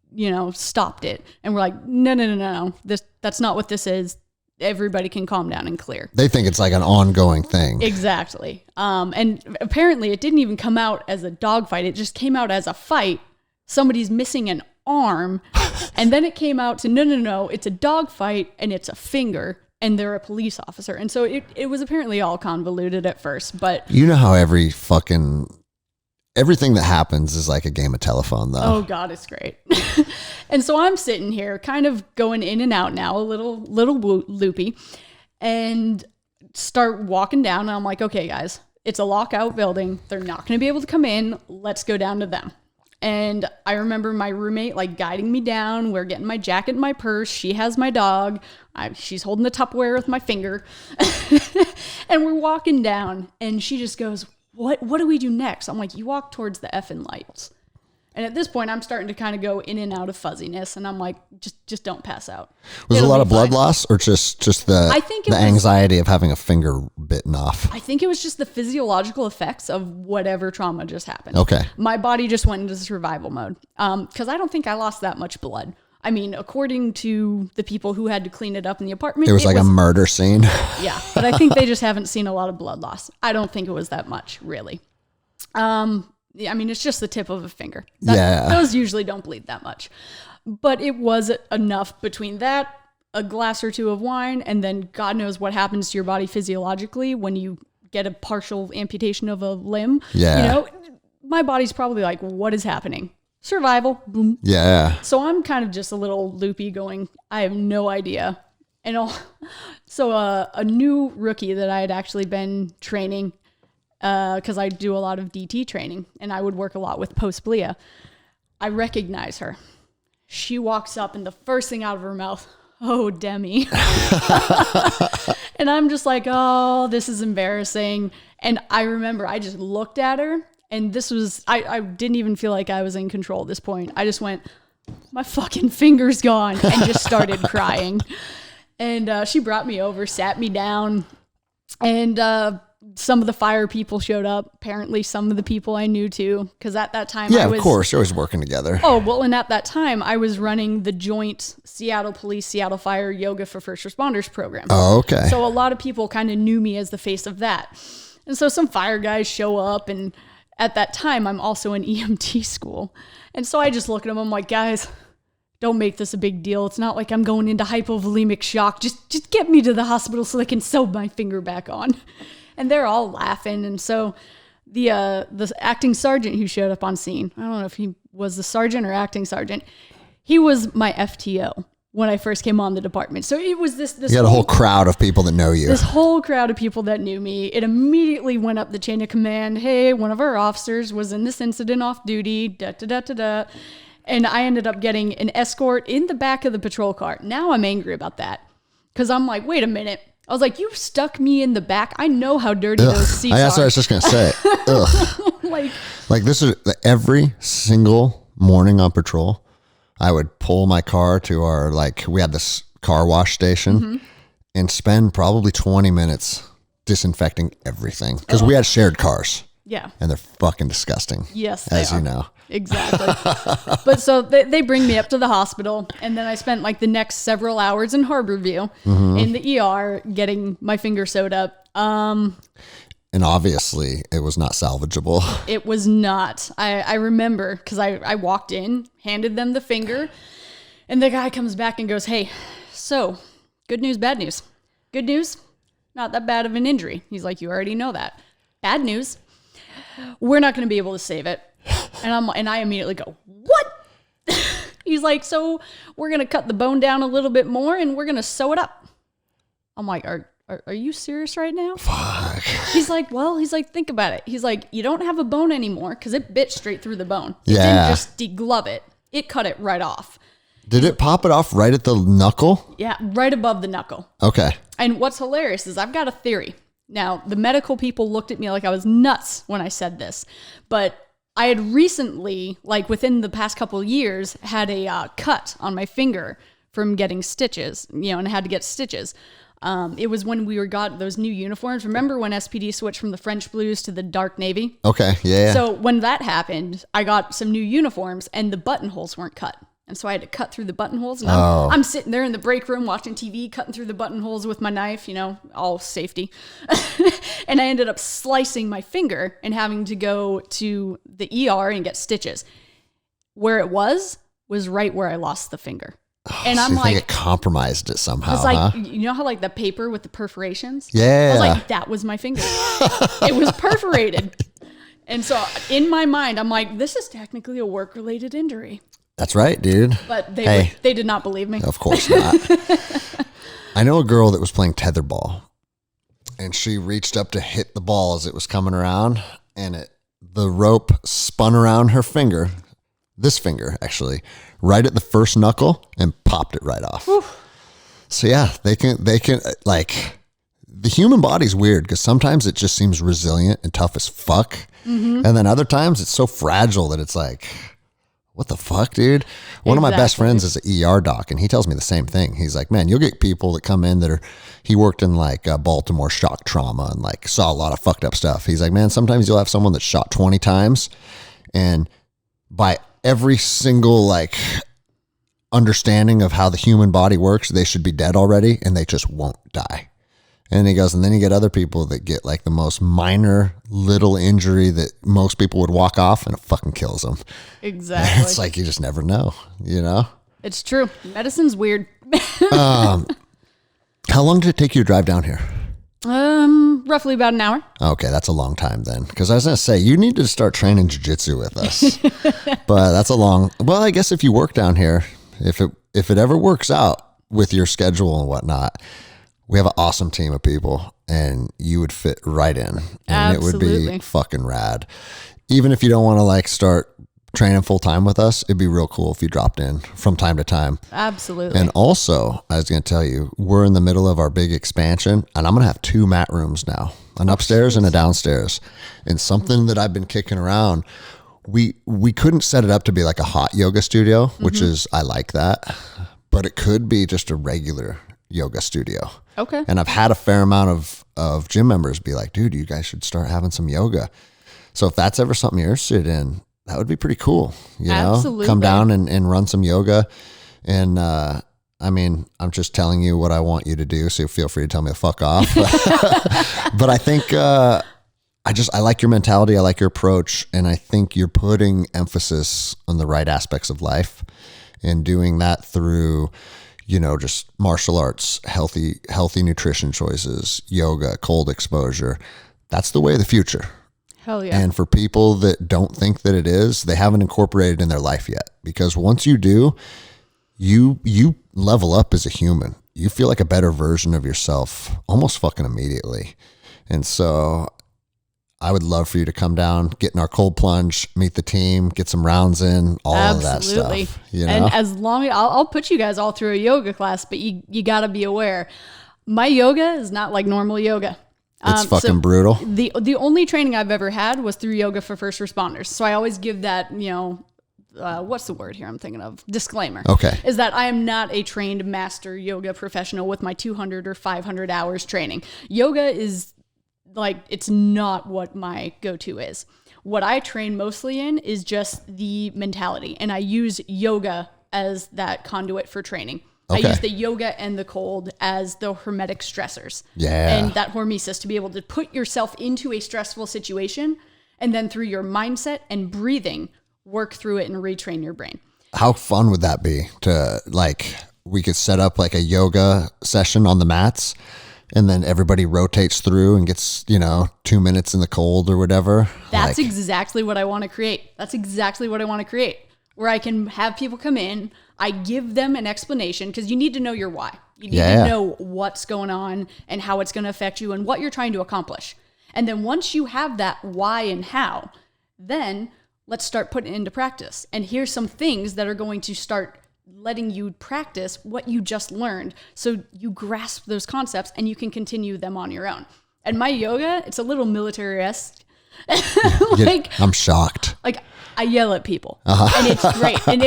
stopped it. And we're like, no. That's not what this is. Everybody can calm down and clear. They think it's like an ongoing thing. Exactly. And apparently it didn't even come out as a dogfight. It just came out as a fight. Somebody's missing an arm. And then it came out to, no, it's a dogfight and it's a finger and they're a police officer. And so it was apparently all convoluted at first, but you know how everything that happens is like a game of telephone, though. Oh God, it's great. And so I'm sitting here kind of going in and out now, a little loopy, and start walking down. And I'm like, okay, guys, it's a lockout building. They're not going to be able to come in. Let's go down to them. And I remember my roommate like guiding me down. We're getting my jacket and my purse. She has my dog. She's holding the Tupperware with my finger. And we're walking down and she just goes, what do we do next? I'm like, you walk towards the effing lights. And at this point, I'm starting to kind of go in and out of fuzziness. And I'm like, just don't pass out. Was it a lot of blood loss or just the anxiety of having a finger bitten off? I think it was just the physiological effects of whatever trauma just happened. Okay. My body just went into survival mode. Because I don't think I lost that much blood. I mean, according to the people who had to clean it up in the apartment, it was a murder scene. Yeah, but I think they just haven't seen a lot of blood loss. I don't think it was that much, really. I mean, it's just the tip of a finger. Those usually don't bleed that much. But it was enough between that, a glass or two of wine, and then God knows what happens to your body physiologically when you get a partial amputation of a limb. Yeah. My body's probably like, what is happening? Survival. Boom. Yeah. So I'm kind of just a little loopy going, I have no idea. And so a new rookie that I had actually been training, because I do a lot of DT training and I would work a lot with post-blia. I recognize her. She walks up and the first thing out of her mouth, oh, Demi. And I'm just like, oh, this is embarrassing. And I remember I just looked at her. And this was, I didn't even feel like I was in control at this point. I just went, my fucking finger's gone, and just started crying. And she brought me over, sat me down, and some of the fire people showed up. Apparently some of the people I knew too, because at that time of course, you're always working together. Oh, well, and at that time I was running the joint Seattle Police, Seattle Fire Yoga for First Responders program. Oh, okay. So a lot of people kind of knew me as the face of that. And so some fire guys show up, and at that time, I'm also in EMT school. And so I just look at them. I'm like, guys, don't make this a big deal. It's not like I'm going into hypovolemic shock. Just get me to the hospital so they can sew my finger back on. And they're all laughing. And so the acting sergeant who showed up on scene, I don't know if he was the sergeant or acting sergeant, he was my FTO when I first came on the department. So it was this you had a whole crowd of people that know you. This whole crowd of people that knew me. It immediately went up the chain of command. Hey, one of our officers was in this incident off duty, da-da-da-da-da. And I ended up getting an escort in the back of the patrol car. Now I'm angry about that. Because I'm like, wait a minute. I was like, you stuck me in the back. I know how dirty those seats are. That's what I was just going to say. Ugh. like this is every single morning on patrol. I would pull my car to we had this car wash station and spend probably 20 minutes disinfecting everything because we had shared cars. Yeah. And they're fucking disgusting. Yes, they as are. you know. Exactly. But so they bring me up to the hospital, and then I spent like the next several hours in Harborview in the ER getting my finger sewed up. And obviously, it was not salvageable. It was not. I remember because I walked in, handed them the finger, and the guy comes back and goes, hey, so good news, bad news. Good news, not that bad of an injury. He's like, you already know that. Bad news, we're not going to be able to save it. And I immediately go, what? He's like, so we're going to cut the bone down a little bit more and we're going to sew it up. I'm like, are you serious right now? Fuck. He's like, think about it. He's like, you don't have a bone anymore because it bit straight through the bone. It didn't just deglove it. It cut it right off. Did it pop it off right at the knuckle? Yeah, right above the knuckle. Okay. And what's hilarious is I've got a theory. Now, the medical people looked at me like I was nuts when I said this, but I had recently, like within the past couple of years, had a cut on my finger from getting stitches, and I had to get stitches. It was when we got those new uniforms. Remember when SPD switched from the French blues to the dark navy? Okay, yeah. So when that happened, I got some new uniforms and the buttonholes weren't cut. And so I had to cut through the buttonholes. And I'm sitting there in the break room watching TV, cutting through the buttonholes with my knife, all safety. And I ended up slicing my finger and having to go to the ER and get stitches. Where it was right where I lost the finger. And so I'm you like, think it compromised it somehow. it's like, you know how like the paper with the perforations? Yeah. I was like, that was my finger. It was perforated. And so in my mind, I'm like, this is technically a work-related injury. That's right, dude. But they did not believe me. Of course not. I know a girl that was playing tetherball, and she reached up to hit the ball as it was coming around, and the rope spun around her finger, this finger actually, right at the first knuckle, and popped it right off. Oof. So yeah, they can like, the human body's weird because sometimes it just seems resilient and tough as fuck, and then other times it's so fragile that it's like, what the fuck, dude? One of my best friends is an ER doc, and he tells me the same thing. He's like, man, you'll get people that come in that he worked in like Baltimore shock trauma and like saw a lot of fucked up stuff. He's like, man, sometimes you'll have someone that's shot 20 times, and by every single like understanding of how the human body works, they should be dead already, and they just won't die. And he goes, and then you get other people that get like the most minor little injury that most people would walk off, and it fucking kills them. Exactly. And it's like, you just never know, It's true. Medicine's weird. How long did it take you to drive down here? Roughly about an hour. Okay, that's a long time then. Because I was going to say, you need to start training jiu-jitsu with us. But that's well, I guess if you work down here, if it ever works out with your schedule and whatnot, we have an awesome team of people, and you would fit right in. And Absolutely. It would be fucking rad. Even if you don't want to like start training full time with us, it'd be real cool if you dropped in from time to time. Absolutely. And also, I was going to tell you, we're in the middle of our big expansion, and I'm going to have 2 mat rooms now, an upstairs and a downstairs. And something that I've been kicking around, we couldn't set it up to be like a hot yoga studio, which is, I like that, but it could be just a regular yoga studio. Okay. And I've had a fair amount of gym members be like, dude, you guys should start having some yoga. So if that's ever something you're interested in, that would be pretty cool. Absolutely. Come down and run some yoga. And, I mean, I'm just telling you what I want you to do, so feel free to tell me to fuck off. But I think, I like your mentality. I like your approach. And I think you're putting emphasis on the right aspects of life and doing that through, just martial arts, healthy nutrition choices, yoga, cold exposure. That's the way of the future. Hell yeah. And for people that don't think that it is, they haven't incorporated it in their life yet. Because once you do, you level up as a human. You feel like a better version of yourself almost fucking immediately. And so I would love for you to come down, get in our cold plunge, meet the team, get some rounds in, all of that stuff. And as long as I'll put you guys all through a yoga class, but you got to be aware, my yoga is not like normal yoga. It's fucking brutal. The only training I've ever had was through yoga for first responders. So I always give that, what's the word here I'm thinking of? Disclaimer. Okay. Is that I am not a trained master yoga professional with my 200 or 500 hours training. Yoga is like, it's not what my go-to is. What I train mostly in is just the mentality. And I use yoga as that conduit for training. Okay. I use the yoga and the cold as the hermetic stressors. Yeah. And that hormesis to be able to put yourself into a stressful situation and then through your mindset and breathing, work through it and retrain your brain. How fun would that be to we could set up like a yoga session on the mats and then everybody rotates through and gets, 2 minutes in the cold or whatever. That's exactly what I want to create. Where I can have people come in, I give them an explanation because you need to know your why. You need to know what's going on and how it's going to affect you and what you're trying to accomplish. And then once you have that why and how, then let's start putting it into practice. And here's some things that are going to start letting you practice what you just learned so you grasp those concepts and you can continue them on your own. And my yoga, it's a little military-esque. I'm shocked. Like, I yell at people and it's great. And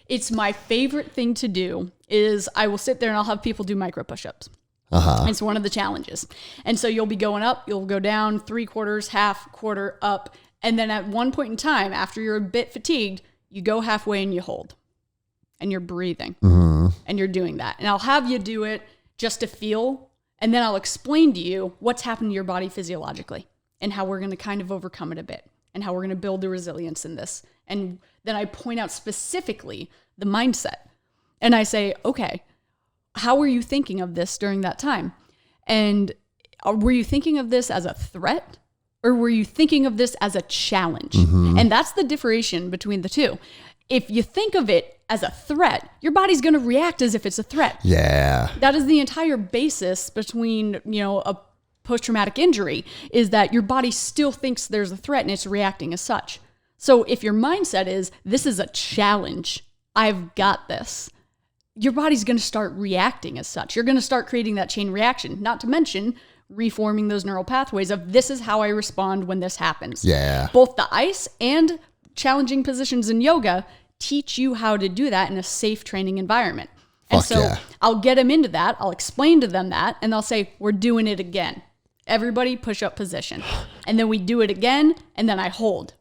it's my favorite thing to do is I will sit there and I'll have people do micro push-ups. It's one of the challenges. And so you'll be going up, you'll go down 3/4, half, quarter, up. And then at one point in time, after you're a bit fatigued, you go halfway and you hold. And you're breathing. And you're doing that. And I'll have you do it just to feel. And then I'll explain to you what's happened to your body physiologically and how we're going to kind of overcome it a bit and how we're going to build the resilience in this. And then I point out specifically the mindset. And I say, okay, how were you thinking of this during that time? And were you thinking of this as a threat or were you thinking of this as a challenge? And that's the differentiation between the two. If you think of it as a threat, your body's going to react as if it's a threat. Yeah. That is the entire basis between, a post-traumatic injury is that your body still thinks there's a threat and it's reacting as such. So if your mindset is, this is a challenge, I've got this, your body's going to start reacting as such. You're going to start creating that chain reaction, not to mention reforming those neural pathways of this is how I respond when this happens. Yeah. Both the ice and challenging positions in yoga teach you how to do that in a safe training environment. And I'll get them into that. I'll explain to them that, and they'll say, we're doing it again. Everybody push up position. And then we do it again, and then I hold.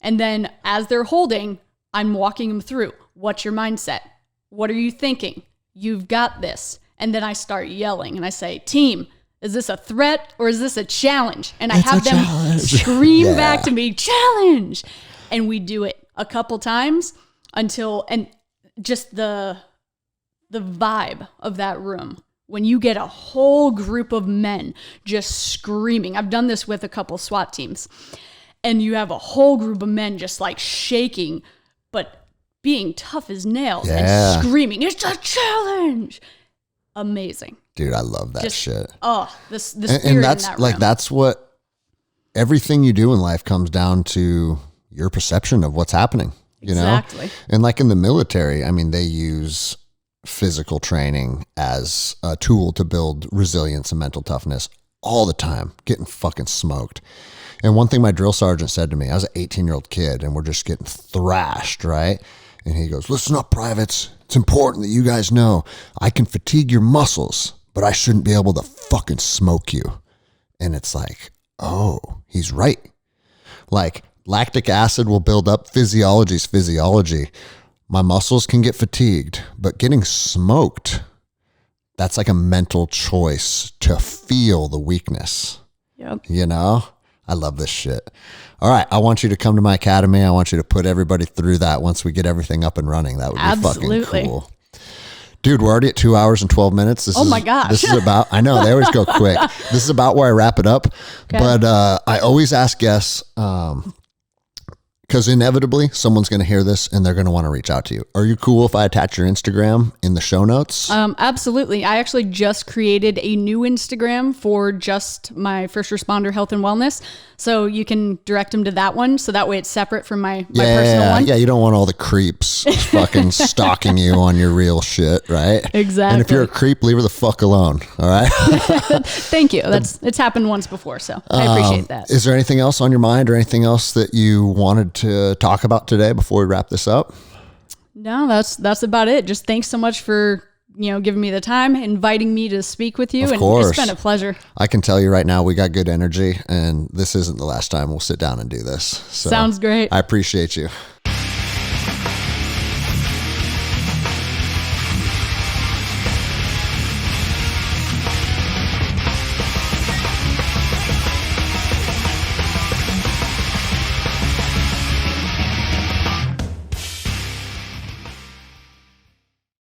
And then as they're holding, I'm walking them through. What's your mindset? What are you thinking? You've got this. And then I start yelling, and I say, team, is this a threat or is this a challenge? And I have them scream back to me, challenge. And we do it a couple times until, and just the vibe of that room, when you get a whole group of men just screaming. I've done this with a couple SWAT teams, and you have a whole group of men just like shaking, but being tough as nails and screaming, it's a challenge. Amazing. Dude, I love that shit. Oh, the spirit and that's in that like, room. that's what everything you do in life comes down to, your perception of what's happening, you know? And like in the military, I mean, they use physical training as a tool to build resilience and mental toughness all the time, getting fucking smoked. And one thing my drill sergeant said to me, I was an 18-year-old kid and we're just getting thrashed, right? And he goes, listen up, privates. It's important that you guys know I can fatigue your muscles, but I shouldn't be able to fucking smoke you. And it's like, oh, he's right. Like, lactic acid will build up. Physiology's physiology. My muscles can get fatigued, but getting smoked, that's like a mental choice to feel the weakness. Yep. You know? I love this shit. All right. I want you to come to my academy. I want you to put everybody through that once we get everything up and running. That would be fucking cool. Dude, we're already at 2 hours and 12 minutes. Oh my gosh. This is about, I know, they always go quick. This is about where I wrap it up. Okay. But I always ask guests, because inevitably someone's going to hear this and they're going to want to reach out to you. Are you cool if I attach your Instagram in the show notes? Absolutely. I actually just created a new Instagram for just my first responder health and wellness. So you can direct them to that one. So that way it's separate from my personal one. Yeah, you don't want all the creeps fucking stalking you on your real shit, right? Exactly. And if you're a creep, leave her the fuck alone. All right. Thank you. It's happened once before. So I appreciate that. Is there anything else on your mind or anything else that you wanted to talk about today before we wrap this up? No, that's about it. Just thanks so much for giving me the time, inviting me to speak with you. Of course. It's been a pleasure. I can tell you right now, we got good energy, and this isn't the last time we'll sit down and do this. So sounds great. I appreciate you.